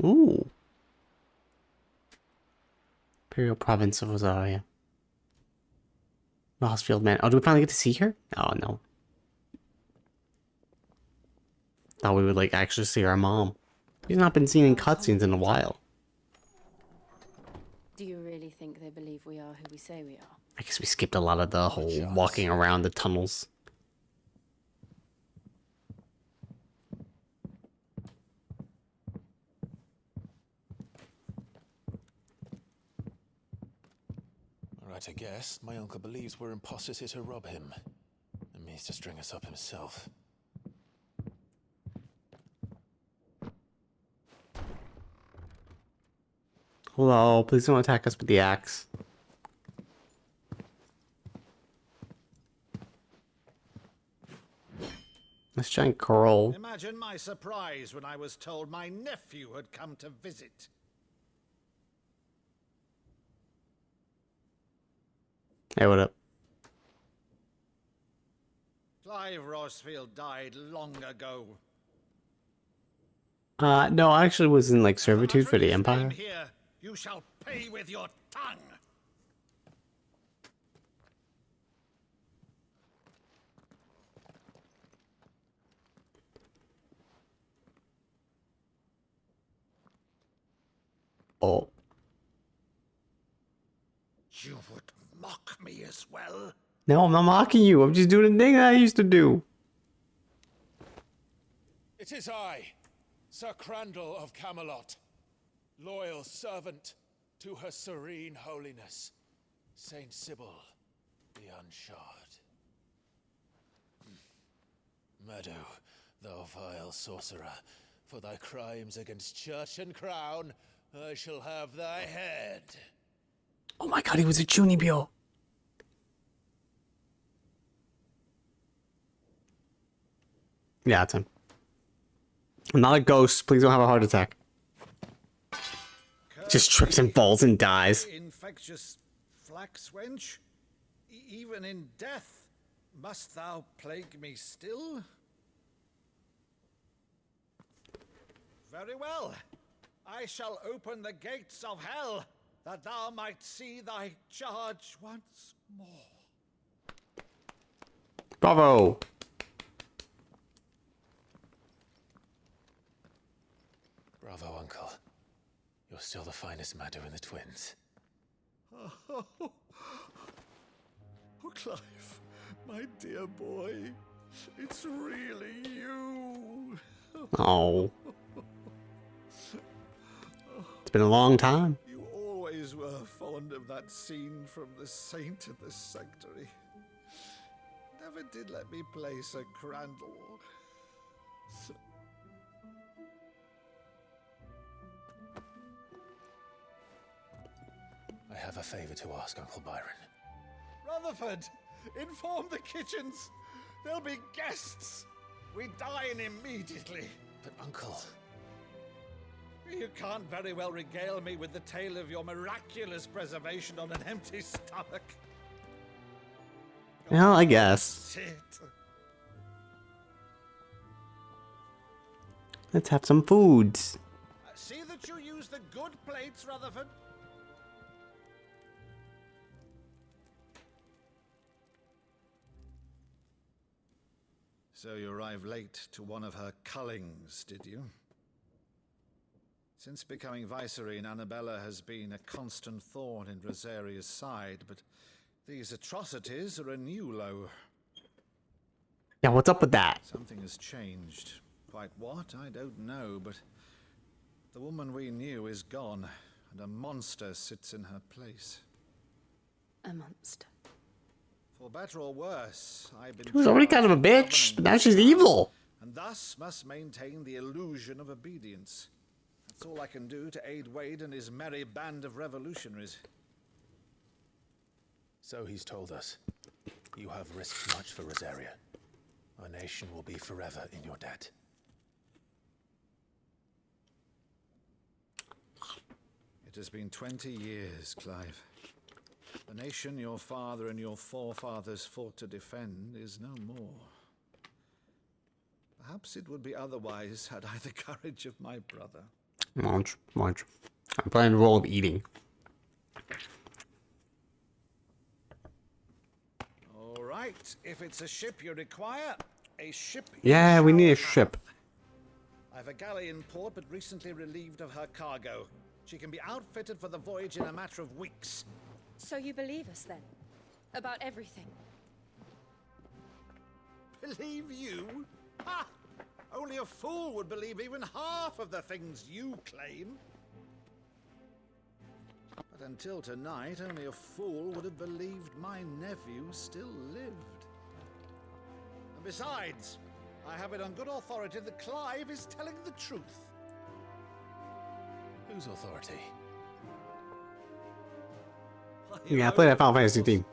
Ooh. Imperial Province of Rosaria. Rossfield, man. Oh, do we finally get to see her? Oh, no. Thought we would, like, actually see our mom. She's not been seen in cutscenes in a while. Do you really think they believe we are who we say we are? I guess we skipped a lot of the whole walking around the tunnels. Right, I guess. My uncle believes we're imposters here to rob him. And means to string us up himself. Hello, please don't attack us with the axe. Let's try and curl. Imagine my surprise when I was told my nephew had come to visit. Hey, what up? Clive Rosfield died long ago. No, I actually was in, like, servitude for the Empire. Here, you shall pay with your tongue. Oh. You would mock me as well? No, I'm not mocking you. I'm just doing the thing that I used to do. It is I, Sir Crandall of Camelot, loyal servant to her serene holiness, Saint Sybil the Unshod. Meadow, thou vile sorcerer, for thy crimes against church and crown, I shall have thy head. Oh my god, he was a Chunibyo. Yeah, it's him. I'm not a ghost. Please don't have a heart attack. Just trips and falls and dies. Infectious flax wench, even in death, must thou plague me still? Very well. I shall open the gates of hell, that thou might see thy charge once more. Bravo. Bravo, Uncle. You're still the finest Maddo in the twins. Oh, Clive, my dear boy, it's really you. Oh. It's been a long time. You always were fond of that scene from The Saint in the Sanctuary. Never did let me play Sir Crandall. I have a favor to ask, Uncle Byron. Rutherford, inform the kitchens. There'll be guests. We dine immediately. But, Uncle... You can't very well regale me with the tale of your miraculous preservation on an empty stomach. Well, I guess. Sit. Let's have some foods. See that you use the good plates, Rutherford. So you arrived late to one of her cullings, did you? Since becoming Vicereine, Annabella has been a constant thorn in Rosaria's side, but these atrocities are a new low. Yeah, what's up with that? Something has changed. Quite what, I don't know, but the woman we knew is gone, and a monster sits in her place. A monster. For better or worse, I've been... She was already kind of a bitch, but now she's evil. And thus must maintain the illusion of obedience. That's all I can do to aid Wade and his merry band of revolutionaries. So he's told us. You have risked much for Rosaria. Our nation will be forever in your debt. It has been 20 years, Clive. The nation your father and your forefathers fought to defend is no more. Perhaps it would be otherwise had I the courage of my brother. Munch. I'm playing the role of eating. All right, if it's a ship you require, a ship. Yeah, we need a ship. I've a galley in port, but recently relieved of her cargo. She can be outfitted for the voyage in a matter of weeks. So you believe us then? About everything? Believe you? Ha! Only a fool would believe even half of the things you claim. But until tonight, only a fool would have believed my nephew still lived. And besides, I have it on good authority that Clive is telling the truth. Whose authority? Yeah, I played that Final Fantasy theme.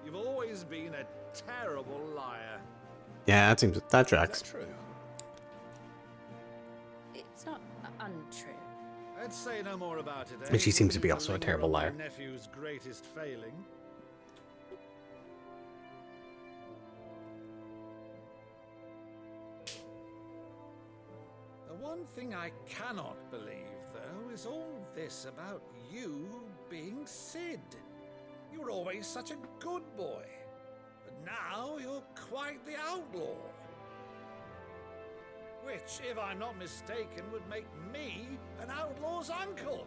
You've always been a terrible liar. Yeah, that tracks. Is that true? It's not untrue. Let's say no more about it. And she seems to be also a terrible liar. My nephew's greatest failing. The one thing I cannot believe, though, is all this about you being Sid. You were always such a good boy, but now you're quite the outlaw. Which, if I'm not mistaken, would make me an outlaw's uncle.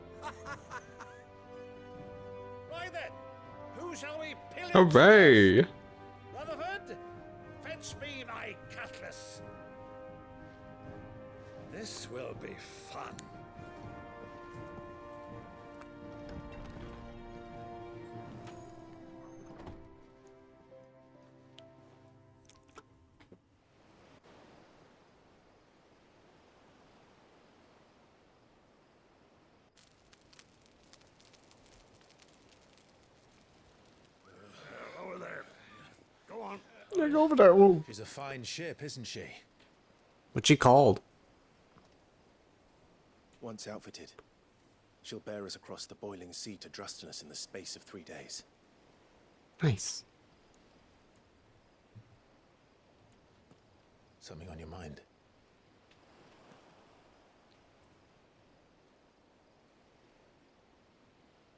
Right then, who shall we pillage? Hooray! Rutherford, fetch me my cutlass. This will be fun. Yeah, go over there. Ooh. She's a fine ship, isn't she? What's she called? Once outfitted, she'll bear us across the boiling sea to Drustinus in the space of 3 days. Nice. Something on your mind?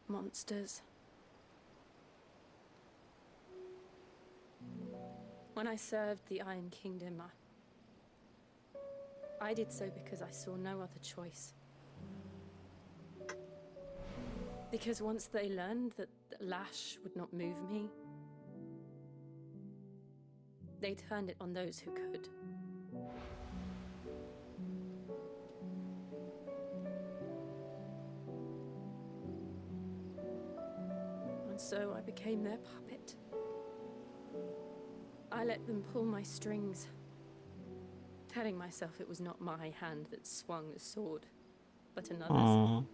Monsters. When I served the Iron Kingdom, I did so because I saw no other choice. Because once they learned that Lash would not move me, they turned it on those who could. And so I became their puppet. I let them pull my strings, telling myself it was not my hand that swung the sword, but another's. Aww.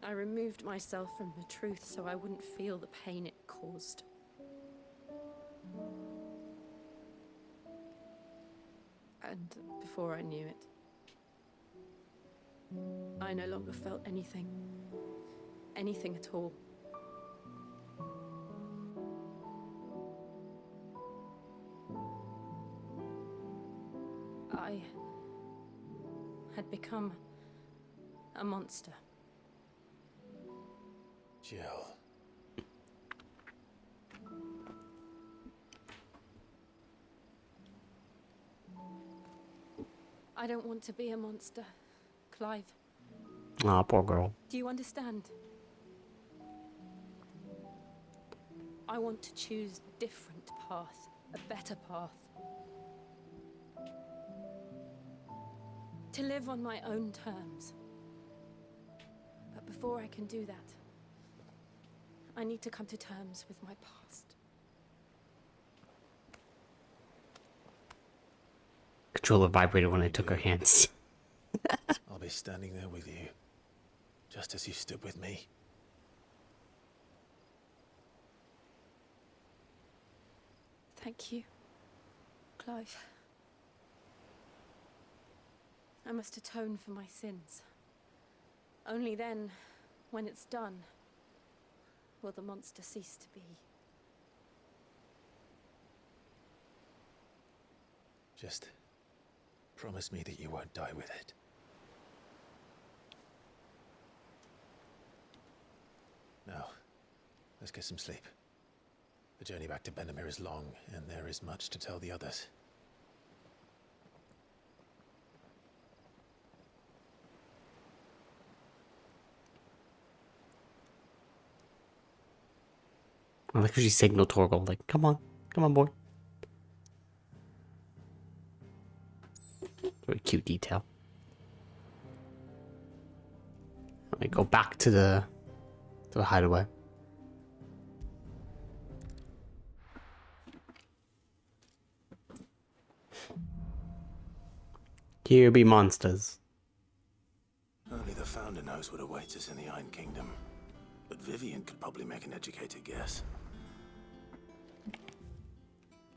I removed myself from the truth so I wouldn't feel the pain it caused. And before I knew it, I no longer felt anything. Anything at all. I had become a monster. Jill. I don't want to be a monster, Clive. Aw, poor girl. Do you understand? I want to choose a different path, a better path. To live on my own terms. But before I can do that, I need to come to terms with my past. Controller vibrated when I took her hands. I'll be standing there with you, just as you stood with me. Thank you, Clive. I must atone for my sins. Only then, when it's done, will the monster cease to be. Just promise me that you won't die with it. Now, let's get some sleep. The journey back to Benamir is long, and there is much to tell the others. I like how she signaled Torgal, like, come on, boy. Very cute detail. Let me go back to the hideaway. Here be monsters. Only the Founder knows what awaits us in the Iron Kingdom. But Vivian could probably make an educated guess.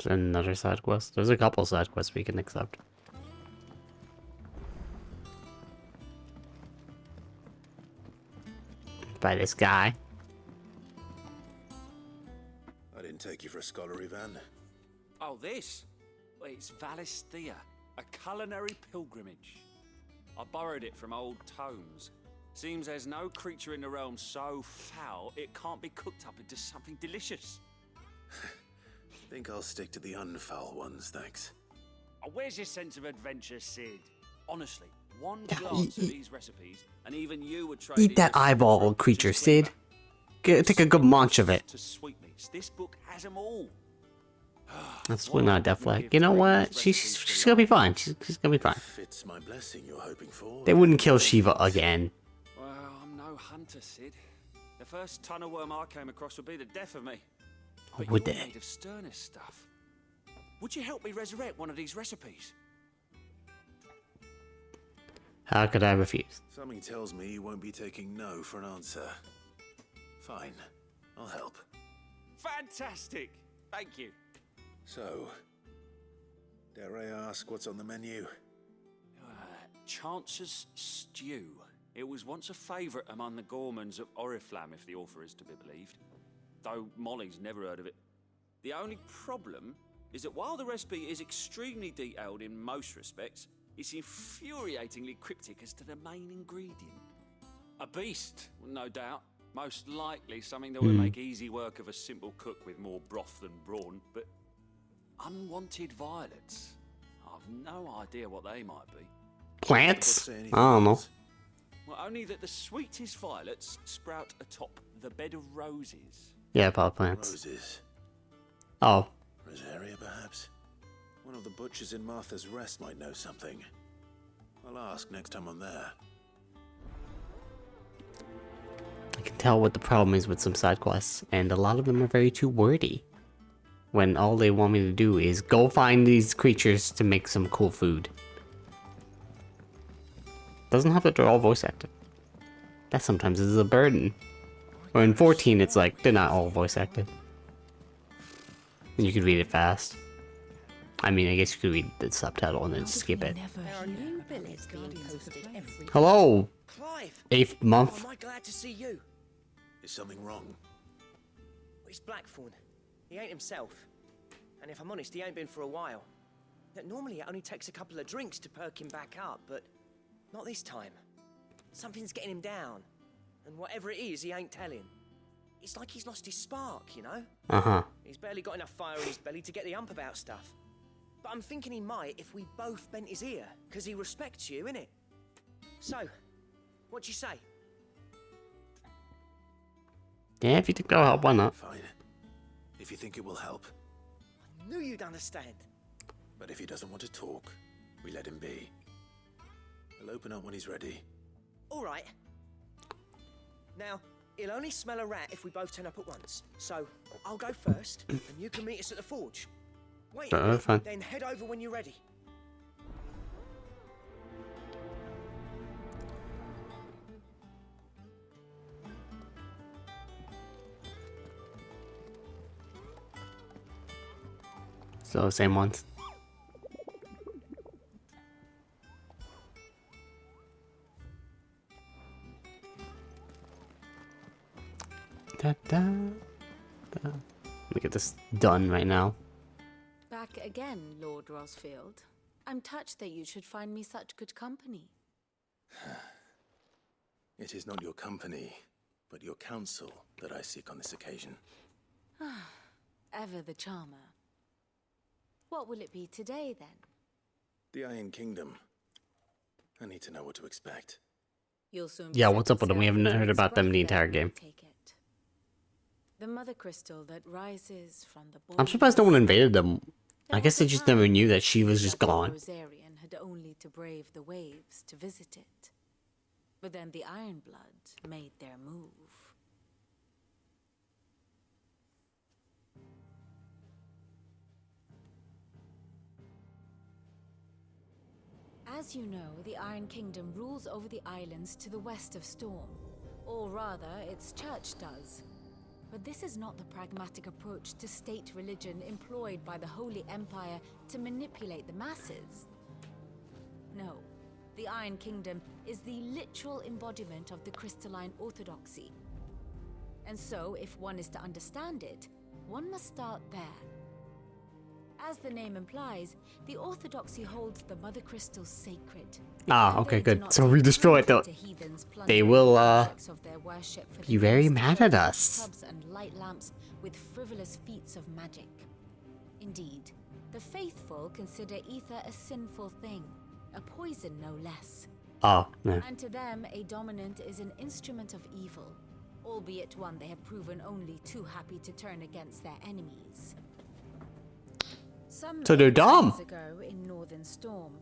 There's another side quest. There's a couple side quests we can accept. By this guy. I didn't take you for a scholar, Ivan. Oh, this? Well, it's Valisthea, a culinary pilgrimage. I borrowed it from old tomes. Seems there's no creature in the realm so foul it can't be cooked up into something delicious. Think I'll stick to the unfoul ones, thanks. Oh, where's your sense of adventure, Sid? Honestly, one glance at these recipes, and even you would trade Eat that eyeball creature, Sid. Take a good munch of it. to sweetmeats. This book has them all. That's really not a death flag. You know what? She's gonna be fine. She's gonna be fine. Fits my blessing you're hoping for. They wouldn't kill Shiva again. Well, I'm no hunter, Sid. The first tunnel worm I came across would be the death of me. But Would you're they? made of sterner stuff. Would you help me resurrect one of these recipes? How could I refuse? Something tells me you won't be taking no for an answer. Fine, I'll help. Fantastic! Thank you. So, Dare I ask what's on the menu? Chance's Stew. It was once a favourite among the gourmands of Oriflamme, if the author is to be believed. Though Molly's never heard of it. The only problem is that while the recipe is extremely detailed in most respects, it's infuriatingly cryptic as to the main ingredient. A beast, no doubt. Most likely something that would make easy work of a simple cook with more broth than brawn, but unwanted violets. I've no idea what they might be. Plants? I don't know. Well, only that the sweetest violets sprout atop the bed of roses. Yeah, pot plants. Roses. Oh. Rosaria, perhaps? One of the butchers in Martha's Rest might know something. I'll ask next time I'm there. I can tell what the problem is with some side quests, and a lot of them are very too wordy. When all they want me to do is go find these creatures to make some cool food. Doesn't have that they're all voice acted. That sometimes is a burden. Or in 14, it's like, they're not all voice acted. And you could read it fast. I mean, I guess you could read the subtitle and then skip it. There are new billets being posted every Hello! Clive! 8th month. Am I glad to see you? Is something wrong? It's Blackthorn. He ain't himself. And if I'm honest, he ain't been for a while. That normally it only takes a couple of drinks to perk him back up, but not this time. Something's getting him down. And whatever it is, he ain't telling. It's like he's lost his spark, you know? Uh-huh. He's barely got enough fire in his belly to get the ump about stuff. But I'm thinking he might if we both bent his ear, because he respects you, innit? So, what you say? Yeah, if you think that'll help, why not? Fine. If you think it will help. I knew you'd understand. But if he doesn't want to talk, we let him be. He'll open up when he's ready. All right. Now, he'll only smell a rat if we both turn up at once. So, I'll go first, and you can meet us at the forge. Wait a minute, Fine. then head over when you're ready. So, same ones. Da, da, da. Let me get this done right now. Back again, Lord Rosfield. I'm touched that you should find me such good company. It is not your company, but your counsel that I seek on this occasion. Ever the charmer. What will it be today, then? The Iron Kingdom. I need to know what to expect. You'll soon be Yeah, set what's to up with them? We sail haven't for heard Drake's about them Breath the then, entire I game. take it. The mother crystal that rises from the I'm surprised no one invaded them. I guess they just never knew that she was just gone. Rosarian had only to brave the waves to visit it. But then the Ironblood made their move. As you know, the Iron Kingdom rules over the islands to the west of Storm. Or rather, its church does. But this is not the pragmatic approach to state religion employed by the Holy Empire to manipulate the masses. No, the Iron Kingdom is the literal embodiment of the crystalline orthodoxy. And so, if one is to understand it, one must start there. As the name implies, the orthodoxy holds the Mother Crystal sacred. Ah, okay, good. So we destroy it though. They will be very mad at us. Tubs and light lamps with frivolous feats of magic. Indeed, the faithful consider ether a sinful thing, a poison no less. Oh, no. And to them, a dominant is an instrument of evil, albeit one they have proven only too happy to turn against their enemies. Some So they're dumb. years ago in Northern Storm,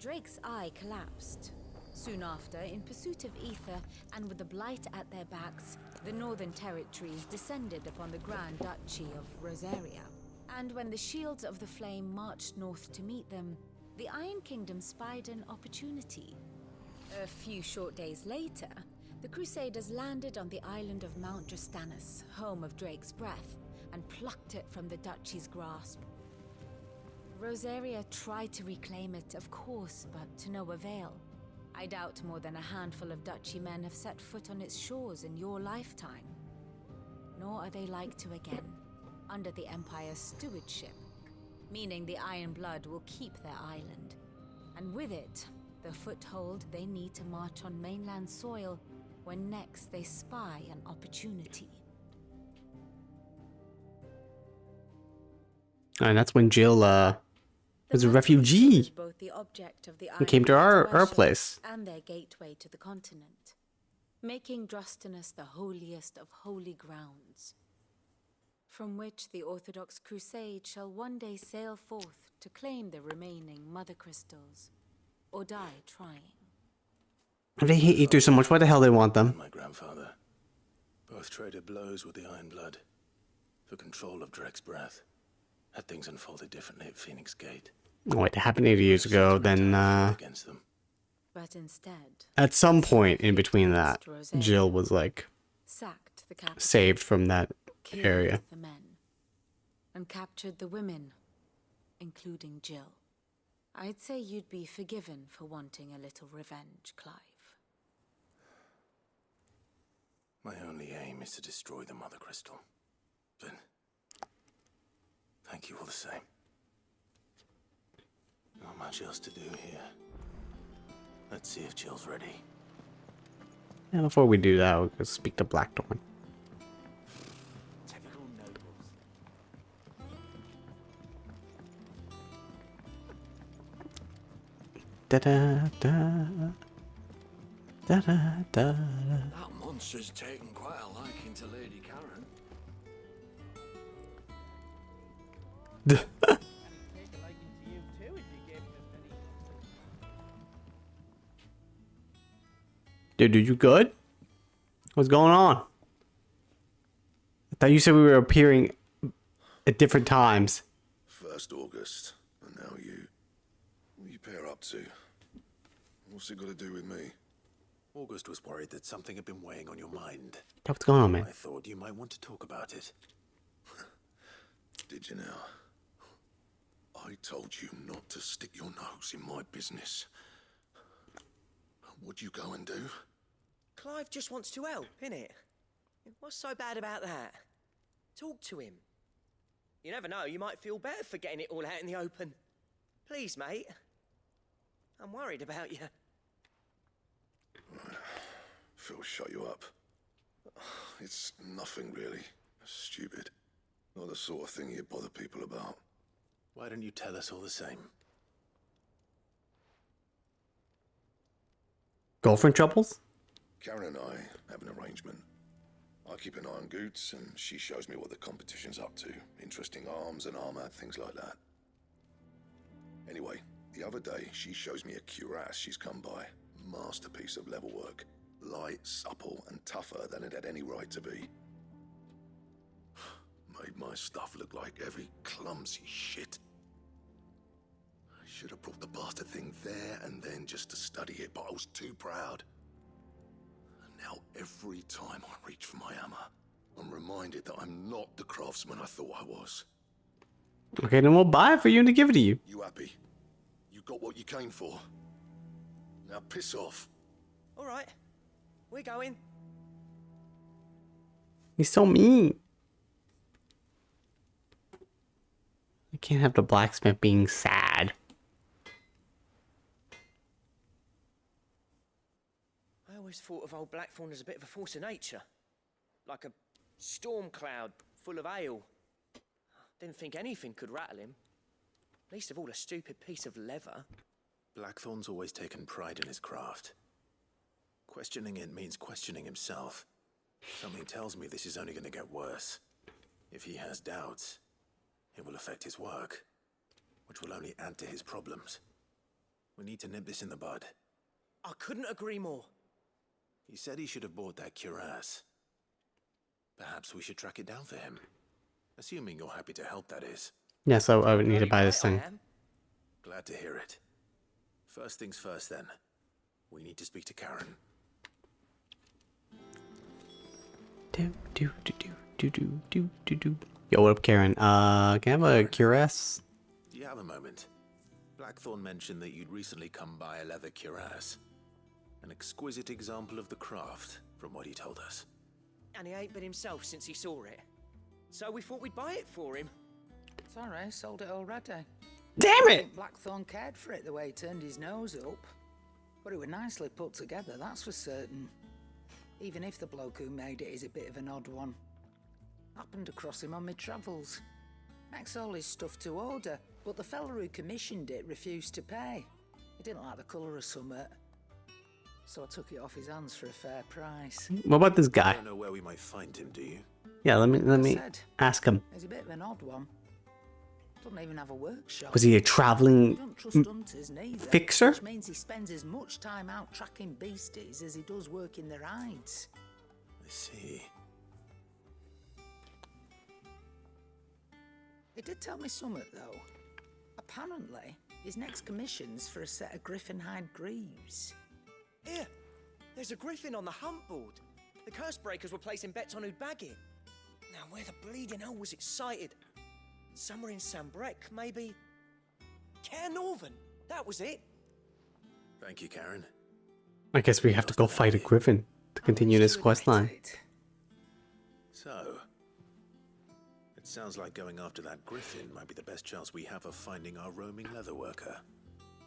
Drake's eye collapsed. Soon after, in pursuit of ether and with the blight at their backs, the Northern Territories descended upon the Grand Duchy of Rosaria. And when the Shields of the Flame marched north to meet them, the Iron Kingdom spied an opportunity. A few short days later, the Crusaders landed on the island of Mount Drastanus, home of Drake's Breath, and plucked it from the Duchy's grasp. Rosaria tried to reclaim it, of course, but to no avail. I doubt more than a handful of duchy men have set foot on its shores in your lifetime. Nor are they like to again, under the Empire's stewardship, meaning the Iron Blood will keep their island. And with it, the foothold they need to march on mainland soil when next they spy an opportunity. And that's when Jill was a refugee and came to our place. And their gateway to the continent, making Drustinus the holiest of holy grounds, from which the Orthodox Crusade shall one day sail forth to claim the remaining mother crystals, or die trying. If they hate Ether so much, why the hell they want them? My grandfather both traded blows with the Iron Blood for control of Drek's breath. Had things unfolded differently at Phoenix Gate. Oh, wait, it happened 80 years ago, then against them. But instead, at some point in between that, Jill was like sacked the capital, saved from that area. The men, and captured the women, including Jill. I'd say you'd be forgiven for wanting a little revenge, Clive. My only aim is to destroy the Mother Crystal. But thank you all the same. Not much else to do here. Let's see if Jill's ready. And before we do that, we'll go speak to Blackthorn. Typical nobles. Da da da. Da da da. That monster's taken quite a liking to Lady Karen. Dude, are you good? What's going on? I thought you said we were appearing at different times. First August, and now you. What you pair up to? What's it got to do with me? August was worried that something had been weighing on your mind. What's going on, man? I thought you might want to talk about it. Did you now? I told you not to stick your nose in my business. What'd you go and do? Clive just wants to help, innit? What's so bad about that? Talk to him. You never know, you might feel better for getting it all out in the open. Please, mate. I'm worried about you. Phil shut you up. It's nothing really. Stupid. Not the sort of thing you bother people about. Why don't you tell us all the same? Girlfriend troubles? Karen and I have an arrangement. I keep an eye on Goots, and she shows me what the competition's up to. Interesting arms and armor, things like that. Anyway, the other day, she shows me a cuirass she's come by. Masterpiece of level work. Light, supple, and tougher than it had any right to be. Made my stuff look like every clumsy shit. I should have brought the bastard thing there and then just to study it, but I was too proud. And now every time I reach for my hammer, I'm reminded that I'm not the craftsman I thought I was. Okay, then we'll buy it for you and to give it to you. You happy? You got what you came for. Now piss off. All right, we're going. He's so mean. I can't have the blacksmith being sad. I always thought of old Blackthorn as a bit of a force of nature. Like a storm cloud full of ale. Didn't think anything could rattle him. Least of all a stupid piece of leather. Blackthorn's always taken pride in his craft. Questioning it means questioning himself. Something tells me this is only going to get worse. If he has doubts, it will affect his work, which will only add to his problems. We need to nip this in the bud. I couldn't agree more. He said he should have bought that cuirass. Perhaps we should track it down for him. Assuming you're happy to help, that is. Yes, I would need to buy this thing. Glad to hear it. First things first, then. We need to speak to Karen. Yo, what up, Karen? Can I have a cuirass? you have a moment? Blackthorn mentioned that you'd recently come by a leather cuirass. An exquisite example of the craft, from what he told us. And he ain't been himself since he saw it. So we thought we'd buy it for him. Sorry, sold it already. Damn it! Blackthorn cared for it the way he turned his nose up. But it was nicely put together, that's for certain. Even if the bloke who made it is a bit of an odd one. Happened across him on my travels. Makes all his stuff to order, but the fella who commissioned it refused to pay. He didn't like the colour of summit. So I took it off his hands for a fair price. What about this guy? I don't know where we might find him, do you? Yeah, let me ask him. He's a bit of an odd one. Doesn't even have a workshop. Was he a traveling Don't trust hunters neither, fixer? Which means he spends as much time out tracking beasties as he does working their hides. I see. He did tell me something, though. Apparently, his next commission's for a set of griffin hide greaves. Here, there's a griffin on the hunt board. The curse breakers were placing bets on who'd bag it. Now, where the bleeding hell was it sighted? Somewhere in Sambrec, maybe. Care Northern, that was it. Thank you, Karen. I guess we have to go fight a griffin to continue this quest line. So, it sounds like going after that griffin might be the best chance we have of finding our roaming leatherworker.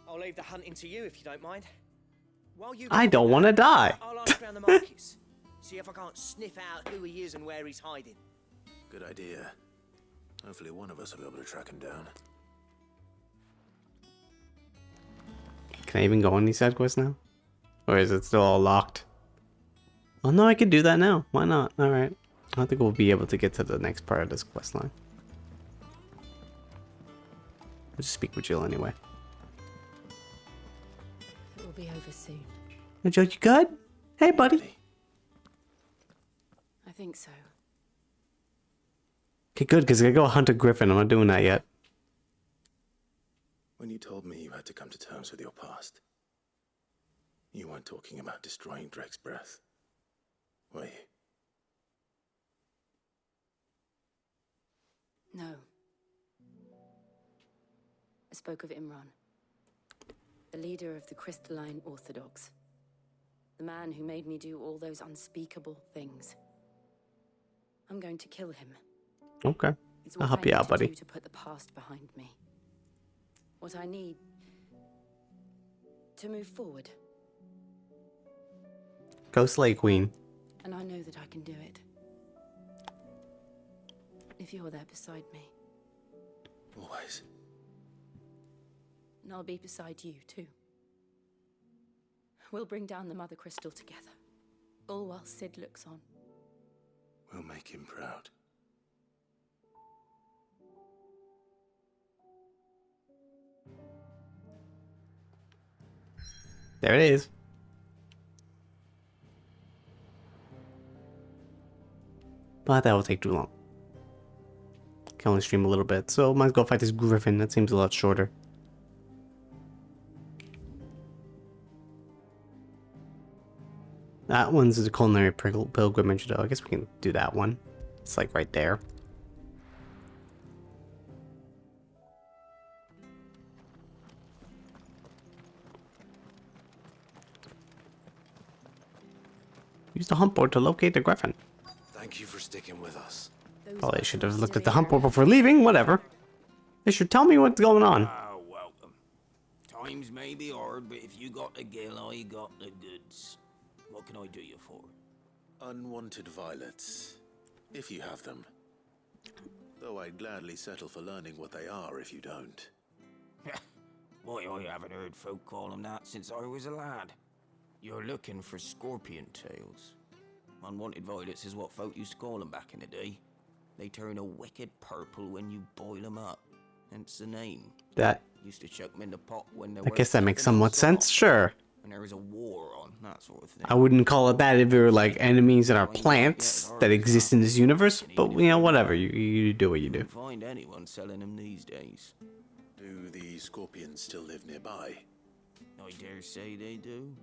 I'll leave the hunting to you if you don't mind. While you I don't want to die. I'll ask around the markets. See if I can't sniff out who he is and where he's hiding. Good idea. Hopefully one of us will be able to track him down. Can I even go on these side quests now? Or is it still all locked? Oh no, I could do that now. Why not? Alright. I think we'll be able to get to the next part of this quest line. I'll just speak with Jill anyway. It will be over soon. Hey Jill, you good? Hey buddy. I think so. Okay, good, because I go hunt a griffin. I'm not doing that yet. When you told me you had to come to terms with your past, you weren't talking about destroying Drake's breath, were you? No. I spoke of Imran, the leader of the Crystalline Orthodox. The man who made me do all those unspeakable things. I'm going to kill him. Okay. It's I'll what help I you need out, buddy. to do to put the past behind me. What I need to move forward. Go slay queen. And I know that I can do it. If you're there beside me. Always. And I'll be beside you, too. We'll bring down the Mother Crystal together. All while Sid looks on. We'll make him proud. There it is. But that will take too long. Can only stream a little bit, so might as well fight this griffin. That seems a lot shorter. That one's a culinary pilgrimage, though. I guess we can do that one. It's like right there. Use the hunt board to locate the griffin. Thank you for sticking with us. Probably should have looked at the hunt board before leaving. Whatever. They should tell me what's going on. Welcome. Times may be hard, but if you got the gill, I got the goods. What can I do you for? Unwanted violets, if you have them. Though I'd gladly settle for learning what they are if you don't. Why, I haven't heard folk call them that since I was a lad. You're looking for scorpion tails. Unwanted violets is what folk used to call them back in the day. They turn a wicked purple when you boil them up. Hence the name. That. Used to chuck them in the pot when there I guess that makes somewhat sense. Sure. When there was a war on, that sort of thing. I wouldn't call it that if they were like enemies that are plants that exist in this universe, but you know, whatever. You do what you do. Find anyone selling them these days. Do the scorpions still live nearby? I dare say they do.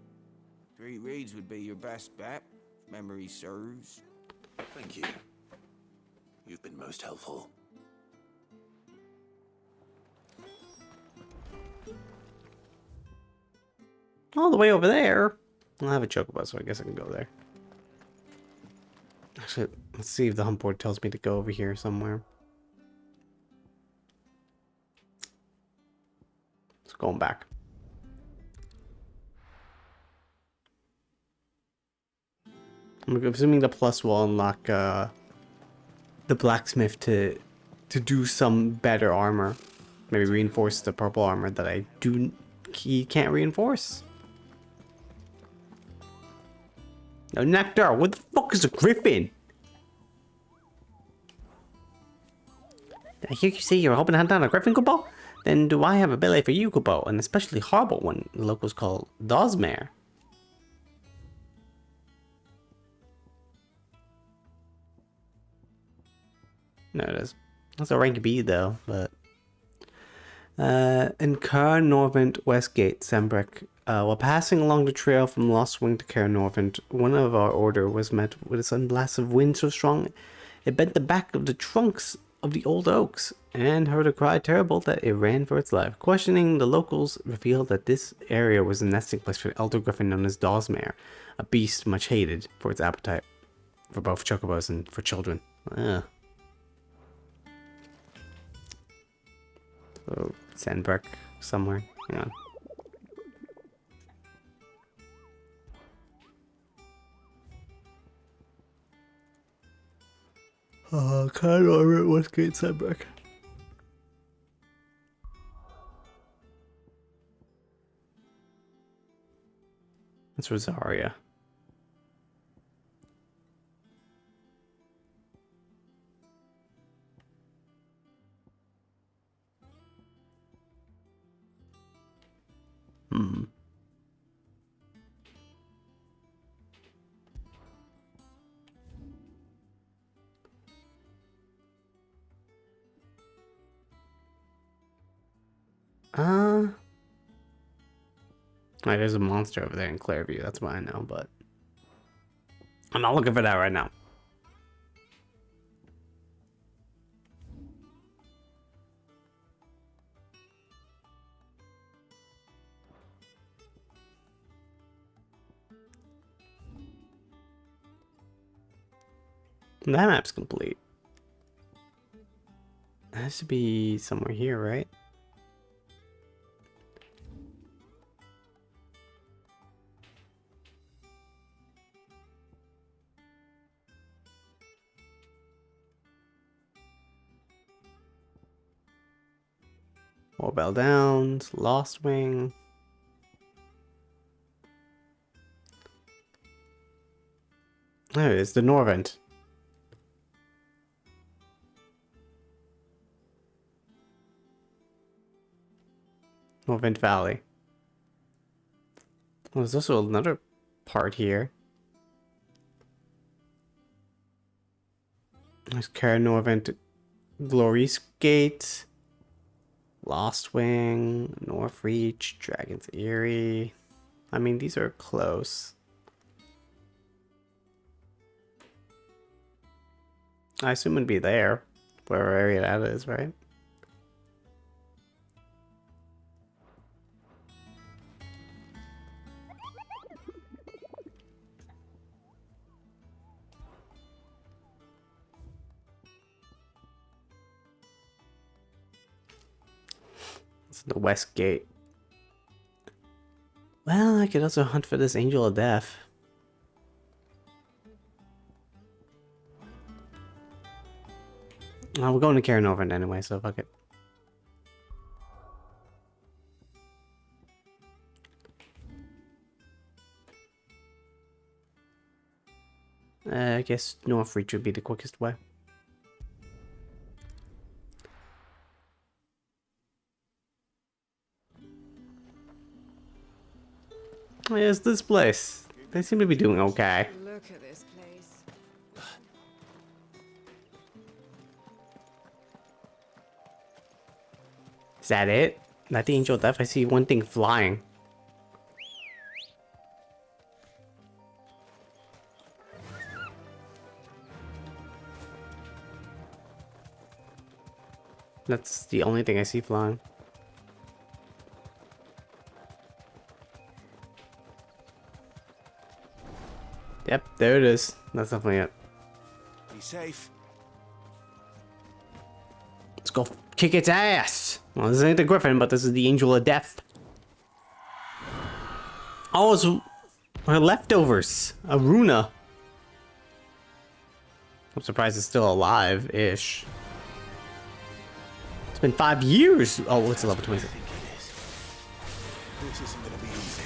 3 reeds would be your best bet, if memory serves. Thank you. You've been most helpful. All the way over there. I'll have a chocobo, so I guess I can go there. Actually, let's see if the hump board tells me to go over here somewhere. It's going back. I'm assuming the plus will unlock the blacksmith to do some better armor. Maybe reinforce the purple armor that he can't reinforce. No, Nectar, what the fuck is a griffin? Did I hear you say you're hoping to hunt down a griffin, Kubo? Then do I have a belly for you, Kubo? An especially horrible one the locals call Dosmare. No, it is. That's a rank B though, but in Car Norvent Westgate, Sembrek, while passing along the trail from Lost Wing to Car Norvent, one of our order was met with a sudden blast of wind so strong it bent the back of the trunks of the old oaks, and heard a cry terrible that it ran for its life. Questioning the locals revealed that this area was a nesting place for an elder griffin known as Dosmare, a beast much hated for its appetite for both chocobos and for children. Ugh. So, Sandbrook somewhere. Hang on. Kind of over at Westgate, Sandbrook. That's Rosaria. Hmm. Right, there's a monster over there in Clairview. That's what I know, but I'm not looking for that right now. That map's complete. It has to be somewhere here, right? Warbell Downs, Lost Wing. There it is, the Norvent. Norvent Valley. Well, there's also another part here. There's Cara Norvent, Glory's Gate, Lost Wing, North Reach, Dragon's Eyrie. I mean, these are close. I assume it'd be there, whatever area that is, right? It's the West Gate. Well, I could also hunt for this Angel of Death. We're going to Cara Norvent anyway, so fuck it. I guess North Reach would be the quickest way. Here's this place. They seem to be doing okay. Look at this place. Is that it? Not the Angel of Death? I see one thing flying. That's the only thing I see flying. Yep, there it is. That's definitely it. Be safe. Let's go kick its ass. Well, this ain't the Griffin, but this is the Angel of Death. Oh, it's her leftovers. A Runa. I'm surprised it's still alive-ish. It's been 5 years. Oh, it's a level 26. This isn't gonna be easy.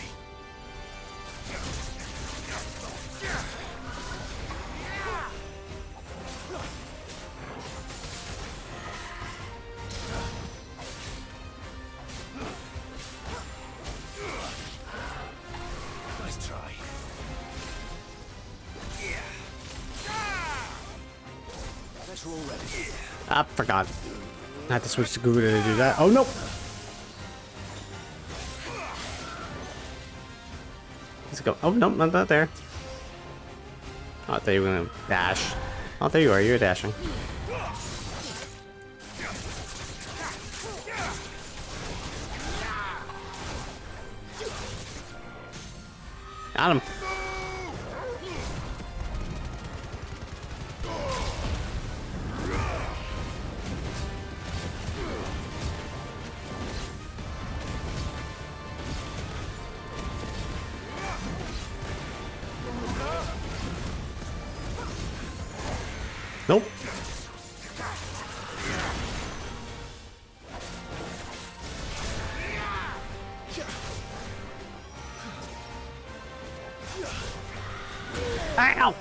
Nice try. Guess we're all ready. I forgot. I had to switch to Gouda to do that. Oh, no. Let's go. Oh, no, not there. Oh, I thought you were going to dash. Oh, there you are. You're dashing. Got him. Nope. Ow!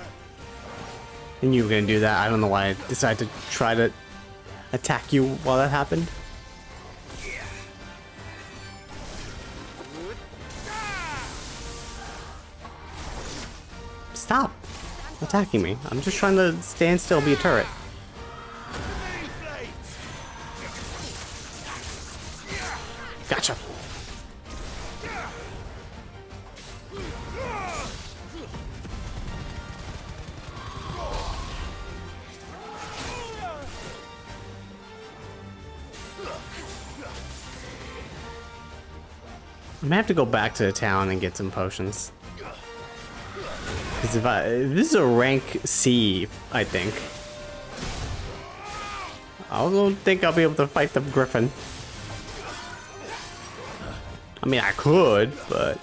I knew you were gonna do that. I don't know why I decided to try to attack you while that happened. Stop attacking me. I'm just trying to stand still, be a turret. Gotcha. I'm gonna have to go back to the town and get some potions. Because if this is a rank C, I think. I don't think I'll be able to fight the Griffin. I mean, I could, but...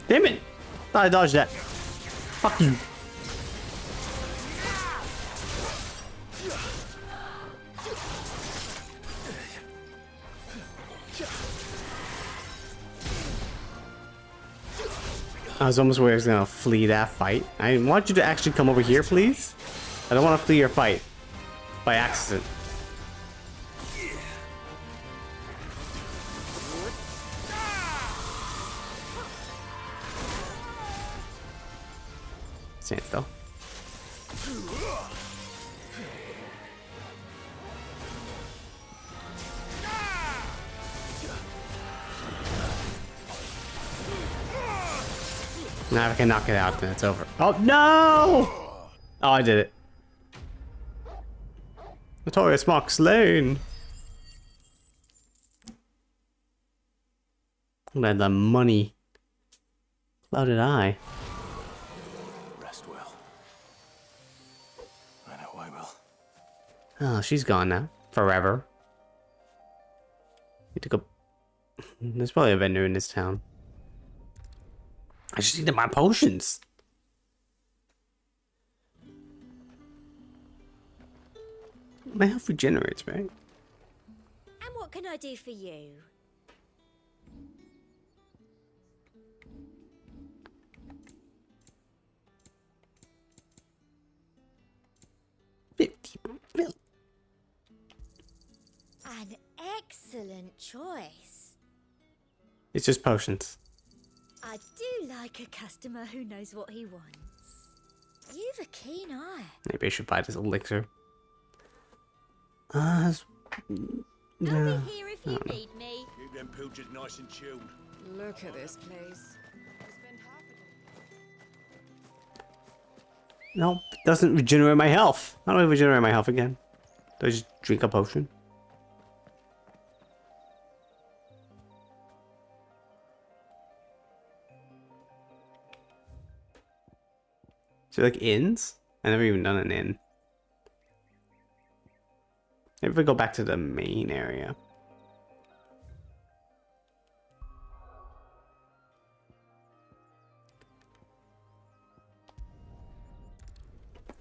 Damn it! Thought I dodged that. Fuck you. I was almost worried I was gonna flee that fight. I want you to actually come over here, please. I don't want to flee your fight by accident. Stand still. Now if I can knock it out, then it's over. Oh no! Oh, I did it. Notorious Mark slain. Look at the money. How did I? Rest well. I know I will. Oh, she's gone now. Forever. Need to go. There's probably a vendor in this town. I just need to buy potions. My health regenerates, right? And what can I do for you? An excellent choice. It's just potions. I do like a customer who knows what he wants. You've a keen eye. Maybe I should buy this elixir. I'll be here if you need me. Keep them pilchers nice and chilled. Look at this place. No, it doesn't regenerate my health. How do I regenerate my health again? Do I just drink a potion? Is there like inns? I never even done an inn. Maybe if we go back to the main area.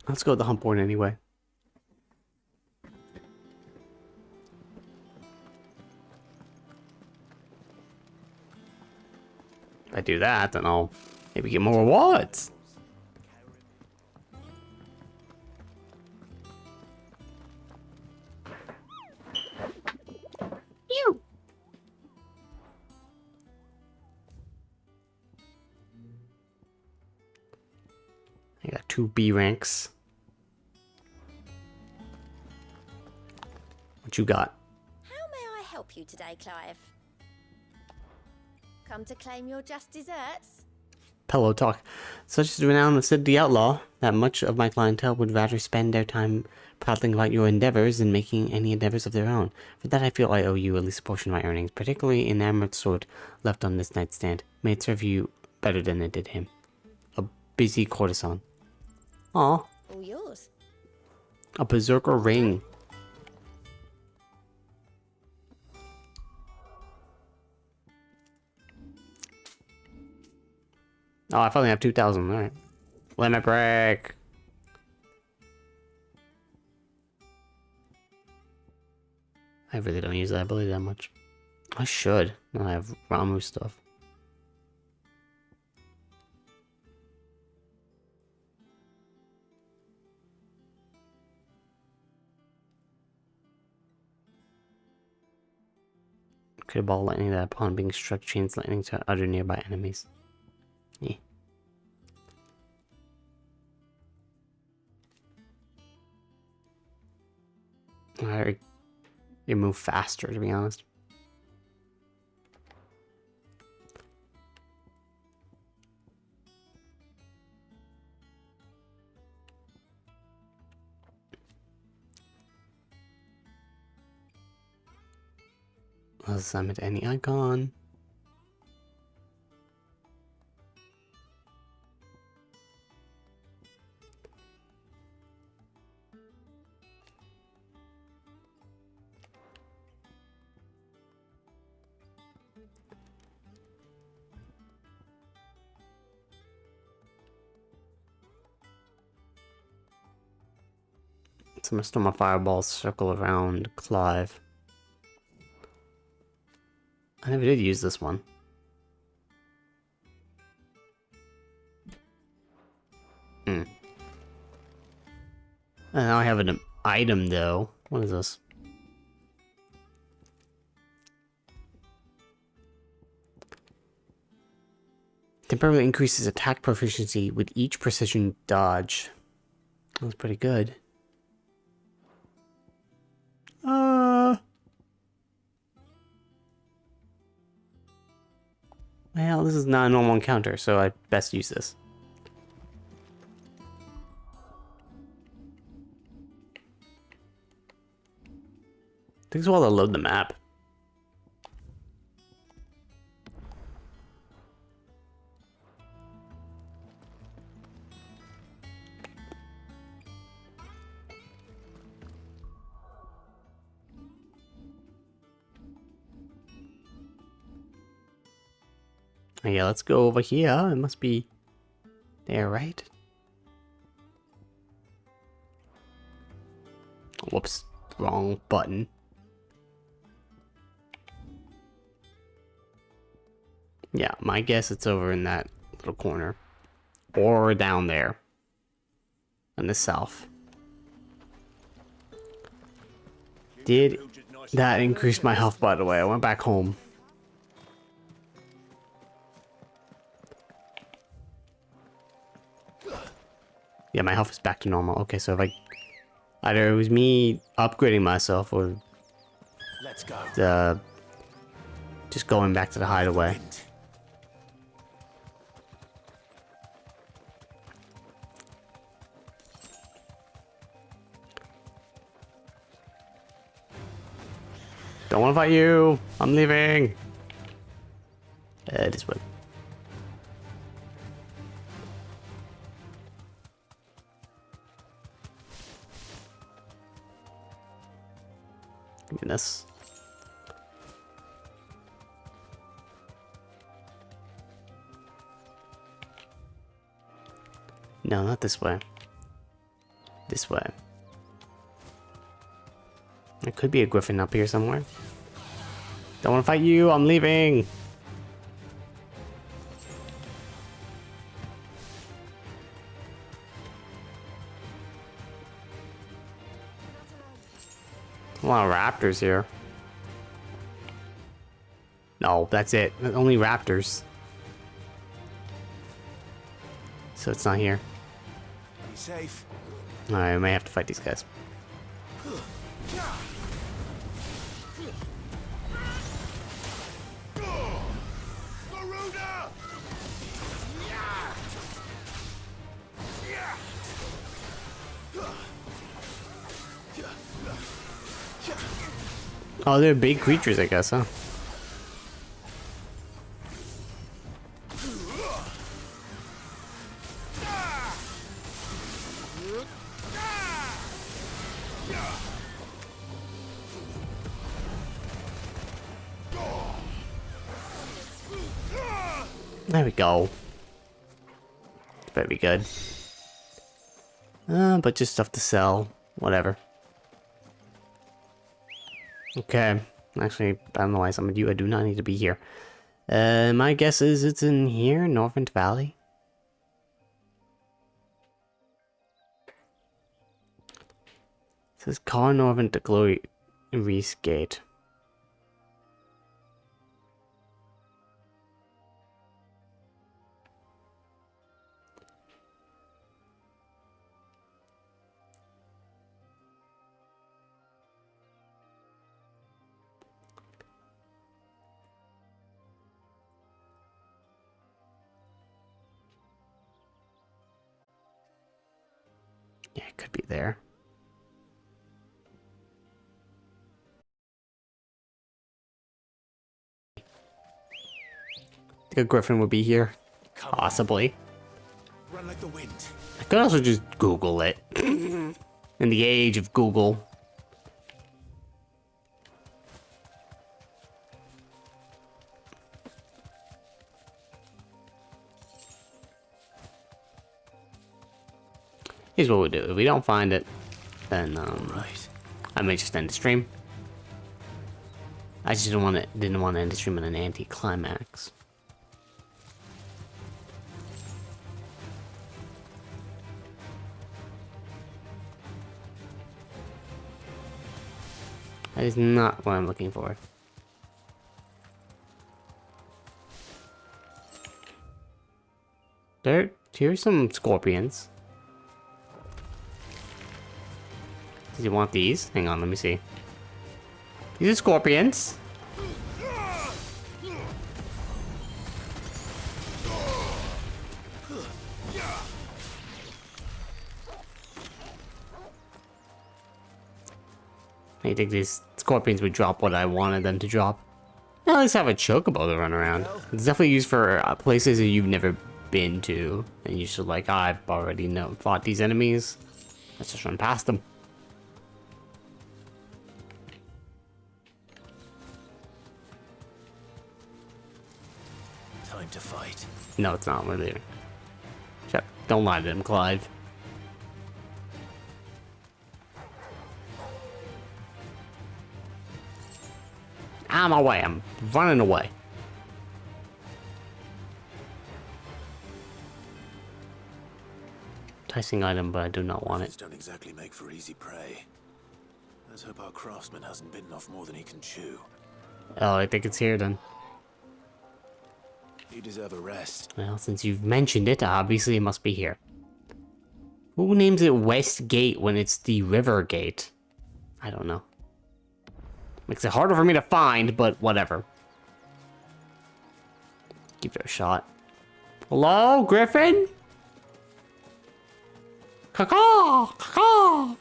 Let's go to the hump board anyway. If I do that, then I'll maybe get more rewards. I got 2 B ranks. What you got? How may I help you today, Clive? Come to claim your just desserts? Pillow talk. Such is the renown of Sid the Outlaw that much of my clientele would rather spend their time prattling about your endeavors than making any endeavors of their own. For that I feel I owe you at least a portion of my earnings, particularly an emerald sword left on this nightstand. May it serve you better than it did him. A busy courtesan. Aw. All yours. A berserker ring. Oh, I finally have 2,000. Alright. Limit break. I really don't use that ability that much. I should. Now I have Ramu stuff. Create a ball of lightning that upon being struck chains lightning to other nearby enemies. Yeah. It move faster, to be honest. Let's summon any icon. Some of my fireballs circle around Clive. I never did use this one. And now I have an item though. What is this? Temporarily increases attack proficiency with each precision dodge. That's pretty good. Well, this is not a normal encounter, so I best use this. Takes a while to load the map. Yeah, let's go over here. It must be there, right? Whoops, wrong button. Yeah, my guess it's over in that little corner. Or down there. In the south. Did that increase my health, by the way? I went back home. Yeah, my health is back to normal. Okay, so if I... Either it was me upgrading myself or... Let's go. Just going back to the hideaway. Don't want to fight you. I'm leaving. This way. Give me this. No, not this way. This way. There could be a griffin up here somewhere. Don't want to fight you. I'm leaving. A lot of raptors here. No, that's it. Only raptors. So it's not here. Be safe. Alright, I may have to fight these guys. Oh, they're big creatures, I guess, huh? There we go. Better be good. But just stuff to sell. Whatever. Okay. Actually, I don't know why some of you I do not need to be here. My guess is it's in here, Northern Valley. It says Car Northern to Glory Reese Gate. Yeah, it could be there. I think a griffin would be here. Possibly. Run like the wind. I could also just Google it. In the age of Google. Here's what we'll do. If we don't find it, then I may just end the stream. I just didn't want to end the stream in an anti-climax. That is not what I'm looking for. Here's some scorpions. Did you want these? Hang on, let me see. These are scorpions. I think these scorpions would drop what I wanted them to drop. At least have a chocobo to run around. It's definitely used for places that you've never been to. And you should like, I've already fought these enemies. Let's just run past them. Time to fight. No, it's not. We're leaving. Shut. Don't lie to them, Clive. I'm away. I'm running away. Enticing item, but I do not want it. Don't exactly make for easy prey. Let's hope our craftsman hasn't bitten off more than he can chew. Oh, I think it's here then. You deserve a rest. Well, since you've mentioned it, obviously it must be here. Who names it West Gate when it's the River Gate? I don't know. Makes it harder for me to find, but whatever. Give it a shot. Hello, Griffin? Caw-caw! Caw-caw!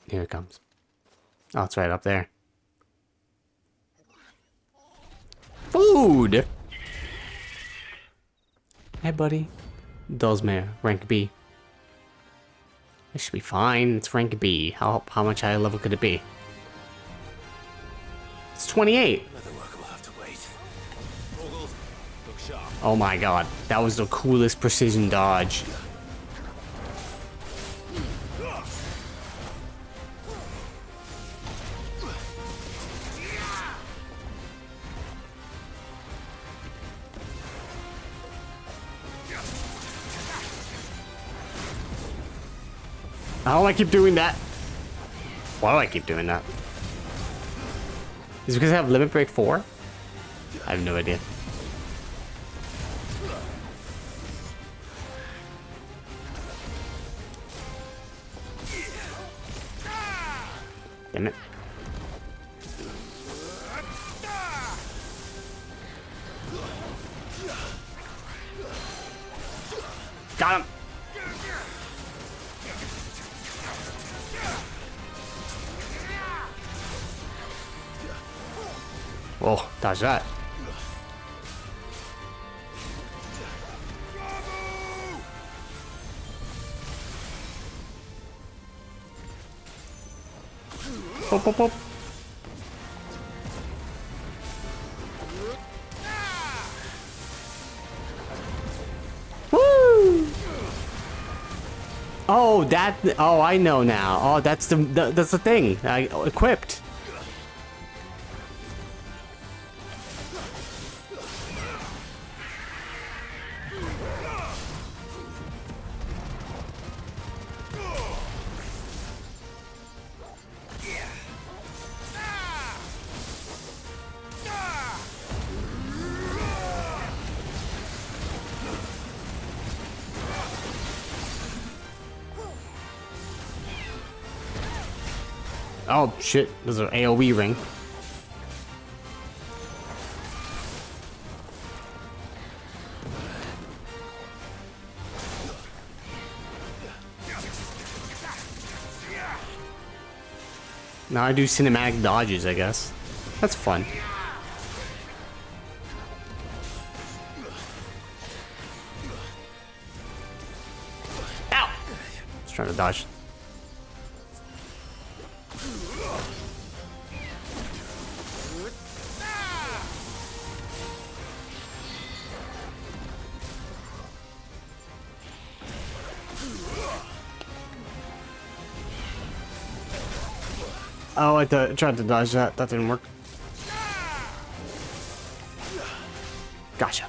Here it comes. Oh, it's right up there. Food! Hey, buddy. Dulsmere, rank B. This should be fine. It's rank B. How much higher level could it be? It's 28. Oh my god. That was the coolest precision dodge. How do I keep doing that? Why do I keep doing that? Is it because I have Limit Break 4? I have no idea. Damn it. Got him! Oh, dodge that. Pop, pop, pop. Woo! Oh, that. Oh, I know now. Oh, that's that's the thing. I equipped. Oh shit, there's an AoE ring. Now I do cinematic dodges, I guess. That's fun. Ow! Just trying to dodge. Oh, I tried to dodge that. That didn't work. Gotcha.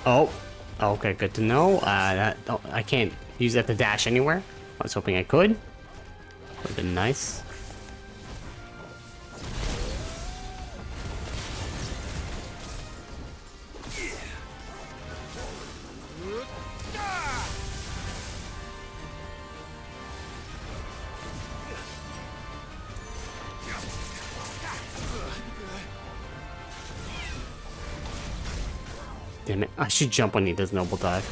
Oh. Okay, good to know. Oh, I can't use that to dash anywhere. I was hoping I could. Would have been nice. Damn it, I should jump when he does Noble Dive.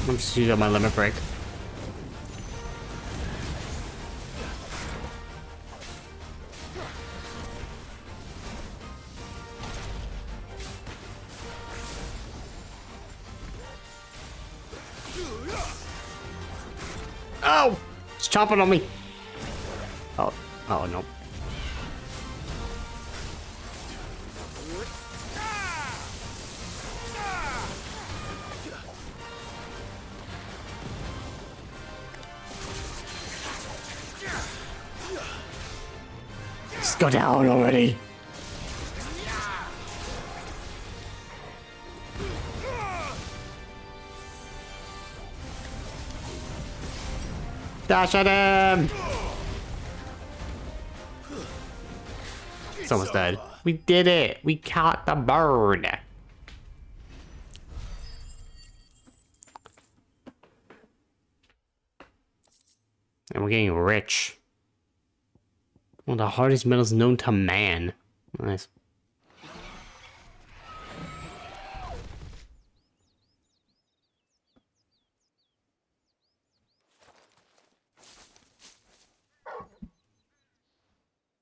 I'm just using my limit break. Oh! It's chomping on me. Oh, no. Just go down already. Dash at him! It's almost dead. We did it! We caught the bird! And we're getting rich. One of the hardest metals known to man. Nice.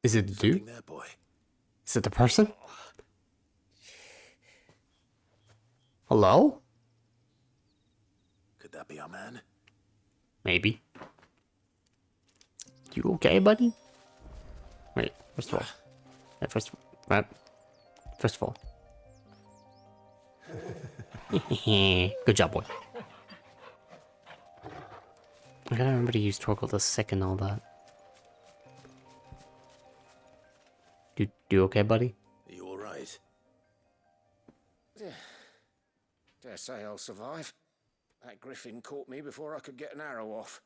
Is it the dude? There, boy. Is it the person? Hello? Could that be our man? Maybe. You okay, buddy? Wait, first of all. Wait, first of all. Good job, boy. I gotta remember to use Torkoal the Sick and all that. You okay, buddy? Are you alright? Dare say I'll survive. That griffin caught me before I could get an arrow off.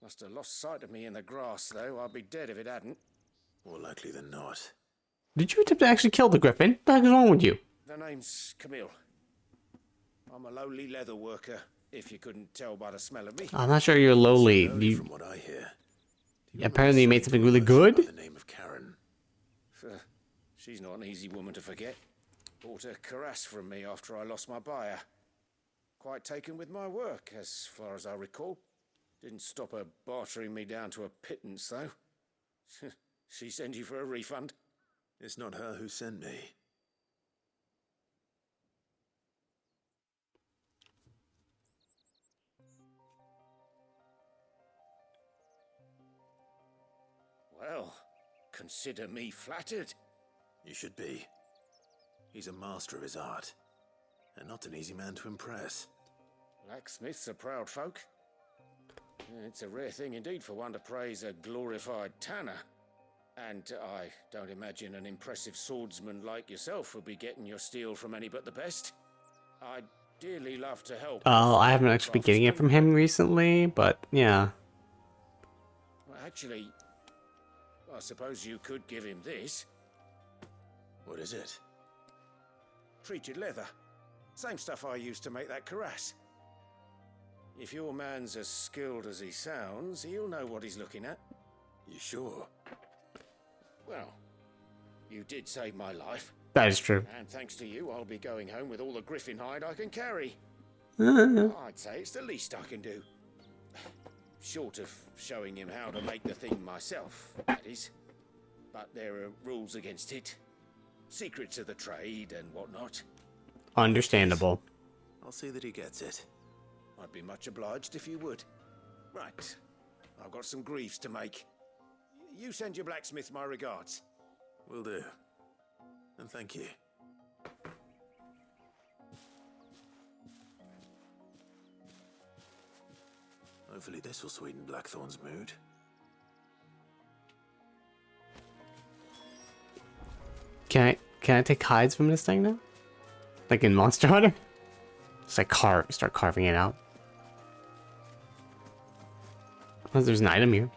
Must have lost sight of me in the grass, though. I'd be dead if it hadn't. More likely than not. Did you attempt to actually kill the griffin? What the heck is wrong with you? The name's Camille. I'm a lowly leather worker, if you couldn't tell by the smell of me. I'm not sure you're lowly. From what I hear. Apparently you made something really good? The name of Karen. She's not an easy woman to forget. Bought a cuirass from me after I lost my buyer. Quite taken with my work, as far as I recall. Didn't stop her bartering me down to a pittance, though. She sent you for a refund? It's not her who sent me. Well, consider me flattered. You should be. He's a master of his art, and not an easy man to impress. Blacksmiths are proud folk. It's a rare thing indeed for one to praise a glorified tanner. And I don't imagine an impressive swordsman like yourself would be getting your steel from any but the best. I'd dearly love to help. I haven't actually been getting it from him recently, but yeah. Well, actually, I suppose you could give him this. What is it? Treated leather. Same stuff I used to make that cuirass. If your man's as skilled as he sounds, he'll know what he's looking at. You sure? Well, you did save my life. That is true. And thanks to you, I'll be going home with all the griffin hide I can carry. I'd say it's the least I can do. Short of showing him how to make the thing myself, that is. But there are rules against it. Secrets of the trade and whatnot. Understandable. I'll see that he gets it. I'd be much obliged if you would. Right. I've got some greaves to make. You send your blacksmith my regards. Will do. And thank you. Hopefully this will sweeten Blackthorn's mood. Can I take hides from this thing now? Like in Monster Hunter? Just like start carving it out. Oh, there's an item here.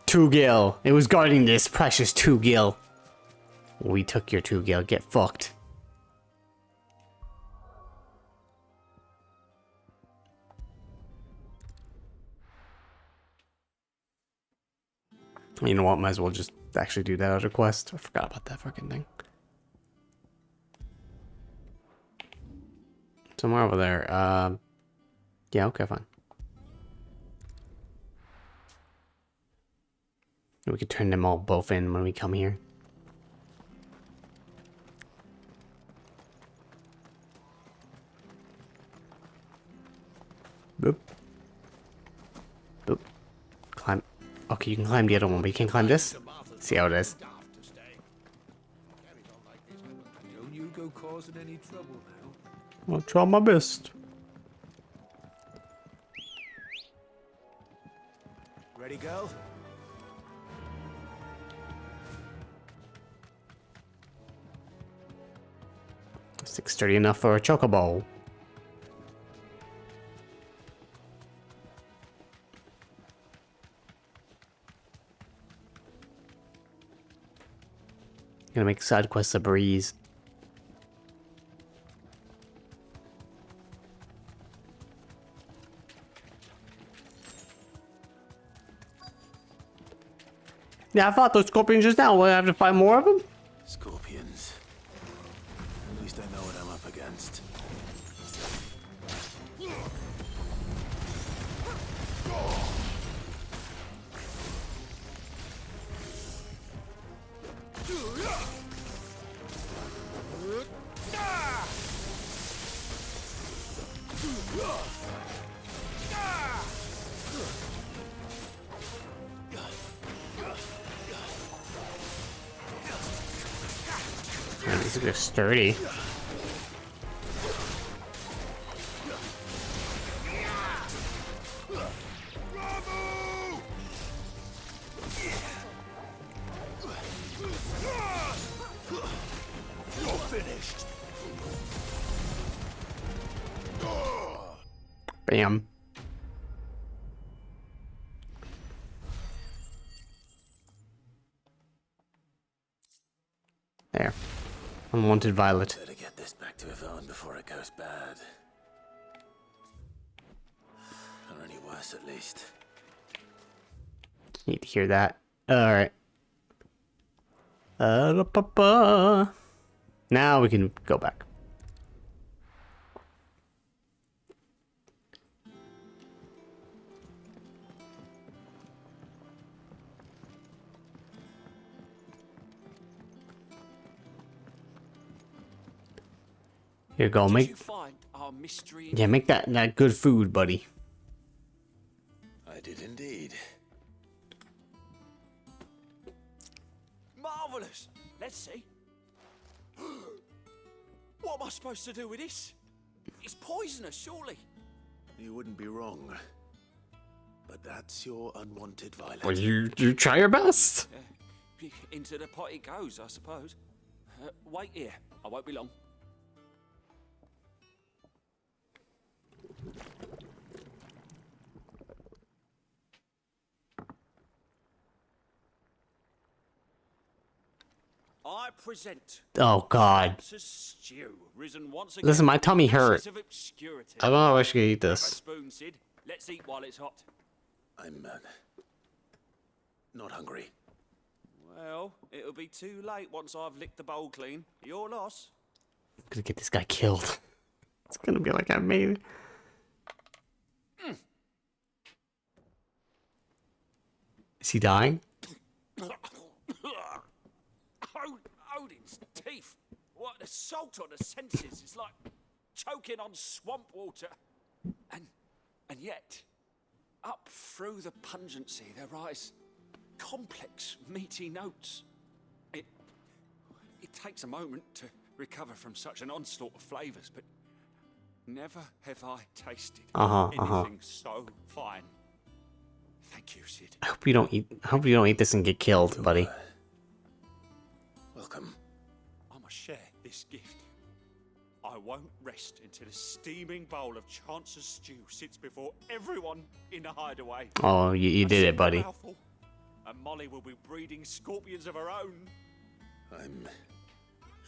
Two-gil. It was guarding this precious two-gil. We took your two-gil. Get fucked. You know what? Might as well just actually do that other quest. I forgot about that fucking thing. Somewhere over there. Yeah, okay, fine. We could turn them all both in when we come here. Boop. Boop. Climb. Okay, you can climb the other one, but you can't climb this? See how it is. Don't you go causing any trouble now. I'll try my best. Ready, girl? 6:30 enough for a chocobo. Gonna make side quests a breeze. Yeah, I fought those scorpions just now. Will I have to fight more of them? Scorpions. At least I know what I'm up against. Man, these are sturdy. Bam. There. Unwanted violet. Better get this back to Yvonne before it goes bad. Or any worse, at least. Need to hear that. Alright. Now we can go back. Here you go, make make that good food, buddy. I did indeed. Marvelous. Let's see. What am I supposed to do with this? It's poisonous, surely. You wouldn't be wrong. But that's your unwanted violet. Well, you try your best. Into the pot it goes, I suppose. Wait here. I won't be long. I present. Oh God. Stew, risen once again. Listen, my tummy hurt. Of obscurity. I don't know if I should eat Grab a this. spoon, Sid. Let's eat while it's hot. I'm not hungry. Well, it'll be too late once I've licked the bowl clean. Your loss. I'm gonna get this guy killed. It's gonna be like I made it. Is he dying? Odin's teeth. What assault on the senses. It's like choking on swamp water. And yet, up through the pungency, there rise complex, meaty notes. It takes a moment to recover from such an onslaught of flavors, but never have I tasted anything so fine. Thank you, Sid. I hope you don't eat this and get killed, buddy. Welcome. I must share this gift. I won't rest until a steaming bowl of Chance's stew sits before everyone in the hideaway. Oh, you did it, buddy. Mouthful, and Molly will be breeding scorpions of her own. I'm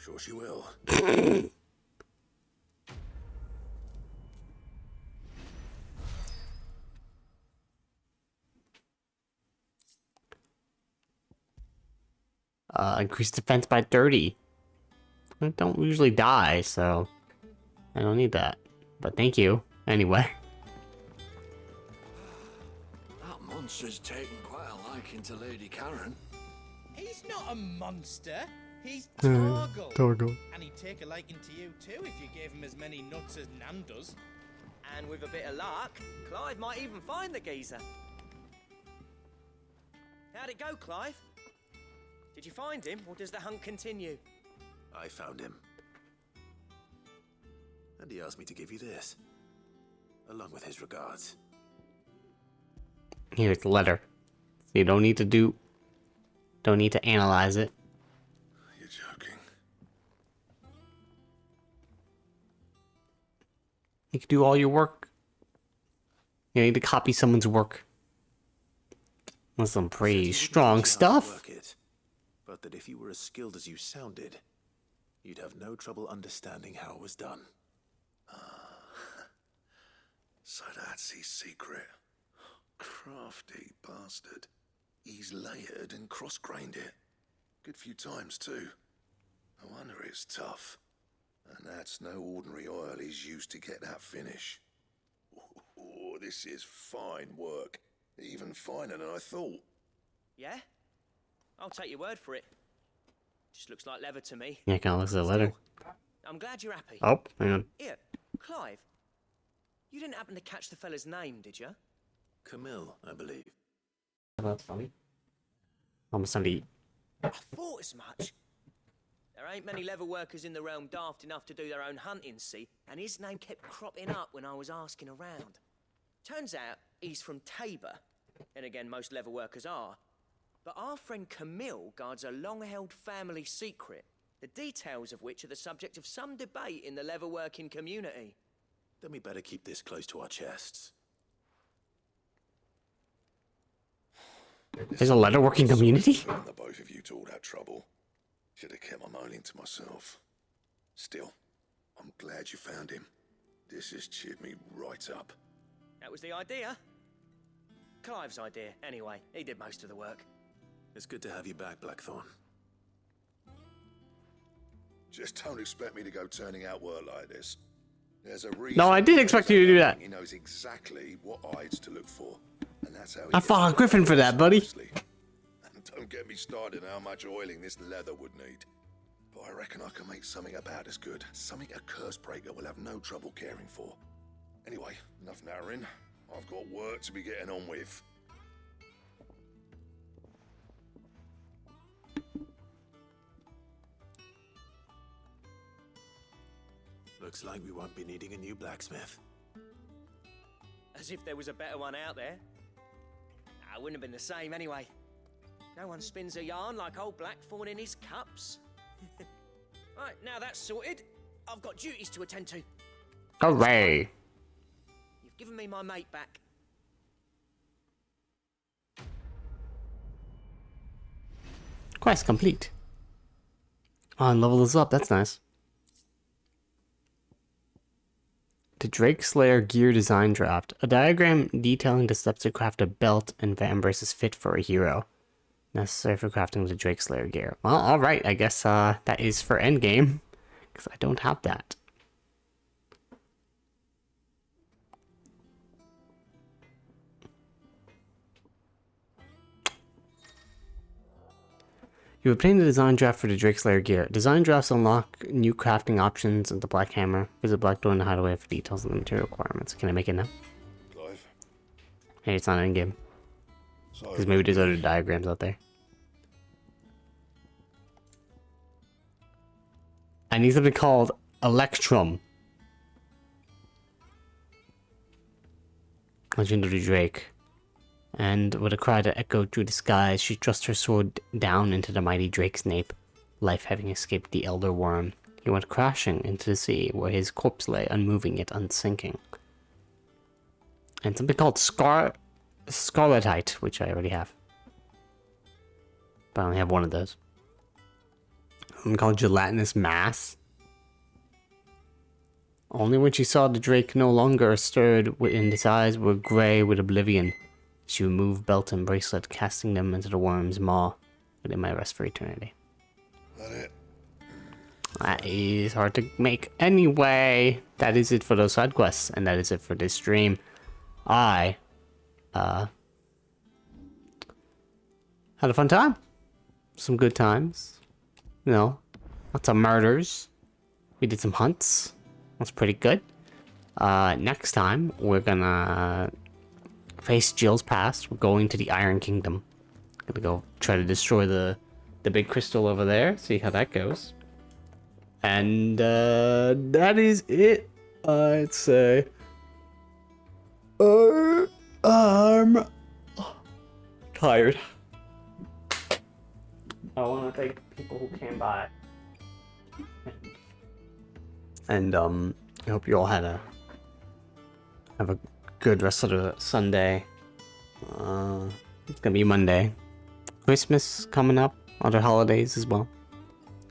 sure she will. Increase defense by 30. I don't usually die, so I don't need that. But thank you, anyway. That monster's taken quite a liking to Lady Karen. He's not a monster. He's Hmm, Torgal. Torgal. And he'd take a liking to you too if you gave him as many nuts as Nan does. And with a bit of luck, Clive might even find the geezer. How'd it go, Clive? Did you find him, or does the hunt continue? I found him. And he asked me to give you this, along with his regards. Here's the letter. you don't need to analyze it. You're joking. You can do all your work. You need to copy someone's work. That's some pretty strong stuff. But that if you were as skilled as you sounded, you'd have no trouble understanding how it was done. So that's his secret. Crafty bastard. He's layered and cross-grained it. Good few times, too. No wonder it's tough. And that's no ordinary oil he's used to get that finish. Oh, this is fine work. Even finer than I thought. Yeah? I'll take your word for it. Just looks like leather to me. Yeah, kind of looks like leather. I'm glad you're happy. Oh, hang on. Here, Clive. You didn't happen to catch the fella's name, did you? Camille, I believe. That's funny. Almost time to eat. I thought as much. There ain't many leather workers in the realm daft enough to do their own hunting, see? And his name kept cropping up when I was asking around. Turns out he's from Tabor. And again, most leather workers are. But our friend Camille guards a long-held family secret, the details of which are the subject of some debate in the leather-working community. Then we better keep this close to our chests. There's a leatherworking community? Putting the both of you to all that trouble. Should have kept my moaning to myself. Still, I'm glad you found him. This has cheered me right up. That was the idea. Clive's idea, anyway. He did most of the work. It's good to have you back, Blackthorn. Just don't expect me to go turning out work like this. There's a reason. No, I did expect you to do that. He knows exactly what eyes to look for, and that's how. I fought a griffin for that, buddy. And don't get me started on how much oiling this leather would need. But I reckon I can make something about as good. Something a curse breaker will have no trouble caring for. Anyway, enough narrowing. I've got work to be getting on with. Looks like we won't be needing a new blacksmith. As if there was a better one out there. Nah, it wouldn't have been the same anyway. No one spins a yarn like old Blackthorn in his cups. Right, now that's sorted. I've got duties to attend to. Hooray! You've given me my mate back. Quest complete. Oh, and level this up. That's nice. The Drake Slayer Gear Design Draft. A diagram detailing the steps to craft a belt and vambrace is fit for a hero. Necessary for crafting the Drake Slayer gear. Well, alright. I guess that is for endgame. Because I don't have that. You obtain the design draft for the Drake Slayer gear. Design drafts unlock new crafting options and the Black Hammer. Visit Black Door in the Hideaway for details on the material requirements. Can I make it now? Clive. Hey, it's not in game. Because maybe there's other diagrams out there. I need something called Electrum. Legend of the Drake. And with a cry that echoed through the skies, she thrust her sword down into the mighty Drake's nape, life having escaped the Elder Worm. He went crashing into the sea, where his corpse lay, unmoving yet unsinking. And something called Scarletite, which I already have. But I only have one of those. Something called Gelatinous Mass. Only when she saw the Drake no longer stirred, and his eyes were grey with oblivion, she removed belt and bracelet, casting them into the worm's maw, where they might rest for eternity. That it? That is hard to make. Anyway, that is it for those side quests, and that is it for this stream. I, had a fun time. Some good times. You know, lots of murders. We did some hunts. That's pretty good. Next time, we're gonna face Jill's past. We're going to the Iron Kingdom. Gonna go try to destroy the big crystal over there. See how that goes. And that is it. I'd say. tired. I want to thank people who came by. And I hope you all have a good rest of the Sunday. It's gonna be Monday. Christmas coming up, other holidays as well.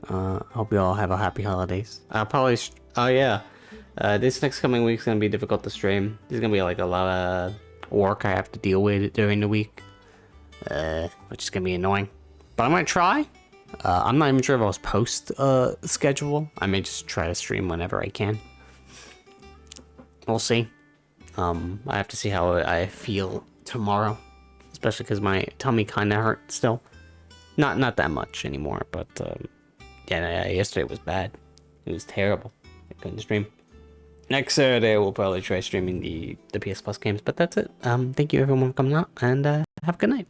Hope you all have a happy holidays. I'll probably this next coming week's gonna be difficult to stream. There's gonna be like a lot of work I have to deal with during the week, which is gonna be annoying. But I might try. I'm not even sure if I'll post schedule. I may just try to stream whenever I can. We'll see. I have to see how I feel tomorrow, especially because my tummy kind of hurt still. Not that much anymore, but yeah, yesterday was bad. It was terrible. I couldn't stream. Next Saturday we'll probably try streaming the PS Plus games, but that's it. Thank you everyone for coming out, and have a good night.